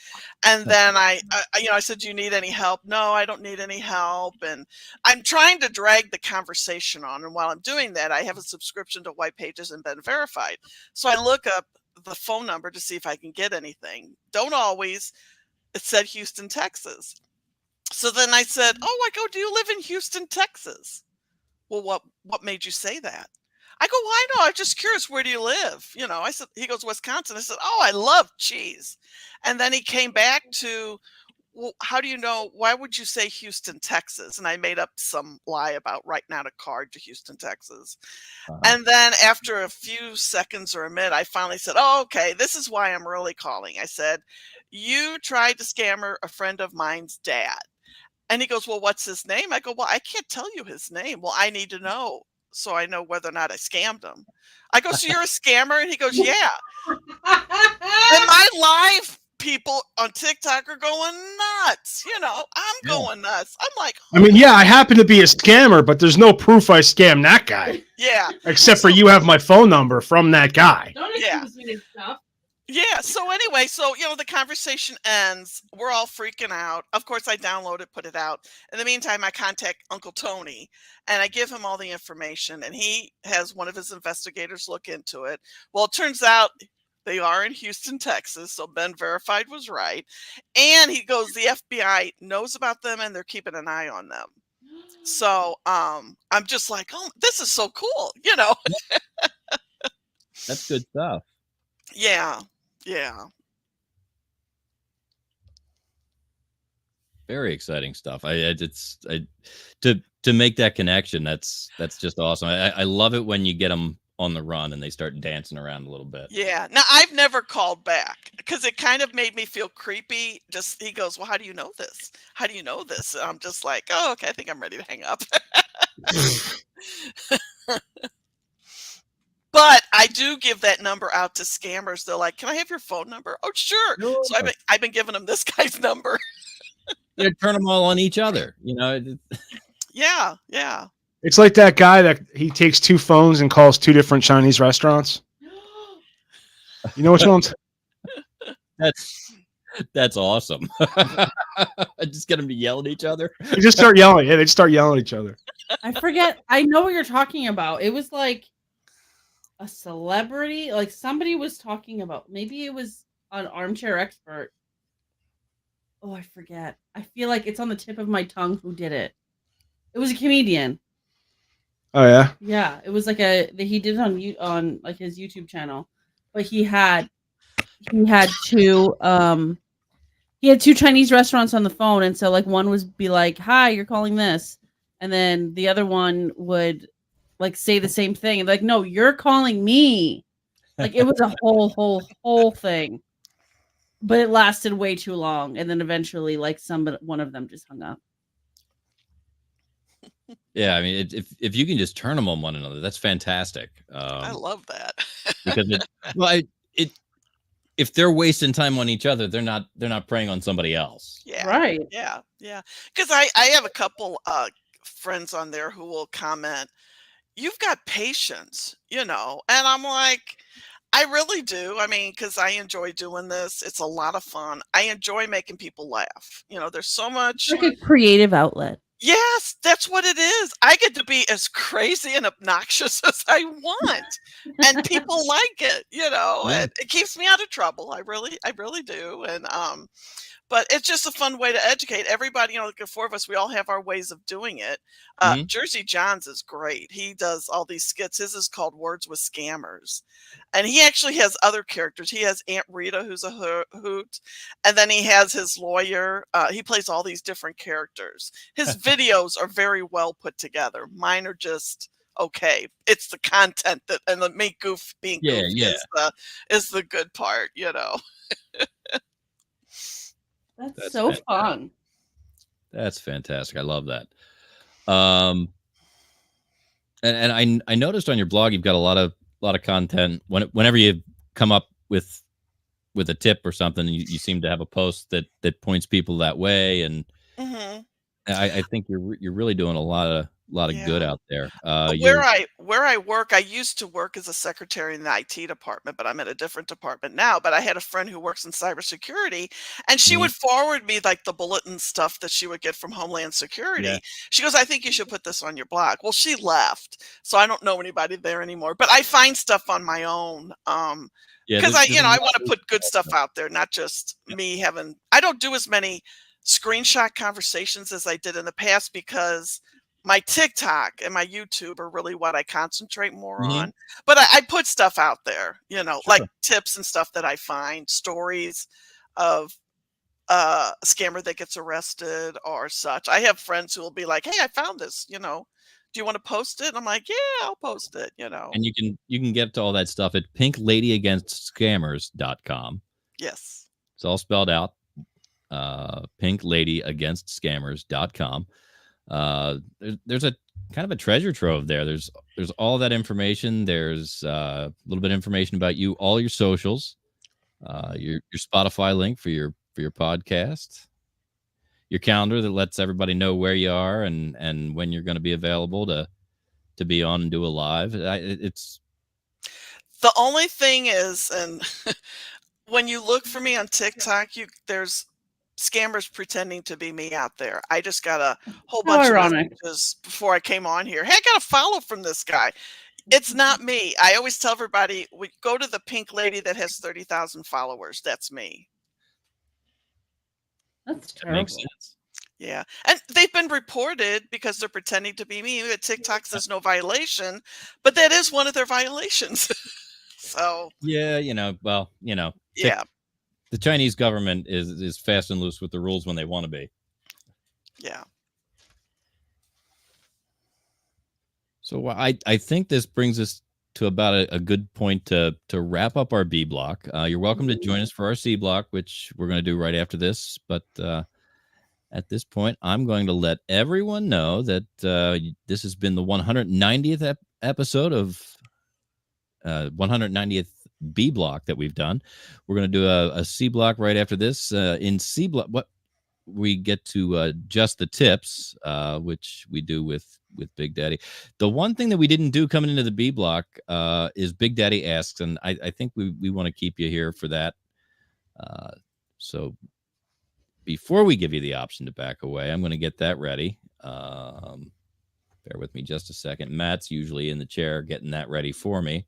And then I said, do you need any help? No, I don't need any help. And I'm trying to drag the conversation on. And while I'm doing that, I have a subscription to White Pages and Been Verified. So I look up the phone number to see if I can get anything. Don't always. It said Houston, Texas. So then I said, oh, I go, do you live in Houston, Texas? Well, what made you say that? I go, well, I know. I'm just curious. Where do you live? I said, he goes, Wisconsin. I said, oh, I love cheese. And then he came back to, well, how do you know? Why would you say Houston, Texas? And I made up some lie about writing out a card to Houston, Texas. And then after a few seconds or a minute, I finally said, oh, okay, this is why I'm really calling. I said, you tried to scam a friend of mine's dad. And he goes, well, what's his name? I go, well, I can't tell you his name. Well, I need to know so I know whether or not I scammed him. I go, so you're a scammer? And he goes, yeah. And my live people on TikTok are going nuts. I'm going nuts. I'm like, I mean, yeah, I happen to be a scammer, but there's no proof I scammed that guy. Yeah. Except for you have my phone number from that guy. Don't accuse me of stuff. Yeah. So anyway, the conversation ends. We're all freaking out. Of course, I download it, put it out. In the meantime, I contact Uncle Tony and I give him all the information, and he has one of his investigators look into it. Well, it turns out they are in Houston, Texas. So Ben Verified was right. And he goes, the FBI knows about them and they're keeping an eye on them. So I'm just like, oh, this is so cool. That's good stuff. Yeah. Yeah. Very exciting stuff. To make that connection, that's just awesome. I love it when you get them on the run and they start dancing around a little bit. Yeah. Now, I've never called back because it kind of made me feel creepy. He goes, well, how do you know this? How do you know this? And I'm just like, oh, okay, I think I'm ready to hang up. But I do give that number out to scammers. They're like, can I have your phone number? Oh, sure. No. So I've been giving them this guy's number. You turn them all on each other, Yeah, yeah. It's like that guy that he takes 2 phones and calls 2 different Chinese restaurants. You know which ones? That's awesome. Just get them to yell at each other. They just start yelling. Yeah, they start yelling at each other. I forget. I know what you're talking about. It was like a celebrity. Like somebody was talking about. Maybe it was an Armchair Expert. Oh, I forget. I feel like it's on the tip of my tongue who did it. It was a comedian. Oh yeah. Yeah, it was like he did it on like his YouTube channel, but he had 2 Chinese restaurants on the phone, and so like one was be like, "Hi, you're calling this," and then the other one would like say the same thing and like, "No, you're calling me." Like it was a whole thing, but it lasted way too long, and then eventually like one of them just hung up. Yeah, I mean, if you can just turn them on one another, that's fantastic. I love that. Because if they're wasting time on each other, they're not preying on somebody else. Yeah. Right. Yeah. Yeah. Because I have a couple friends on there who will comment, "You've got patience," and I'm like, I really do. I mean, because I enjoy doing this. It's a lot of fun. I enjoy making people laugh. There's so much. Like a creative outlet. Yes, that's what it is. I get to be as crazy and obnoxious as I want, and people like it. Yeah. And it keeps me out of trouble. I really do. And but it's just a fun way to educate everybody. Like the four of us, we all have our ways of doing it. Jersey John's is great. He does all these skits. His is called Words with Scammers. And he actually has other characters. He has Aunt Rita, who's a hoot. And then he has his lawyer. He plays all these different characters. His videos are very well put together. Mine are just okay. It's the content and the being goofy is the good part, That's so fantastic. fun. That's fantastic. I love that. And I noticed on your blog you've got a lot of content. Whenever you come up with a tip or something, you seem to have a post that points people that way. And I think you're really doing a lot of good out there. Where I work, I used to work as a secretary in the IT department, but I'm in a different department now. But I had a friend who works in cybersecurity, and she would forward me like the bulletin stuff that she would get from Homeland Security. Yeah. She goes, "I think you should put this on your blog." Well, she left, so I don't know anybody there anymore. But I find stuff on my own. Because I want to put good stuff out there, not just me having. I don't do as many screenshot conversations as I did in the past because my TikTok and my YouTube are really what I concentrate more on. But I put stuff out there, like tips and stuff that I find, stories of a scammer that gets arrested or such. I have friends who will be like, "Hey, I found this, do you want to post it?" And I'm like, "Yeah, I'll post it," And you can get to all that stuff at pinkladyagastscammers.com. Yes. It's all spelled out. pinkladyagastscammers.com. There's a kind of a treasure trove there. There's all that information. There's a little bit of information about you, all your socials, your Spotify link for your podcast, your calendar that lets everybody know where you are and when you're going to be available to be on and do a live. It's the only thing is, and when you look for me on TikTok, there's scammers pretending to be me out there. I just got a whole bunch of messages before I came on here. "Hey, I got a follow from this guy." It's not me. I always tell everybody, we go to the pink lady that has 30,000 followers. That's me. That's terrible. That makes sense. Yeah. And they've been reported because they're pretending to be me. At TikTok says no violation, but that is one of their violations. So yeah, yeah. The Chinese government is fast and loose with the rules when they want to be. Yeah. So I think this brings us to about a good point to wrap up our B block. You're welcome to join us for our C block, which we're going to do right after this. But at this point, I'm going to let everyone know that this has been the 190th episode of 190th B block that we've done. We're going to do a C block right after this. In C block, what we get to just the tips, which we do with Big Daddy. The one thing that we didn't do coming into the B block is Big Daddy Asks, and I think we want to keep you here for that. So before we give you the option to back away, I'm going to get that ready. Bear with me just a second. Matt's usually in the chair getting that ready for me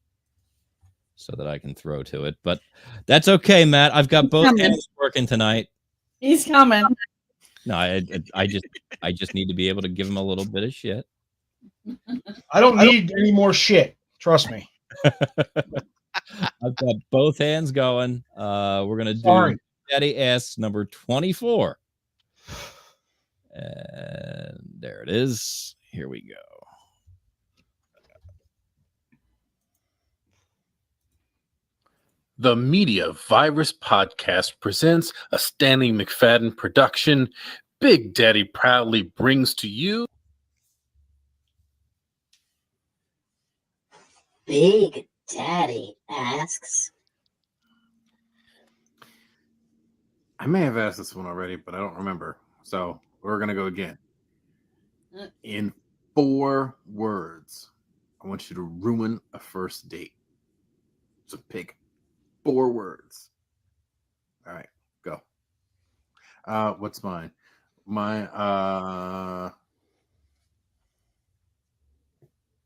so that I can throw to it. But that's okay, Matt. I've got both hands working tonight. He's coming. No, I just need to be able to give him a little bit of shit. I don't need any more shit. Trust me. I've got both hands going. We're going to do Daddy S number 24. And there it is. Here we go. The Media Virus Podcast presents a Stanley McFadden production. Big Daddy proudly brings to you Big Daddy Asks. I may have asked this one already, but I don't remember. So we're going to go again. In 4 words, I want you to ruin a first date. So pick 4 words. All right, go. What's mine?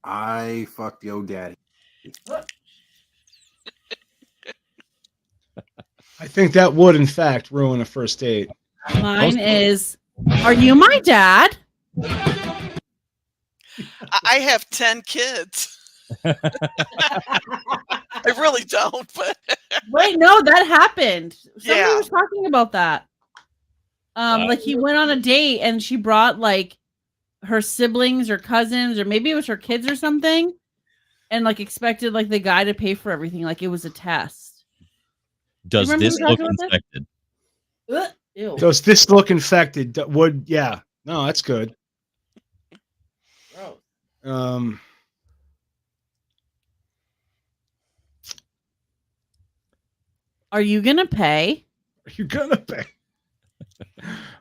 I fucked yo daddy. I think that would, in fact, ruin a first date. Mine is, are you my dad? I have 10 kids. I really don't, but Wait, no, that happened. Somebody Yeah. was talking about that. Like he went on a date and she brought like her siblings or cousins, or maybe it was her kids or something, and like expected like the guy to pay for everything, like it was a test. Does remember this we look talked about infected? Ugh, ew. Does this look infected? Yeah. No, that's good. Gross. Are you gonna pay? Are you gonna pay?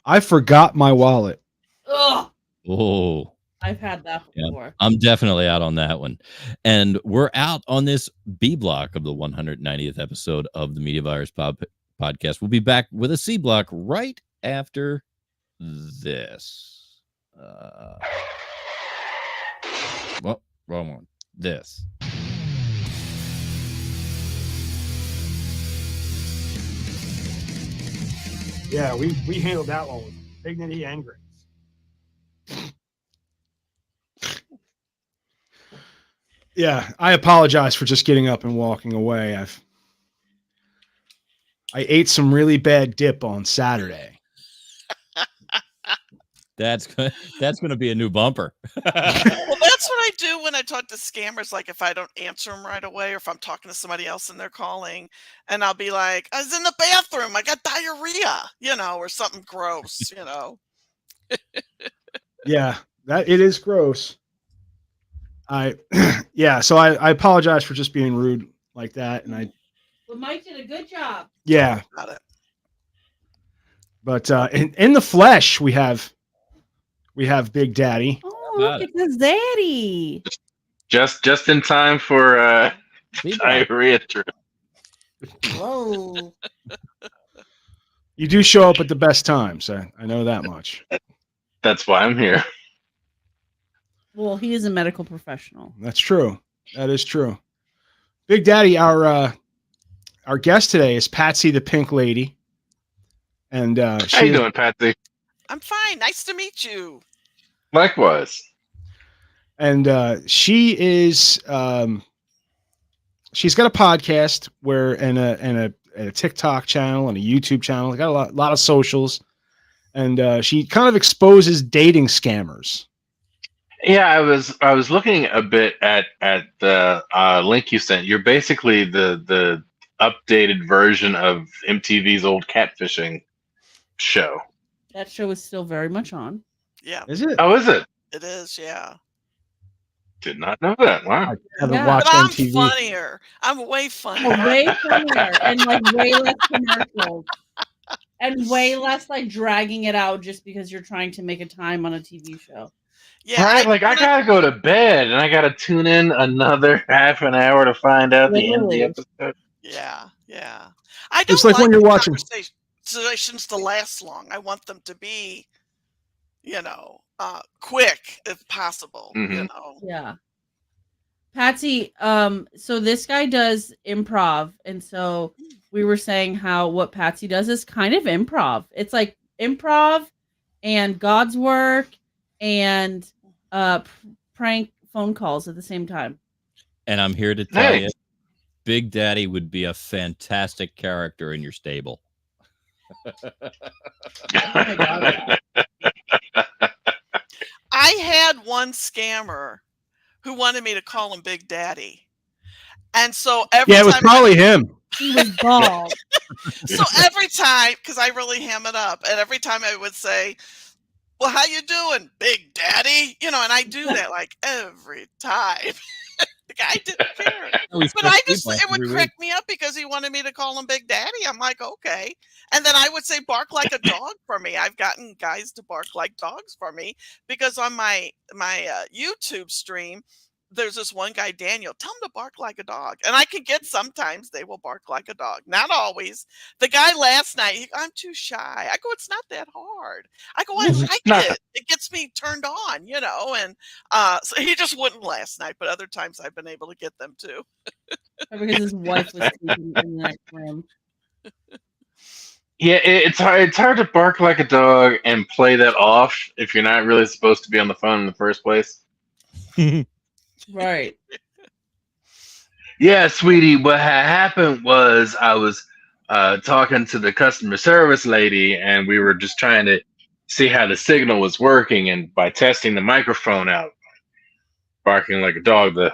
I forgot my wallet. Ugh. Oh, I've had that before. I'm definitely out on that one. And we're out on this B block of the 190th episode of the Media Virus podcast. We'll be back with a C block right after this. Well, wrong one. This. Yeah, we handled that one with dignity and grace. Yeah, I apologize for just getting up and walking away. I ate some really bad dip on Saturday. That's going to be a new bumper. Well, that's what I do when I talk to scammers. Like if I don't answer them right away, or if I'm talking to somebody else and they're calling, and I'll be like, "I was in the bathroom. I got diarrhea," or something gross, Yeah, that it is gross. So I apologize for just being rude like that, and But Mike did a good job. yeah. Got it. But in the flesh, we have Big Daddy. Oh, look at this daddy. Just in time for diarrhea trip. Whoa. You do show up at the best times. I know that much. That's why I'm here. Well, he is a medical professional. That's true. That is true. Big Daddy, our guest today is Patsy the Pink Lady. And how you doing, Patsy? I'm fine. Nice to meet you. Likewise. And she is she's got a podcast and a TikTok channel and a YouTube channel. They got a lot of socials, and she kind of exposes dating scammers. Yeah, I was looking a bit at the link you sent. You're basically the updated version of MTV's old catfishing show. That show is still very much on. Yeah. Is it? Oh, is it? It is, yeah. Did not know that. Wow. I haven't Yeah. watched But I'm MTV. funnier. I'm way funnier. Way funnier and like way less commercials. And way less like dragging it out just because you're trying to make a time on a TV show. Yeah, Right, I gotta go to bed and I gotta tune in another half an hour to find out the end of the episode. Yeah. I don't It's like when the you're watching- conversations to last long. I want them to be, quick if possible. Mhm. Yeah. Patsy, so this guy does improv, and so we were saying how what Patsy does is kind of improv. It's like improv and God's work and prank phone calls at the same time. And I'm here to tell you, Big Daddy would be a fantastic character in your stable. I had one scammer who wanted me to call him Big Daddy. And so every Yeah, it was time probably him. He was bald. So every time, because I really ham it up, and every time I would say, "Well, how you doing, Big Daddy?" And I do that like every time. guy didn't care. We But it would crack me up because he wanted me to call him Big Daddy. I'm like, okay. And then I would say bark like a dog for me. I've gotten guys to bark like dogs for me because on my YouTube stream, there's this one guy, Daniel, tell him to bark like a dog. And I can get sometimes they will bark like a dog. Not always. The guy last night, I'm too shy. I go, it's not that hard. I go, I like it. It gets me turned on, you know. And so he just wouldn't last night, but other times I've been able to get them too. Because his wife was sleeping in the next room. Yeah, it's hard to bark like a dog and play that off if you're not really supposed to be on the phone in the first place. Right. Yeah, sweetie, what happened was I was talking to the customer service lady, and we were just trying to see how the signal was working, and by testing the microphone out, barking like a dog, the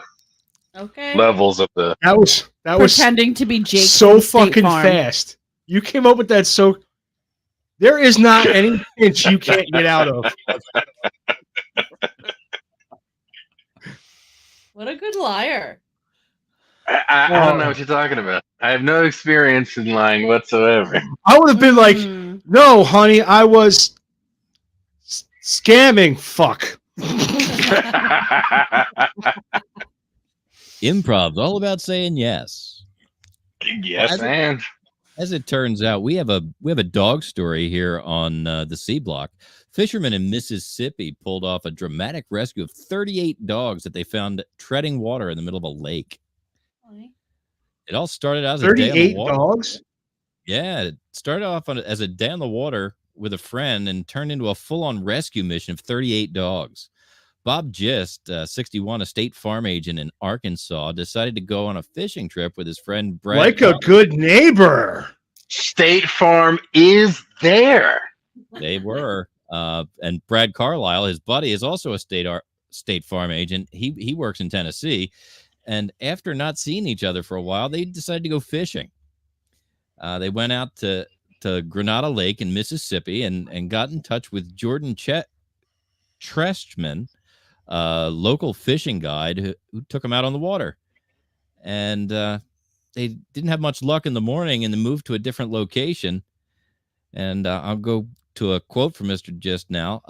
levels of the that was pretending to be Jake so from State fucking Farm. fast. You came up with that so there is not any pinch you can't get out of. What a good liar. I don't know what you're talking about. I have no experience in lying whatsoever. I would have been like, no, honey, I was scamming. Fuck. Improv's all about saying yes. Yes, man. As it turns out, we have a dog story here on the C Block. Fishermen in Mississippi pulled off a dramatic rescue of 38 dogs that they found treading water in the middle of a lake. It all started out as a day on the water. 38 dogs? Yeah, it started off as a day on the water with a friend and turned into a full-on rescue mission of 38 dogs. Bob Gist, 61, a State Farm agent in Arkansas, decided to go on a fishing trip with his friend Brad. Like a good neighbor. State Farm is there. They were. And Brad Carlisle, his buddy, is also a State Farm agent. He works in Tennessee. And after not seeing each other for a while, they decided to go fishing. They went out to Granada Lake in Mississippi and got in touch with Jordan Trestman, local fishing guide who took them out on the water. And they didn't have much luck in the morning and they moved to a different location. And I'll go to a quote from Mr. Gist now.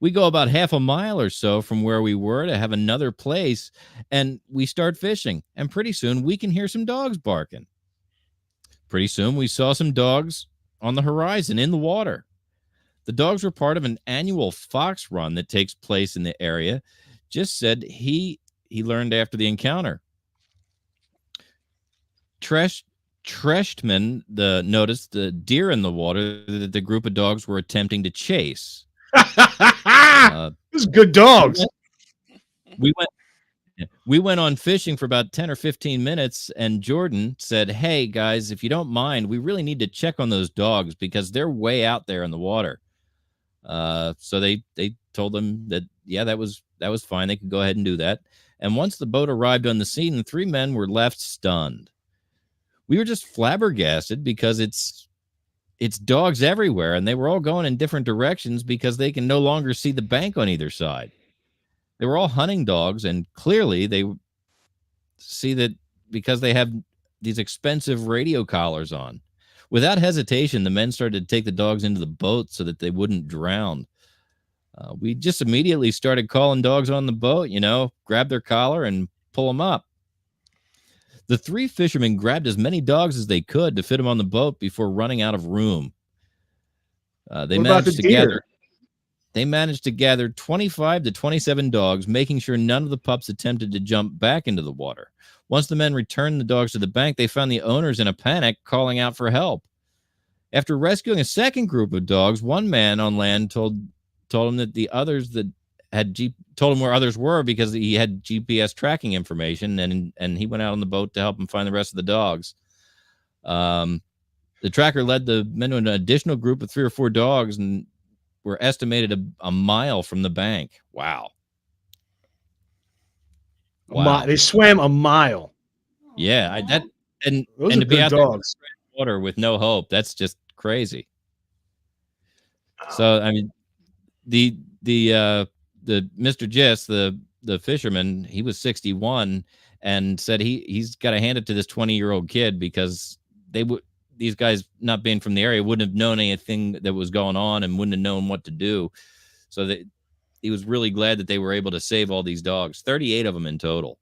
We go about half a mile or so from where we were to have another place, and we start fishing. And pretty soon we can hear some dogs barking. Pretty soon we saw some dogs on the horizon in the water. The dogs were part of an annual fox run that takes place in the area. Gist said he learned after the encounter. Trestman noticed the deer in the water that the group of dogs were attempting to chase. Those good dogs. We went on fishing for about 10 or 15 minutes, and Jordan said, "Hey guys, if you don't mind, we really need to check on those dogs because they're way out there in the water." So they told them that that was fine. They could go ahead and do that. And once the boat arrived on the scene, the three men were left stunned. We were just flabbergasted because it's dogs everywhere, and they were all going in different directions because they can no longer see the bank on either side. They were all hunting dogs, and clearly they see that because they have these expensive radio collars on. Without hesitation, the men started to take the dogs into the boat so that they wouldn't drown. We just immediately started calling dogs on the boat, grab their collar and pull them up. The three fishermen grabbed as many dogs as they could to fit them on the boat before running out of room. They managed to gather 25 to 27 dogs, making sure none of the pups attempted to jump back into the water. Once the men returned the dogs to the bank, they found the owners in a panic, calling out for help. After rescuing a second group of dogs, one man on land told him that the others that had told him where others were because he had GPS tracking information, and he went out on the boat to help him find the rest of the dogs. The tracker led the men to an additional group of 3 or 4 dogs and were estimated a mile from the bank. Wow. They swam a mile. Yeah, and Those are to be good out dogs. there in the water with no hope, that's just crazy. So I mean, the Mr. Gist, the the fisherman, he was 61 and said he's got to hand it to this 20-year-old kid because these guys, not being from the area, wouldn't have known anything that was going on and wouldn't have known what to do. So that he was really glad that they were able to save all these dogs, 38 of them in total.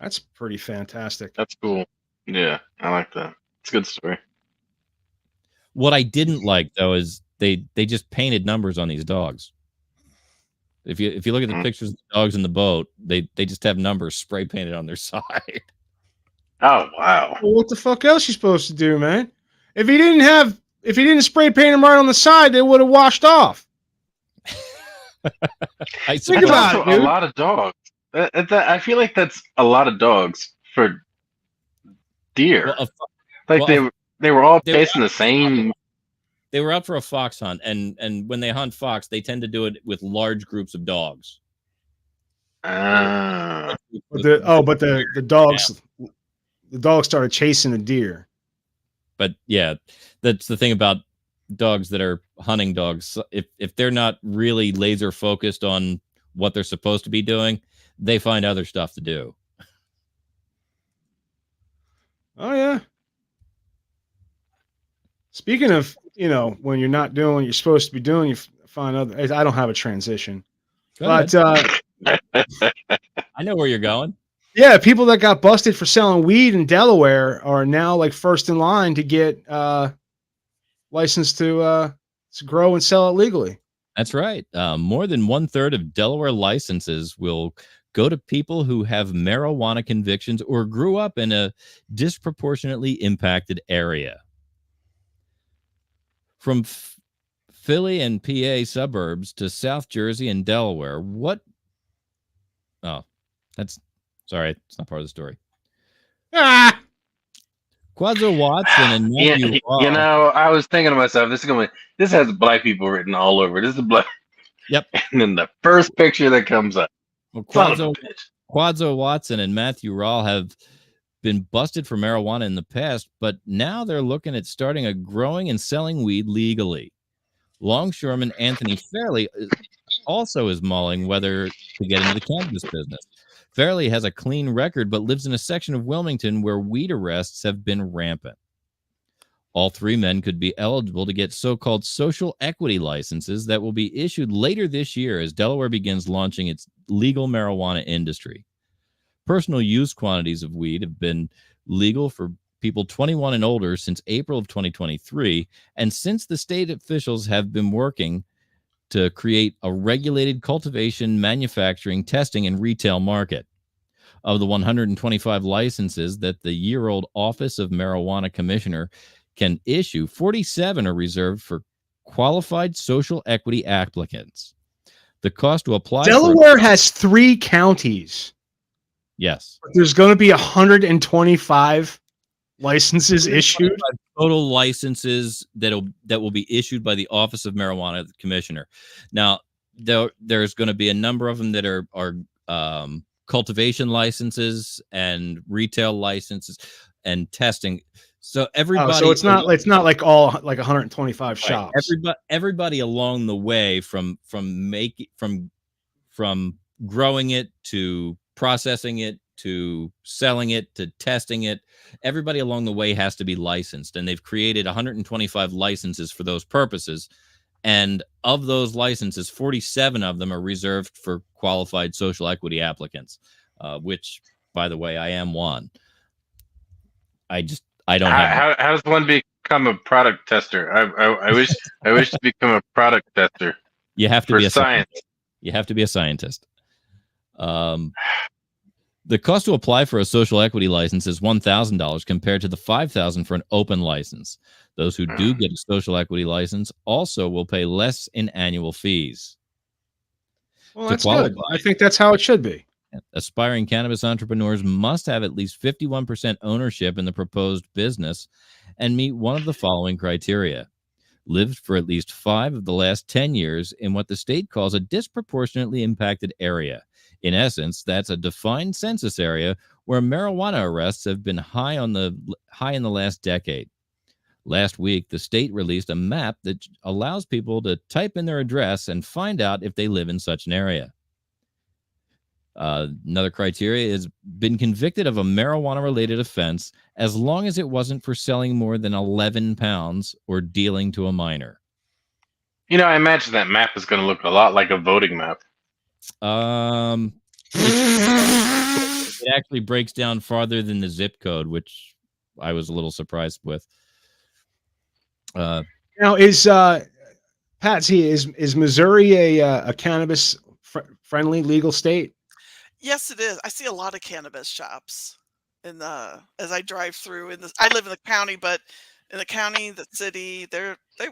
That's pretty fantastic. That's cool. Yeah, I like that. It's a good story. What I didn't like, though, is they just painted numbers on these dogs. If you look at the pictures of the dogs in the boat, they just have numbers spray painted on their side. Oh, wow. Well, what the fuck else you supposed to do, man? If he didn't spray paint them right on the side, they would have washed off. Think about it, dude. A lot of dogs. I feel like that's a lot of dogs for deer. They were all chasing the same. They were out for a fox hunt, and when they hunt fox, they tend to do it with large groups of dogs. But the dogs started chasing the deer. But yeah, that's the thing about dogs that are hunting dogs. If they're not really laser focused on what they're supposed to be doing, they find other stuff to do. Oh yeah. Speaking of, when you're not doing what you're supposed to be doing, you find other. I don't have a transition, but I know where you're going. Yeah, people that got busted for selling weed in Delaware are now like first in line to get licensed to grow and sell it legally. That's right. More than 1/3 of Delaware licenses will go to people who have marijuana convictions or grew up in a disproportionately impacted area. From Philly and PA suburbs to South Jersey and Delaware, sorry, it's not part of the story. Quadzo Watson and Matthew I was thinking to myself, this has black people written all over. This is black. Yep. And then the first picture that comes up. Well, Quadzo Watson and Matthew Rawl have been busted for marijuana in the past, but now they're looking at starting a growing and selling weed legally. Longshoreman Anthony Fairley also is mulling whether to get into the cannabis business. Fairley has a clean record, but lives in a section of Wilmington where weed arrests have been rampant. All three men could be eligible to get so-called social equity licenses that will be issued later this year as Delaware begins launching its legal marijuana industry. Personal use quantities of weed have been legal for people 21 and older since April of 2023, and since the state officials have been working to create a regulated cultivation, manufacturing, testing, and retail market. Of the 125 licenses that the year-old Office of Marijuana Commissioner can issue, 47 are reserved for qualified social equity applicants. The cost to apply. Delaware has 3 counties. Yes. There's going to be 125 licenses issued. Total licenses that will be issued by the Office of Marijuana Commissioner. Now, there's going to be a number of them that are cultivation licenses and retail licenses and testing. So everybody. So it's not like all like 125 shops. Everybody along the way from growing it to processing it to selling it to testing it, everybody along the way has to be licensed, and they've created 125 licenses for those purposes. And of those licenses, 47 of them are reserved for qualified social equity applicants, which, by the way, I am one. I don't have. How does one become a product tester? I wish to become a product tester. You have to be a science. You have to be a scientist. The cost to apply for a social equity license is $1,000 compared to the $5,000 for an open license. Those who do get a social equity license also will pay less in annual fees. Well, that's good. I think that's how it should be. Aspiring cannabis entrepreneurs must have at least 51% ownership in the proposed business and meet one of the following criteria. Lived for at least 5 of the last 10 years in what the state calls a disproportionately impacted area. In essence, that's a defined census area where marijuana arrests have been high in the last decade. Last week, the state released a map that allows people to type in their address and find out if they live in such an area. Another criteria is been convicted of a marijuana-related offense as long as it wasn't for selling more than 11 pounds or dealing to a minor. You know, I imagine that map is going to look a lot like a voting map. It actually breaks down farther than the zip code, which I was a little surprised with. Now, is Patsy, is Missouri a cannabis friendly legal state? Yes, it is. I see a lot of cannabis shops in the as I drive through. I live in the county, but in the county, the city,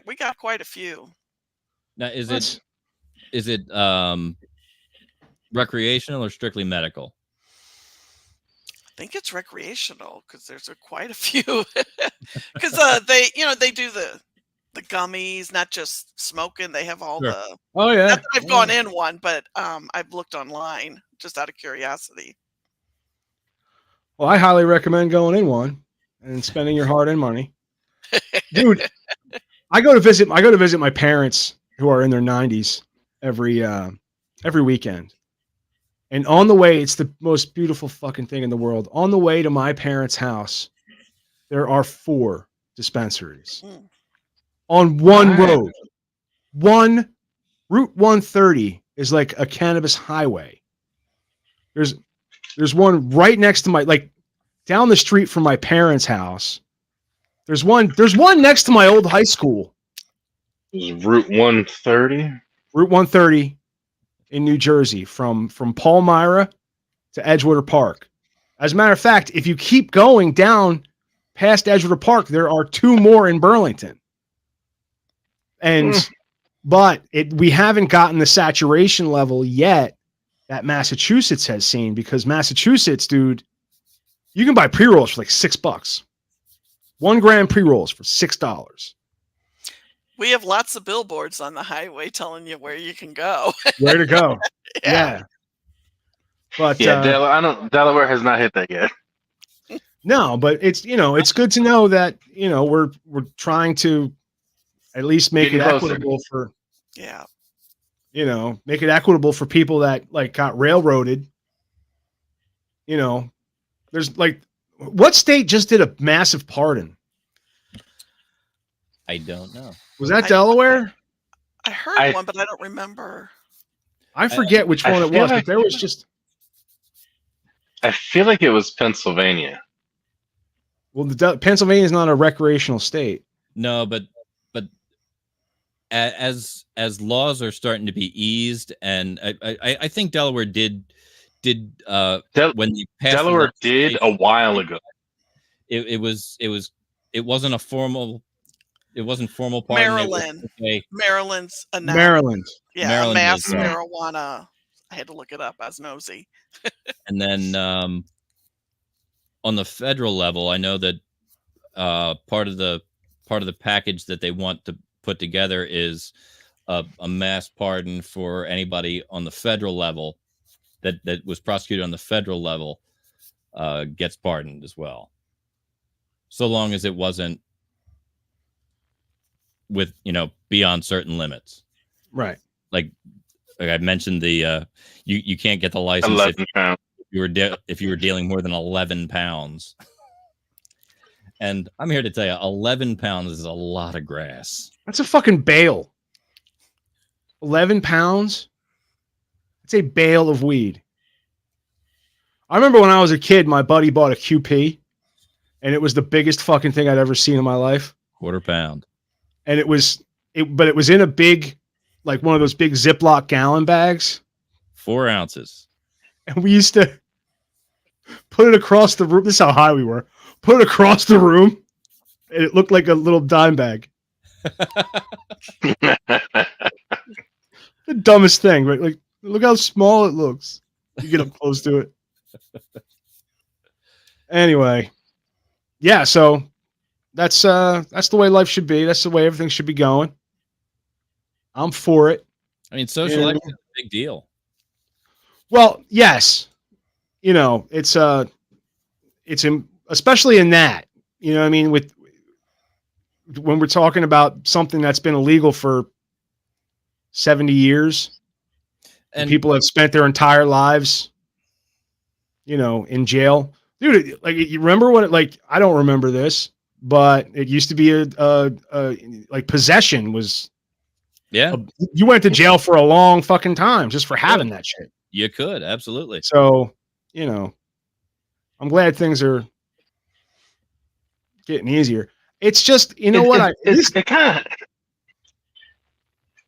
we got quite a few. Now, is it recreational or strictly medical? I think it's recreational because there's quite a few. Because they do the gummies, not just smoking. They have all the. Oh yeah. Not that I've gone in one, but I've looked online just out of curiosity. Well, I highly recommend going in one and spending your hard-earned money, dude. I go to visit my parents who are in their 90s every weekend, and on the way, it's the most beautiful fucking thing in the world. On the way to my parents' house, there are 4 dispensaries on one road. Route 130 is like a cannabis highway. There's one right next to down the street from my parents' house. There's one next to my old high school. Route 130? Route 130 in New Jersey from Palmyra to Edgewater Park. As a matter of fact, if you keep going down past Edgewater Park, there are 2 more in Burlington. And but we haven't gotten the saturation level yet that Massachusetts has seen, because Massachusetts, dude, you can buy pre-rolls for like $6. 1 gram pre-rolls for $6. We have lots of billboards on the highway telling you where you can go. Where to go. Yeah. But Delaware has not hit that yet. No, but it's it's good to know that we're trying to at least make it equitable for make it equitable for people that got railroaded. There's what state just did a massive pardon? I don't know. Was that Delaware? I heard one, but I don't remember. I forget which one it was, but there was just. I feel like it was Pennsylvania. Well, Pennsylvania is not a recreational state. No, but as laws are starting to be eased, and I think Delaware did when you passed Delaware did a while ago. It wasn't a formal. It wasn't formal pardon. Maryland's announced. Maryland. Yeah, Maryland mass marijuana. I had to look it up. I was nosy. And then on the federal level, I know that part of the package that they want to put together is a mass pardon for anybody on the federal level that was prosecuted on the federal level gets pardoned as well, so long as it wasn't with beyond certain limits. Right. Like I mentioned, the you can't get the license if you were dealing more than 11 pounds. And I'm here to tell you, 11 pounds is a lot of grass. That's a fucking bale. 11 pounds? It's a bale of weed. I remember when I was a kid, my buddy bought a QP, and it was the biggest fucking thing I'd ever seen in my life. Quarter pound. And it was in a big, like one of those big Ziploc gallon bags. 4 ounces. And we used to put it across the room. This is how high we were. Put it across the room, and it looked like a little dime bag. The dumbest thing, right? Like, look how small it looks. You get up close to it. Anyway, yeah. So that's the way life should be. That's the way everything should be going. I'm for it. I mean, social equity is a big deal. Well, yes. It's especially in that, I mean, when we're talking about something that's been illegal for 70 years and people have spent their entire lives in jail. Dude, like, you remember what I don't remember this, but it used to be like possession was. Yeah. You went to jail for a long fucking time just for having that shit. You could, absolutely. So, I'm glad things are getting easier. It's just, it kind of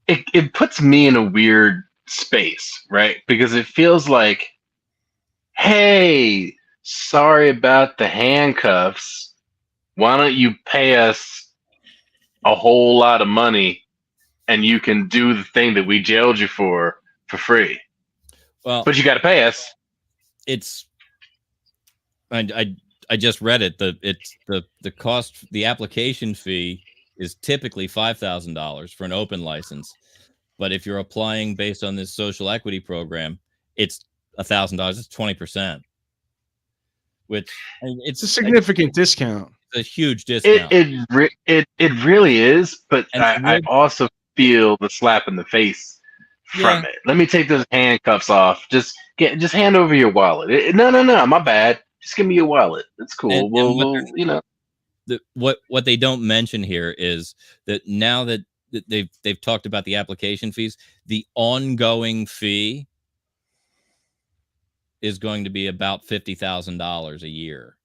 it puts me in a weird space, right? Because it feels like, hey, sorry about the handcuffs. Why don't you pay us a whole lot of money and you can do the thing that we jailed you for free? Well, but you got to pay us. It's I just read it. The cost, the application fee is typically $5,000 for an open license, but if you're applying based on this social equity program, it's $1,000. It's 20%, which it's a significant discount. It's a huge discount. It really is, but I also feel the slap in the face from it. Let me take those handcuffs off. Just hand over your wallet. No, my bad. Just give me your wallet. It's cool. What they don't mention here is that now that they've talked about the application fees, the ongoing fee is going to be about $50,000 a year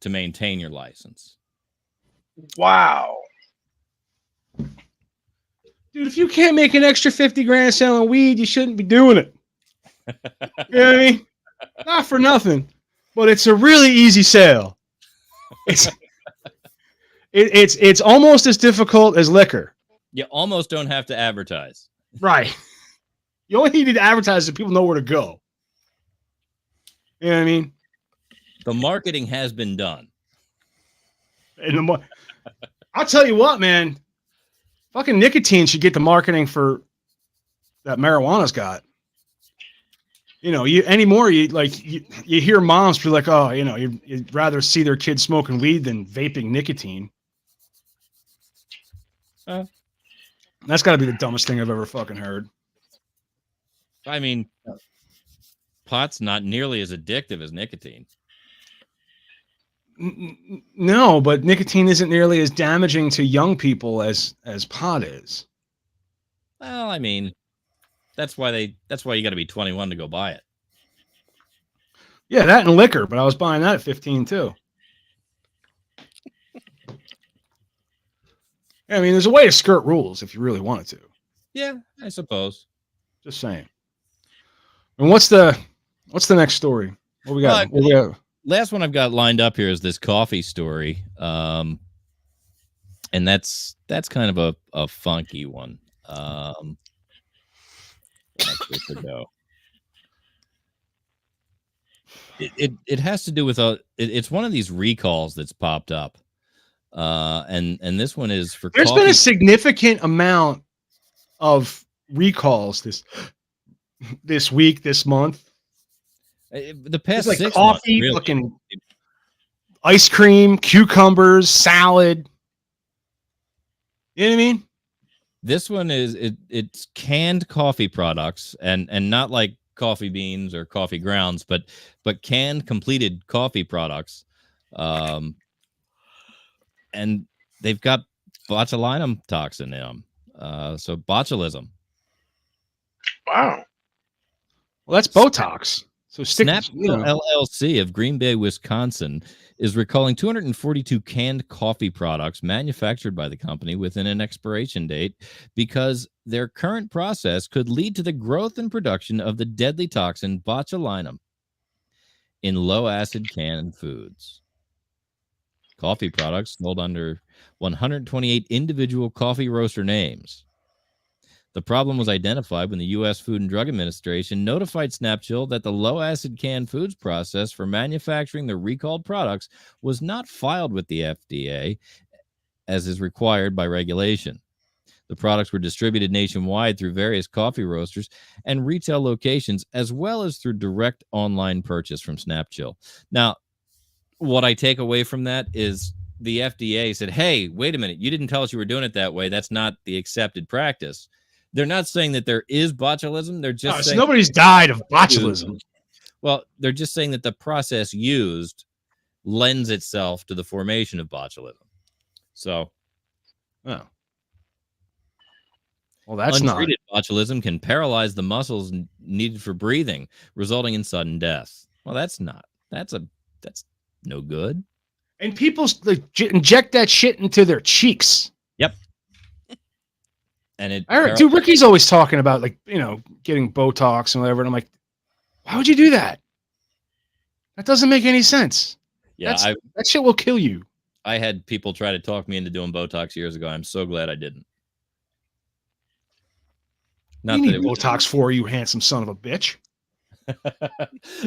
to maintain your license. Wow. Dude, if you can't make an extra 50 grand selling weed, you shouldn't be doing it. You know what I mean? Not for nothing, but it's a really easy sale. It's almost as difficult as liquor. You almost don't have to advertise. Right. You only need to advertise so people know where to go. You know what I mean? The marketing has been done. I'll tell you what, man. Fucking nicotine should get the marketing for that marijuana's got. You hear moms be like, oh, you'd rather see their kids smoking weed than vaping nicotine. That's got to be the dumbest thing I've ever fucking heard. I mean, pot's not nearly as addictive as nicotine. No, but nicotine isn't nearly as damaging to young people as pot is. Well, I mean, that's why you got to be 21 to go buy it. Yeah, that and liquor, but I was buying that at 15 too. I mean, there's a way to skirt rules if you really wanted to. Yeah, I suppose. Just saying. And what's the next story? What we got? Last one I've got lined up here is this coffee story, and that's kind of a funky one. It has to do with it's one of these recalls that's popped up, and this one is for. There's been a significant amount of recalls this week, this month. The past like 6 coffee, months, really. fucking ice cream, cucumbers, salad. You know what I mean? This one is it's canned coffee products and not like coffee beans or coffee grounds, but canned completed coffee products. And they've got botulinum toxin in them. So botulism. Wow. Well, that's Botox. So Snapchat LLC of Green Bay, Wisconsin, is recalling 242 canned coffee products manufactured by the company within an expiration date because their current process could lead to the growth and production of the deadly toxin botulinum in low-acid canned foods. Coffee products sold under 128 individual coffee roaster names. The problem was identified when the U.S. Food and Drug Administration notified Snapchill that the low-acid canned foods process for manufacturing the recalled products was not filed with the FDA, as is required by regulation. The products were distributed nationwide through various coffee roasters and retail locations, as well as through direct online purchase from Snapchill. Now, what I take away from that is the FDA said, hey, wait a minute, you didn't tell us you were doing it that way. That's not the accepted practice. They're not saying that there is botulism. They're just saying nobody's died of botulism. Well, they're just saying that the process used lends itself to the formation of botulism. So, well, that's untreated botulism can paralyze the muscles needed for breathing, resulting in sudden death. Well, that's no good. And people inject that shit into their cheeks. Yep. And dude, Ricky's always talking about getting Botox and whatever. And I'm like, why would you do that? That doesn't make any sense. Yeah, that shit will kill you. I had people try to talk me into doing Botox years ago. I'm so glad I didn't. Not that it Botox for you, handsome son of a bitch.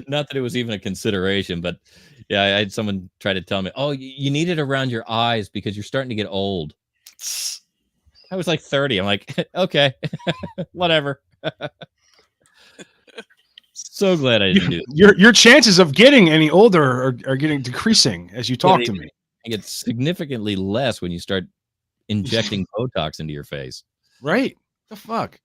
Not that it was even a consideration, but yeah, I had someone try to tell me, "Oh, you need it around your eyes because you're starting to get old." I was like 30. I'm like, okay, whatever. So glad I didn't do it. Your chances of getting any older are getting decreasing as you talk to me. It gets significantly less when you start injecting Botox into your face. Right? The fuck.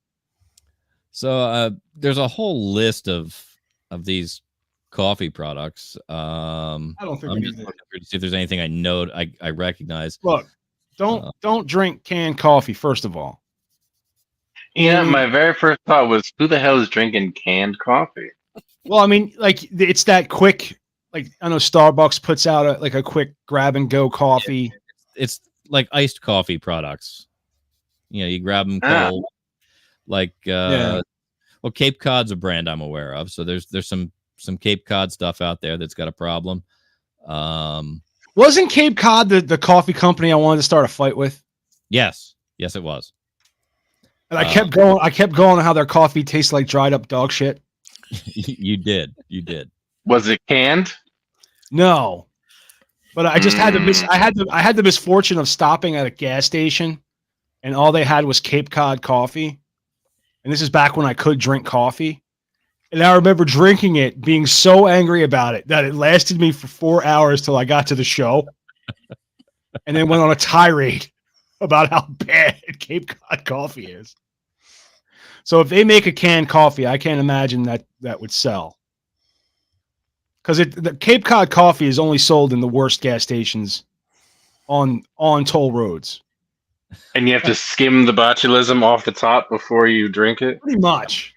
So there's a whole list of these coffee products. I don't think I'm just looking to see if there's anything I know I recognize. Look, don't drink canned coffee, first of all. Yeah, my very first thought was, who the hell is drinking canned coffee? Well, I mean, like, it's that quick. Like, I know Starbucks puts out a quick grab and go coffee. It's like iced coffee products. You grab them cold. Like, well, Cape Cod's a brand I'm aware of. So there's some Cape Cod stuff out there that's got a problem. Wasn't Cape Cod the coffee company I wanted to start a fight with? Yes, it was. And I kept going how their coffee tastes like dried up dog shit. You did. Was it canned? No, but I just had I had the misfortune of stopping at a gas station, and all they had was Cape Cod coffee. And this is back when I could drink coffee. And I remember drinking it, being so angry about it that it lasted me for 4 hours till I got to the show, and then went on a tirade about how bad Cape Cod coffee is. So if they make a canned coffee, I can't imagine that would sell. Because the Cape Cod coffee is only sold in the worst gas stations on toll roads. And you have to skim the botulism off the top before you drink it? Pretty much.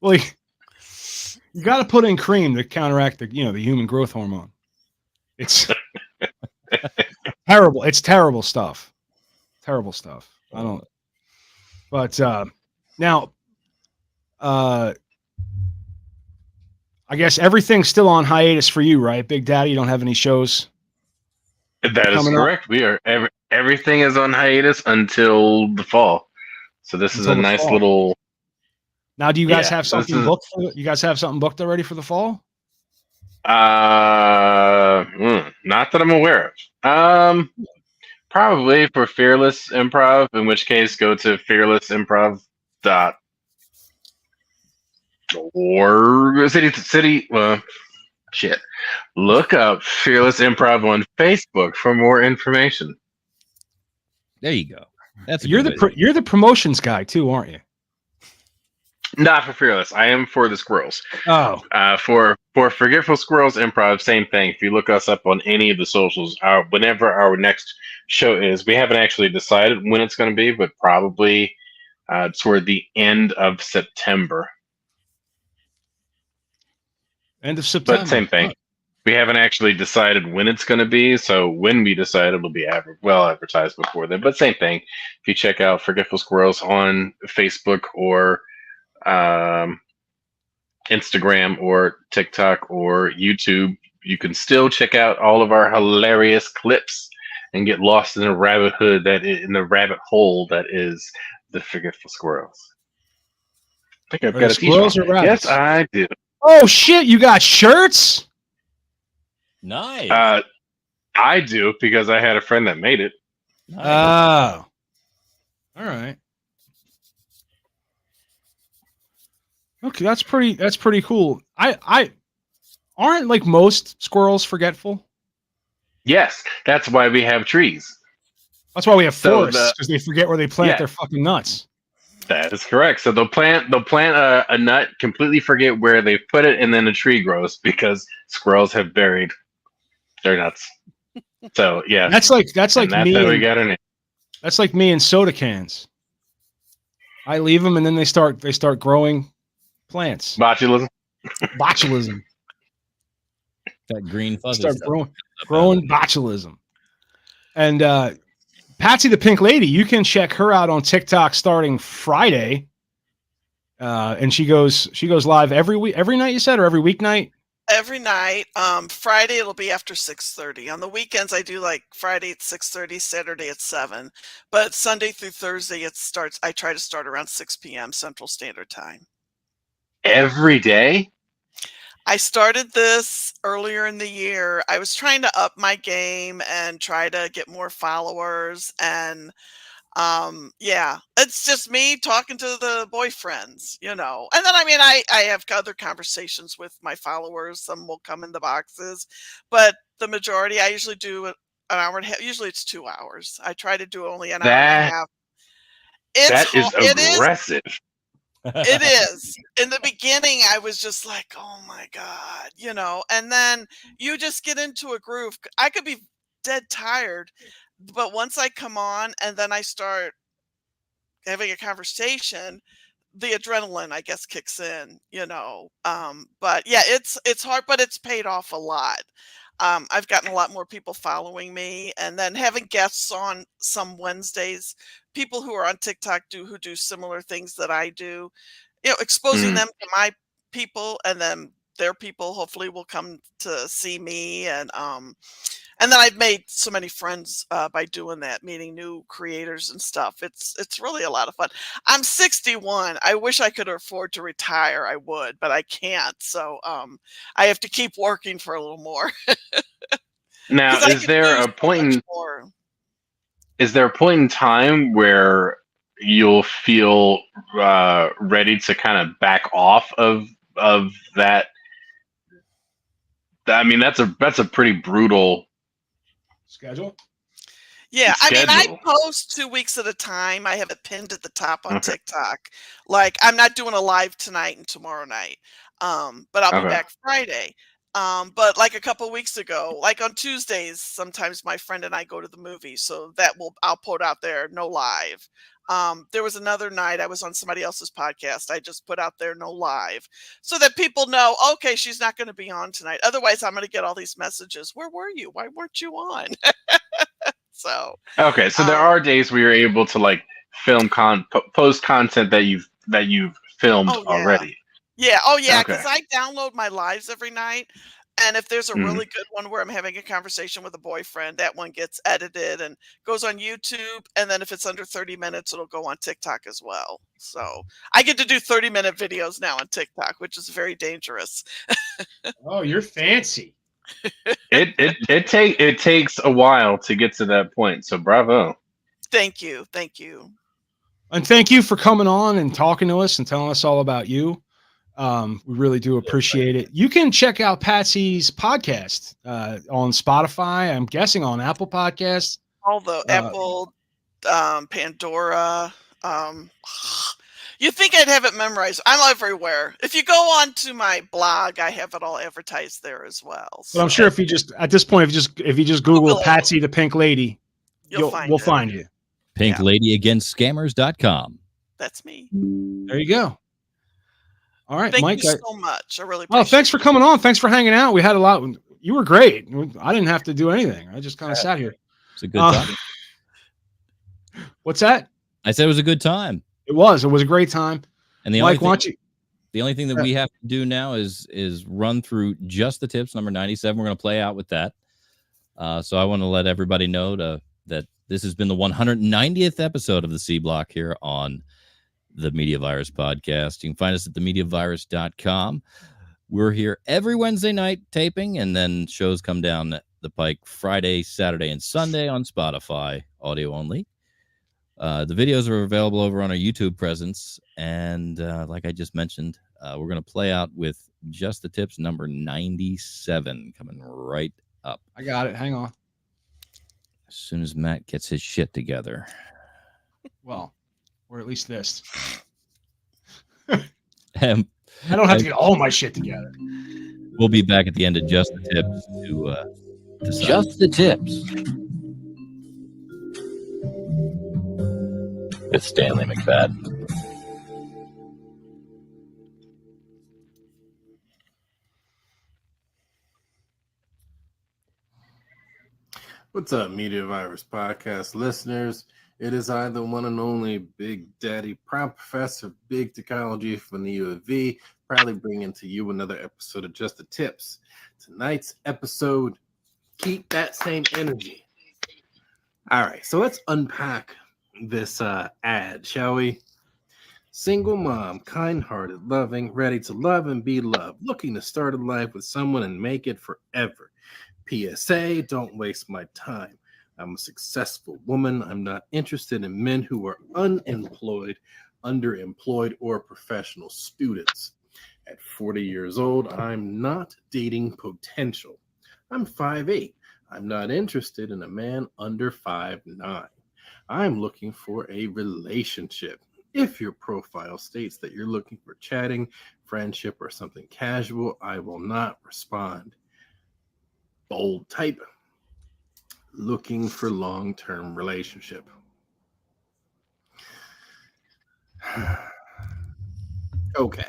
Well, you got to put in cream to counteract the human growth hormone. It's terrible. It's terrible stuff. Terrible stuff. I don't. But now, I guess everything's still on hiatus for you, right, Big Daddy? You don't have any shows. That is correct. We are everything is on hiatus until the fall. So this is a nice little. Now, do you guys have something booked? You guys have something booked already for the fall? Not that I'm aware of. Probably for Fearless Improv, in which case go to fearlessimprov.org. Look up Fearless Improv on Facebook for more information. There you go. You're the promotions guy too, aren't you? Not for Fearless. I am for the Squirrels. Oh. For Forgetful Squirrels Improv, same thing. If you look us up on any of the socials, whenever our next show is, we haven't actually decided when it's going to be, but probably toward the end of September. End of September. But same thing. We haven't actually decided when it's going to be, so when we decide, it'll be well advertised before then. But same thing. If you check out Forgetful Squirrels on Facebook or Instagram or TikTok or YouTube, you can still check out all of our hilarious clips and get lost in the rabbit hole that is the Forgetful Squirrels. I think I've got a squirrels t-shirt. Or rabbits? Yes, I do. Oh shit! You got shirts? Nice. I do because I had a friend that made it. Nice. Oh, all right. Okay, that's pretty cool. I aren't like most squirrels forgetful. Yes, that's why we have trees. That's why we have So forests, because they forget where they plant their fucking nuts. That is correct. So they'll plant a nut, completely forget where they put it, and then a tree grows because squirrels have buried their nuts. So yeah, That's like that's me. how we got our name. That's like me and soda cans. I leave them and then they start growing plants. Botulism. Botulism. That green fuzzy Start stuff. growing botulism. And Patsy the Pink Lady, you can check her out on TikTok starting Friday. And she goes live every night, you said, or every weeknight? Every night. Friday it'll be after 6:30. On the weekends I do like Friday at 6:30, Saturday at 7. But Sunday through Thursday I try to start around 6 p.m. Central Standard Time. Every day? I started this earlier in the year. I was trying to up my game and try to get more followers, and yeah, it's just me talking to the boyfriends, And then I have other conversations with my followers. Some will come in the boxes, but the majority I usually do an hour and a half. Usually it's 2 hours. I try to do only an hour and a half. That is aggressive. It is. In the beginning, I was just like, oh my God, and then you just get into a groove. I could be dead tired, but once I come on and then I start having a conversation, the adrenaline, I guess, kicks in, but yeah, it's hard, but it's paid off a lot. I've gotten a lot more people following me, and then having guests on some Wednesdays, people who are on TikTok who do similar things that I do, exposing them to my people, and then their people hopefully will come to see me. And then I've made so many friends by doing that, meeting new creators and stuff. It's really a lot of fun. I'm 61. I wish I could afford to retire. I would, but I can't. So I have to keep working for a little more. Now, is there a point in time where you'll feel ready to kind of back off of that? I mean, that's a pretty brutal schedule. Yeah, I mean, I post 2 weeks at a time. I have it pinned at the top on TikTok. Like, I'm not doing a live tonight and tomorrow night, but I'll be back Friday. But like a couple weeks ago, like on Tuesdays, sometimes my friend and I go to the movies, so I'll put out there no live. There was another night I was on somebody else's podcast. I just put out there no live so that people know, okay, she's not going to be on tonight. Otherwise, I'm going to get all these messages. Where were you? Why weren't you on? So there are days where you're able to like film post content that you've filmed already. Yeah. Oh yeah. Because I download my lives every night. And if there's a really good one where I'm having a conversation with a boyfriend, that one gets edited and goes on YouTube. And then if it's under 30 minutes, it'll go on TikTok as well. So I get to do 30-minute videos now on TikTok, which is very dangerous. Oh, you're fancy. It takes a while to get to that point. So bravo. Thank you. Thank you. And thank you for coming on and talking to us and telling us all about you. We really do appreciate it. You can check out Patsy's podcast on Spotify. I'm guessing on Apple Podcasts. All the Apple, Pandora. You think I'd have it memorized? I'm everywhere. If you go on to my blog, I have it all advertised there as well. So. But I'm sure if you just at this point, if you just Google Patsy the Pink Lady, we'll find you. PinkLadyAgainstScammers.com. That's me. There you go. All right, Thank Mike. you so much. I really appreciate thanks for coming on. Thanks for hanging out. We had a lot. You were great. I didn't have to do anything. I just kind of sat here. It's a good time. What's that? I said it was a good time. It was a great time. And the Mike, the only thing that we have to do now is run through Just the Tips, number 97. We're going to play out with that. So I want to let everybody know that this has been the 190th episode of the C Block here on the Media Virus Podcast. You can find us at themediavirus.com. We're here every Wednesday night taping, and then shows come down the pike Friday, Saturday, and Sunday on Spotify, audio only. The videos are available over on our YouTube presence. And like I just mentioned, we're going to play out with Just the Tips number 97 coming right up. I got it. Hang on. As soon as Matt gets his shit together. Well, or at least this. Um, I don't have to get all my shit together. We'll be back at the end of Just the Tips to decide. Just the Tips with Stanley McFadden. What's up, Media Virus Podcast listeners? It is I, the one and only Big Daddy, proud professor of big technology from the U of V, proudly bringing to you another episode of Just the Tips. Tonight's episode, keep that same energy. All right, so let's unpack this ad, shall we? Single mom, kind-hearted, loving, ready to love and be loved, looking to start a life with someone and make it forever. PSA, don't waste my time. I'm a successful woman. I'm not interested in men who are unemployed, underemployed, or professional students. At 40 years old, I'm not dating potential. I'm 5'8". I'm not interested in a man under 5'9". I'm looking for a relationship. If your profile states that you're looking for chatting, friendship, or something casual, I will not respond. Bold type. Looking for long-term relationship. Okay.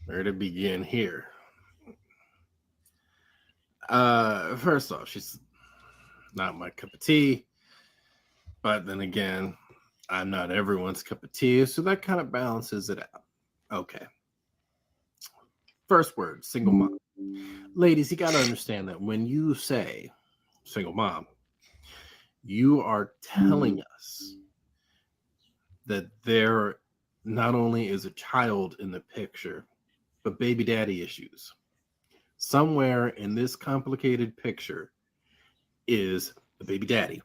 Where to begin here? First off, she's not my cup of tea. But then again, I'm not everyone's cup of tea, so that kind of balances it out. Okay. First word, single mom. Ladies, you got to understand that when you say single mom, you are telling us that there not only is a child in the picture, but baby daddy issues. Somewhere in this complicated picture is the baby daddy.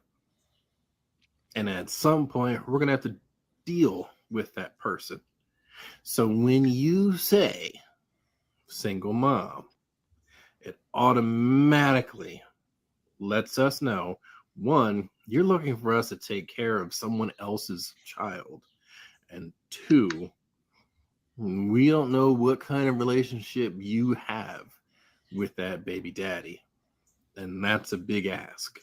And at some point, we're going to have to deal with that person. So when you say single mom, it automatically lets us know, one, you're looking for us to take care of someone else's child. And two, we don't know what kind of relationship you have with that baby daddy. And that's a big ask. I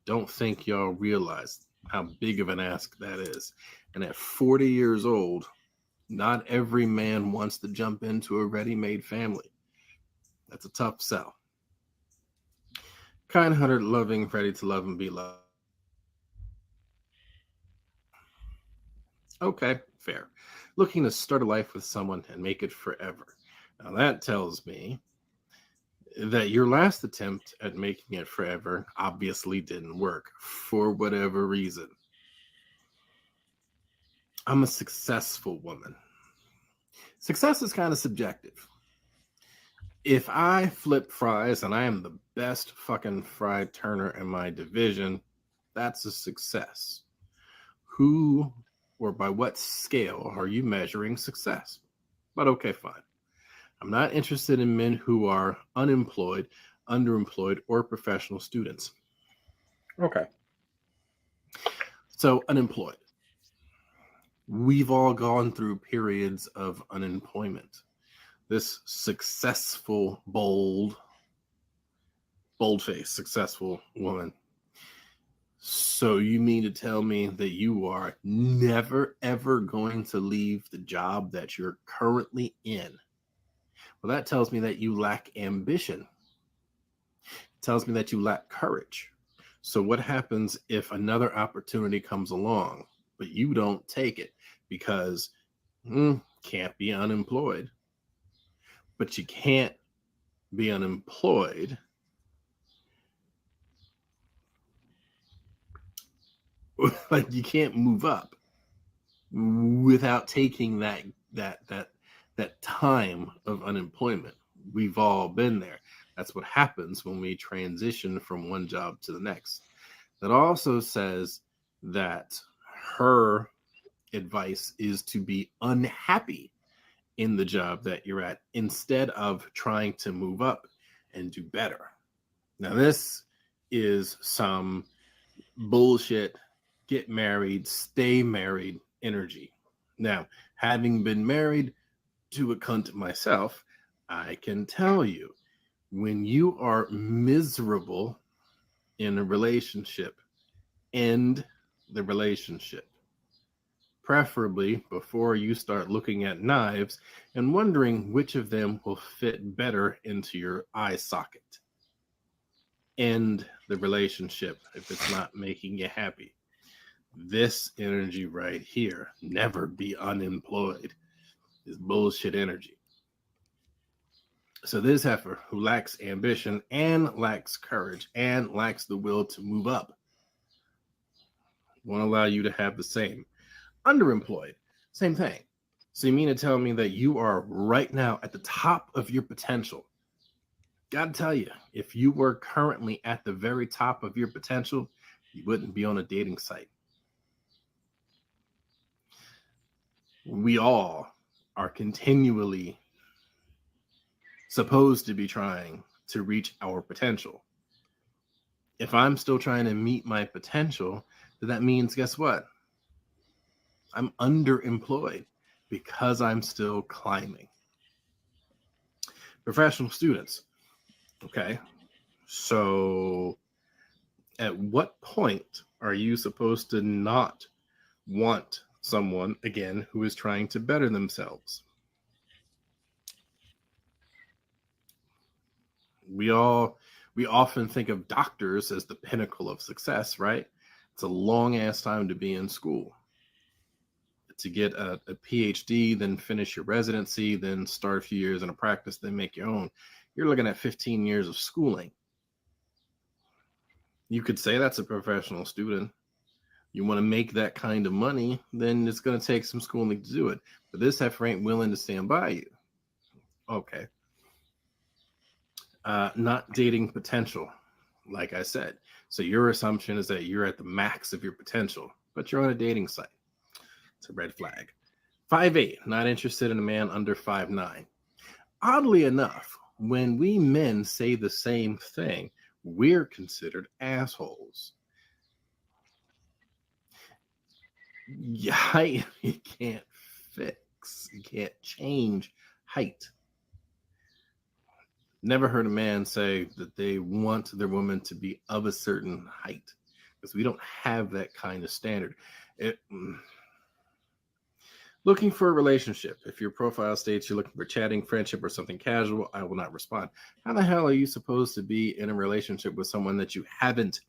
don't think y'all realize how big of an ask that is. And at 40 years old, not every man wants to jump into a ready-made family. That's a tough sell. Kind-hearted, loving, ready to love and be loved. Okay, fair. Looking to start a life with someone and make it forever. Now that tells me that your last attempt at making it forever obviously didn't work for whatever reason. I'm a successful woman. Success is kind of subjective. If I flip fries and I am the best fucking fry turner in my division, that's a success. Who or by what scale are you measuring success? But okay, fine. I'm not interested in men who are unemployed, underemployed, or professional students. Okay. So unemployed. We've all gone through periods of unemployment. This successful, bold-faced, successful woman. So you mean to tell me that you are never, ever going to leave the job that you're currently in? Well, that tells me that you lack ambition. It tells me that you lack courage. So what happens if another opportunity comes along, but you don't take it because can't be unemployed? But you can't be unemployed like you can't move up without taking that time of unemployment. We've all been there. That's what happens when we transition from one job to the next. That also says that her advice is to be unhappy in the job that you're at instead of trying to move up and do better. Now, this is some bullshit get married, stay married energy. Now, having been married to a cunt myself, I can tell you, when you are miserable in a relationship, end the relationship. Preferably before you start looking at knives and wondering which of them will fit better into your eye socket. End the relationship if it's not making you happy. This energy right here, never be unemployed, is bullshit energy. So this heifer who lacks ambition and lacks courage and lacks the will to move up won't allow you to have the same. Underemployed, same thing. So you mean to tell me that you are right now at the top of your potential? Gotta tell you, if you were currently at the very top of your potential, you wouldn't be on a dating site. We all are continually supposed to be trying to reach our potential. If I'm still trying to meet my potential, then that means, guess what? I'm underemployed because I'm still climbing. Professional students. Okay. So at what point are you supposed to not want someone, again, who is trying to better themselves? We often think of doctors as the pinnacle of success, right? It's a long ass time to be in school. To get a PhD, then finish your residency, then start a few years in a practice, then make your own. You're looking at 15 years of schooling. You could say that's a professional student. You want to make that kind of money, then it's going to take some schooling to do it. But this heifer ain't willing to stand by you. Okay. Not dating potential, like I said. So your assumption is that you're at the max of your potential, but you're on a dating site. It's a red flag. 5'8", not interested in a man under 5'9". Oddly enough, when we men say the same thing, we're considered assholes. Height you can't fix. You can't change height. Never heard a man say that they want their woman to be of a certain height, because we don't have that kind of standard. Looking for a relationship. If your profile states you're looking for chatting, friendship, or something casual, I will not respond. How the hell are you supposed to be in a relationship with someone that you haven't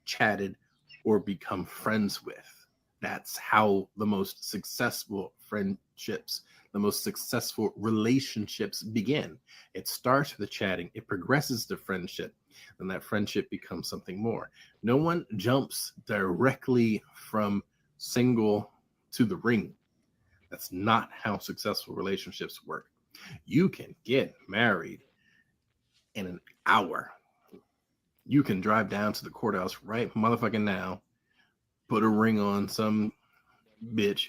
chatted or become friends with? That's how the most successful friendships, the most successful relationships begin. It starts with the chatting, it progresses to friendship, and that friendship becomes something more. No one jumps directly from single to the ring. That's not how successful relationships work. You can get married in an hour. You can drive down to the courthouse right motherfucking now, put a ring on some bitch,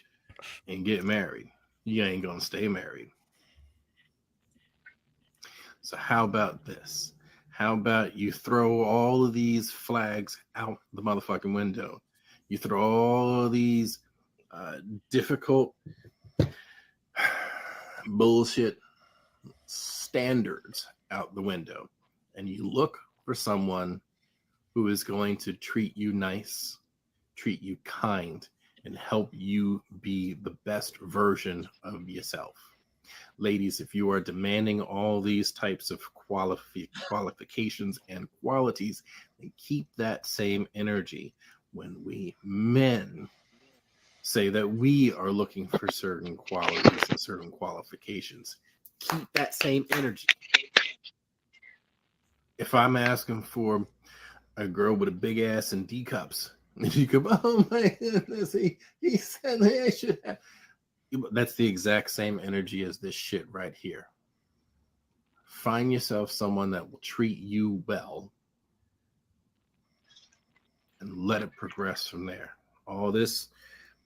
and get married. You ain't gonna stay married. So how about this? How about you throw all of these flags out the motherfucking window? You throw all of these difficult bullshit standards out the window, and you look for someone who is going to treat you nice, treat you kind, and help you be the best version of yourself. Ladies, if you are demanding all these types of qualifications and qualities, then keep that same energy when we men say that we are looking for certain qualities and certain qualifications. Keep that same energy. If I'm asking for a girl with a big ass and D cups, and you go, oh my goodness, he said I should have. That's the exact same energy as this shit right here. Find yourself someone that will treat you well and let it progress from there. All this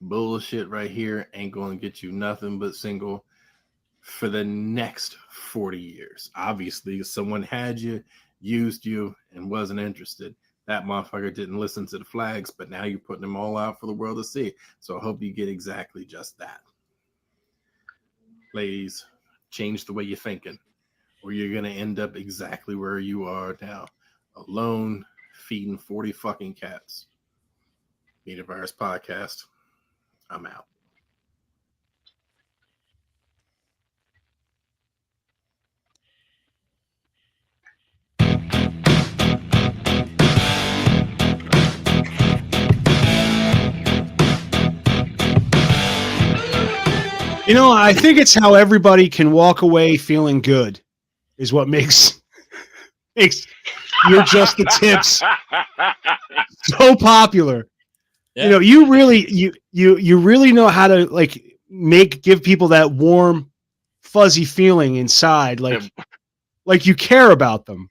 bullshit right here ain't going to get you nothing but single for the next 40 years. Obviously, someone had you, used you, and wasn't interested. that motherfucker didn't listen to the flags, but now you're putting them all out for the world to see. So I hope you get exactly just that. Ladies, change the way you're thinking, or you're going to end up exactly where you are now, alone, feeding 40 fucking cats. Media Virus Podcast. I'm out. You know, I think it's how everybody can walk away feeling good is what makes You're Just the Tips so popular. Yeah. You know, you really know how to like give people that warm, fuzzy feeling inside, like you care about them.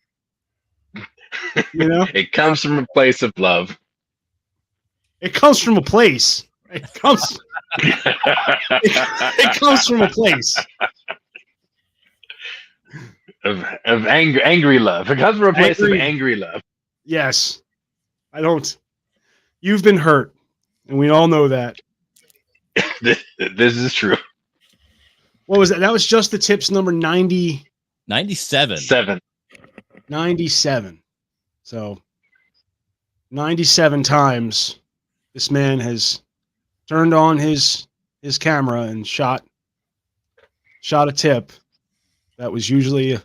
You know? It comes from a place of love. It comes from a place. It comes it comes from a place of angry love. It comes from a place of angry love. Yes. You've been hurt, and we all know that. This is true. What was that? That was Just the Tips number 90. 97. 97. So 97 times this man has turned on his camera and shot a tip that was usually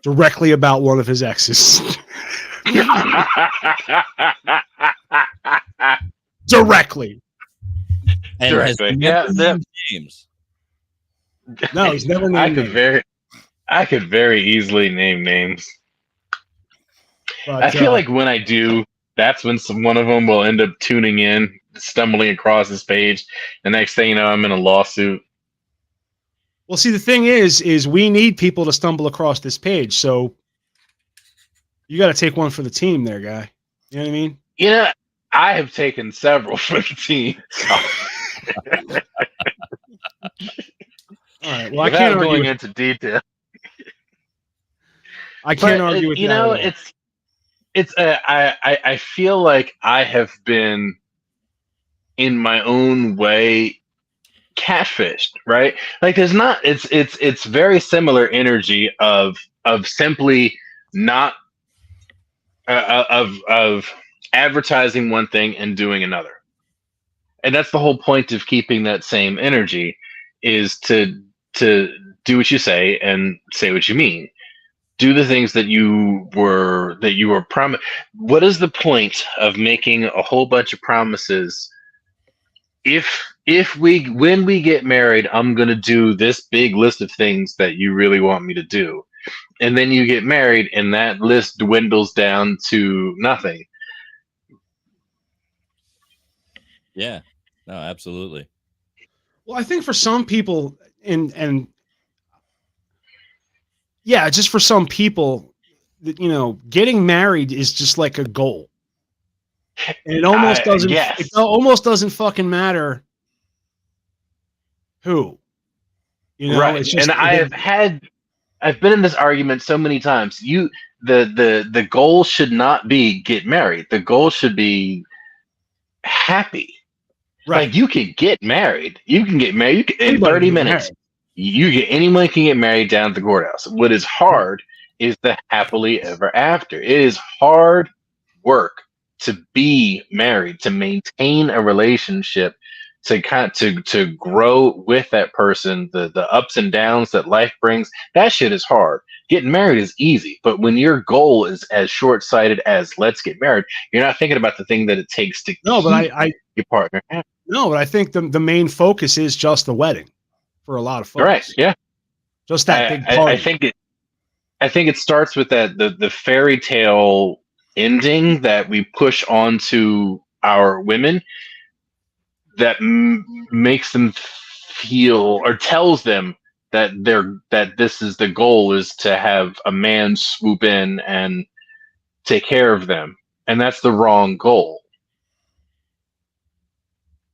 directly about one of his exes. Directly. And Directly. Names. No, he's never named names. I could very easily name names. But, I feel like when I do, that's when one of them will end up tuning in, stumbling across his page. The next thing you know, I'm in a lawsuit. Well, see, the thing is we need people to stumble across this page. So you got to take one for the team there, guy. You know what I mean? Yeah, I have taken several for the team. All right. Well, I can't argue going into detail. I can't argue with you that. know, I feel like I have been in my own way catfished, right? Like there's not it's very similar energy of simply not of advertising one thing and doing another. And that's the whole point of keeping that same energy is to do what you say and say what you mean. Do the things that you were promised. What is the point of making a whole bunch of promises? When we get married, I'm gonna do this big list of things that you really want me to do, and then you get married, and that list dwindles down to nothing. Yeah, no, absolutely. Well, I think for some people, and yeah, just for some people, you know, getting married is just like a goal. And it almost doesn't. Yes. It almost doesn't fucking matter who. You know, right. It's just, I've been in this argument so many times. The goal should not be get married. The goal should be happy. Right. Like you can get married. You can get married in 30 minutes. Anyone can get married down at the courthouse. What is hard is the happily ever after. It is hard work to be married, to maintain a relationship, to grow with that person, the ups and downs that life brings. That shit is hard. Getting married is easy, but when your goal is as short-sighted as let's get married, you're not thinking about the thing that it takes to keep your partner happy. No, but I think the main focus is just the wedding for a lot of folks. Right, yeah. Just that big party. I think it starts with that the fairy tale ending that we push onto our women that makes them feel or tells them that this is the goal, is to have a man swoop in and take care of them, and that's the wrong goal.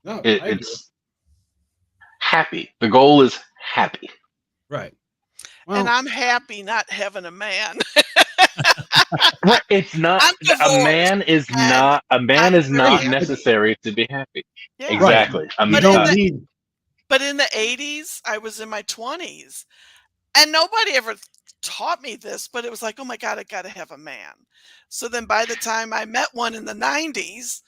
No, it's happy. The goal is happy. Right. Well, and I'm happy not having a man. Right, it's not a man is not necessary to be happy. Yeah. Exactly. Right. I'm You don't need. But in the 80s, I was in my 20s, and nobody ever taught me this, but it was like, oh my God, I got to have a man. So then by the time I met one in the 90s,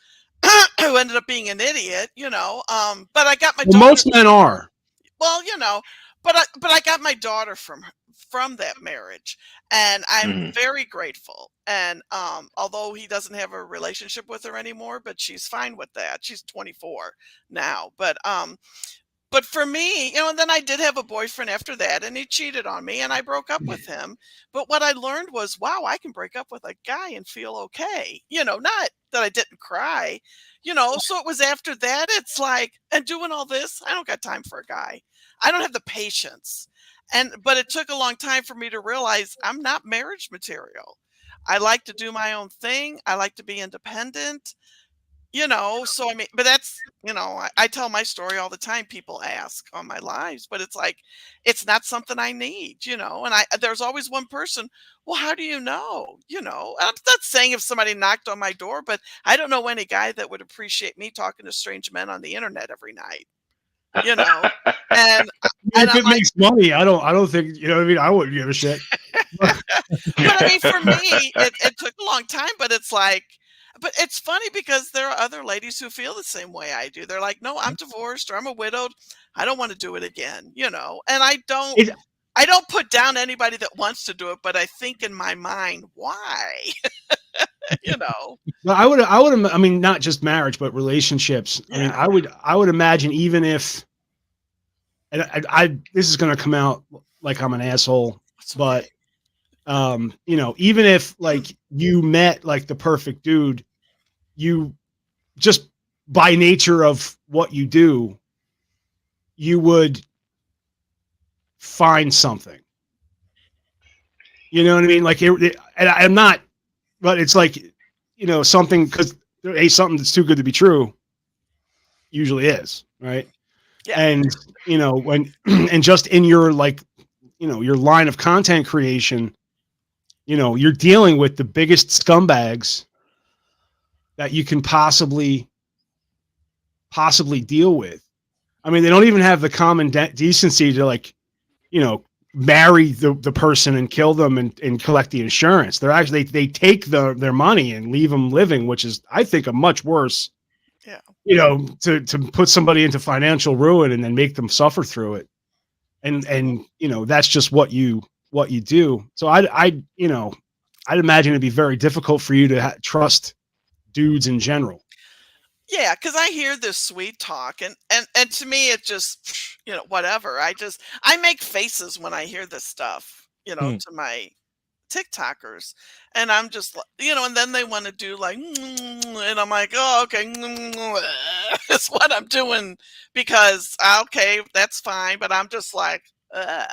who ended up being an idiot, but I got my daughter. Most men are. Well, but I got my daughter from that marriage, and I'm very grateful. And although he doesn't have a relationship with her anymore, but she's fine with that. She's 24 now, but for me, and then I did have a boyfriend after that, and he cheated on me, and I broke up with him. But what I learned was, wow, I can break up with a guy and feel okay. Not that I didn't cry, So it was after that, it's like, and doing all this, I don't got time for a guy. I don't have the patience. But it took a long time for me to realize I'm not marriage material. I like to do my own thing. I like to be independent. So I mean, but that's, I tell my story all the time. People ask on my lives, but it's like, it's not something I need, and there's always one person. Well, how do you know? I'm not saying if somebody knocked on my door, but I don't know any guy that would appreciate me talking to strange men on the internet every night, and if it makes money, I don't think, what I mean? I wouldn't give a shit. But I mean, for me, it took a long time, but it's like, but it's funny because there are other ladies who feel the same way I do. They're like, no, I'm divorced or I'm a widowed. I don't want to do it again, and I don't put down anybody that wants to do it, but I think in my mind, why? Well, I mean, not just marriage, but relationships. Yeah. I mean, I would imagine, even if, and this is going to come out like I'm an asshole, but even if like you met like the perfect dude, you just by nature of what you do, you would find something. You know what I mean? Like, and I'm not, but it's like, something, because something that's too good to be true usually is, right? Yeah. And when and just in your your line of content creation, you're dealing with the biggest scumbags that you can possibly deal with. I mean, they don't even have the common decency to marry the person and kill them and collect the insurance. They're actually, they take their money and leave them living, which is, I think, a much worse, to put somebody into financial ruin and then make them suffer through it. And that's just what you do. So I'd imagine it'd be very difficult for you to trust dudes in general. Yeah, because I hear this sweet talk, and to me, it just, whatever. I make faces when I hear this stuff, to my TikTokers, and I'm just, and then they want to do like, and I'm like, oh, okay, it's what I'm doing, because okay, that's fine, but I'm just like,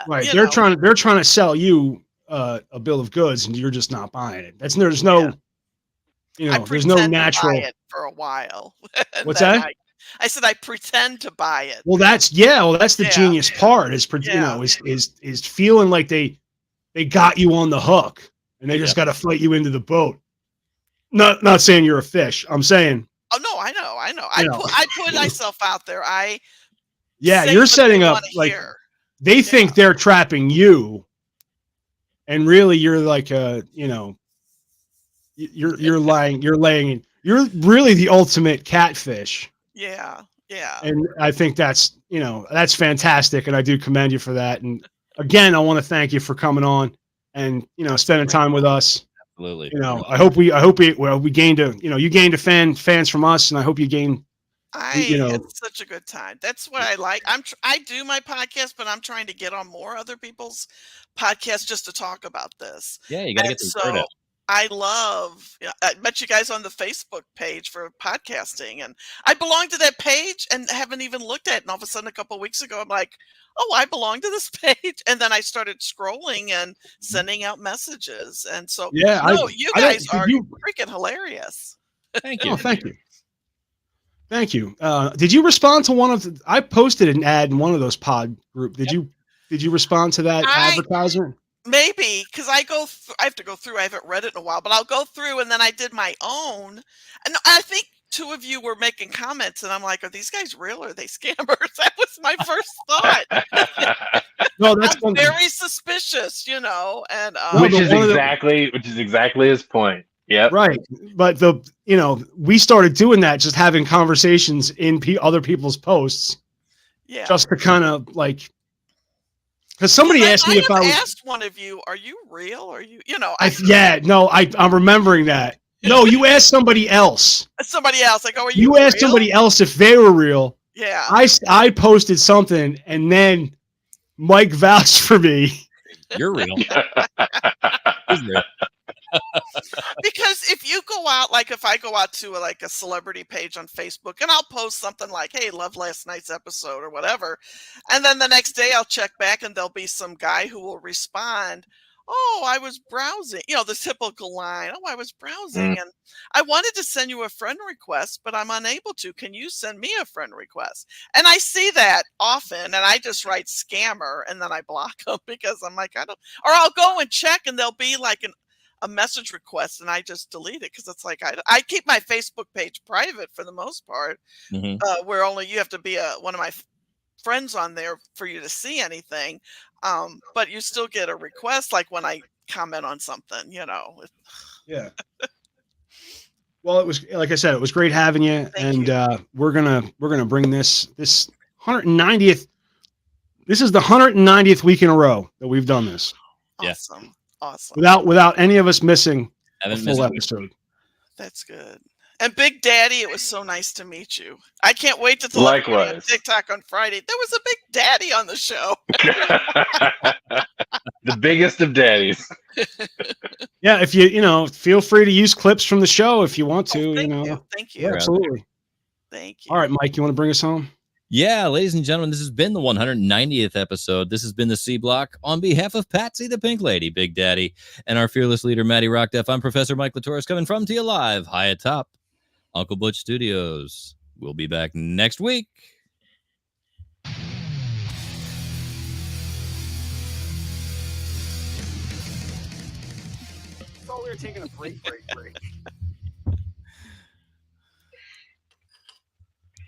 right. They're trying to sell you a bill of goods, and you're just not buying it. There's no. There's no natural. To buy it for a while. What's that? I said I pretend to buy it. Well, that's the genius part is feeling like they got you on the hook and they just got to fight you into the boat. Not saying you're a fish. I'm saying. Oh no, I know. I put myself out there. You're setting up like they think they're trapping you, and really you're like You're lying. You're really the ultimate catfish. Yeah. And I think that's fantastic, and I do commend you for that. And again, I want to thank you for coming on and spending time with us. Absolutely. I hope we gained you gained fans from us, and I hope you gained. It's such a good time. That's what I like. I do my podcast, but I'm trying to get on more other people's podcasts just to talk about this. Yeah, you gotta get the word out. I met you guys on the Facebook page for podcasting, and I belong to that page and haven't even looked at it. And all of a sudden, a couple of weeks ago, I'm like, oh, I belong to this page. And then I started scrolling and sending out messages. And so, you guys are freaking hilarious. Thank you. Oh, thank you. Thank you. Did you respond to I posted an ad in one of those pod group. Did you respond to that advertisement? Maybe because I have to go through. I haven't read it in a while, but I'll go through and then I did my own. And I think two of you were making comments, and I'm like, "Are these guys real or are they scammers?" That was my first thought. No, that's I'm very suspicious, you know. And which is exactly his point. Yep. Right, but we started doing that, just having conversations in other people's posts. Yeah. Just to kind of like. Because somebody asked me if I was asked one of you, "Are you real? Are you?" You know. I'm remembering that. No, you asked somebody else. Somebody else, like, "Oh, are you?" You asked somebody else if they were real. Yeah. I posted something, and then Mike vouched for me. You're real. He's real. Because if you go out, like if I go out to a celebrity page on Facebook and I'll post something like, "Hey, love last night's episode," or whatever, and then the next day I'll check back and there'll be some guy who will respond, "Oh, I was browsing," the typical line, "Oh, I was browsing and I wanted to send you a friend request, but I'm unable to. Can you send me a friend request?" And I see that often, and I just write scammer and then I block them because I'm like, or I'll go and check and there'll be like a message request and I just delete it because it's like I keep my Facebook page private for the most part, where only you have to be one of my friends on there for you to see anything, but you still get a request like when I comment on something, Yeah. Well, it was, like I said, it was great having you. Thank you. We're gonna bring this 190th. This is the 190th week in a row that we've done this. Awesome. Awesome. Without any of us missing a full episode. That's good. And Big Daddy, it was so nice to meet you. I can't wait to tell everybody on TikTok on Friday. There was a Big Daddy on the show. The biggest of daddies. Yeah, if you feel free to use clips from the show if you want to. Thank you. Yeah, absolutely. Thank you. All right, Mike, you want to bring us home? Yeah, ladies and gentlemen, this has been the 190th episode. This has been the C Block. On behalf of Patsy the Pink Lady, Big Daddy, and our fearless leader, Matty Rockdef, I'm Professor Mike Latoris, coming from to you live, high atop Uncle Butch Studios. We'll be back next week. So we're taking a break.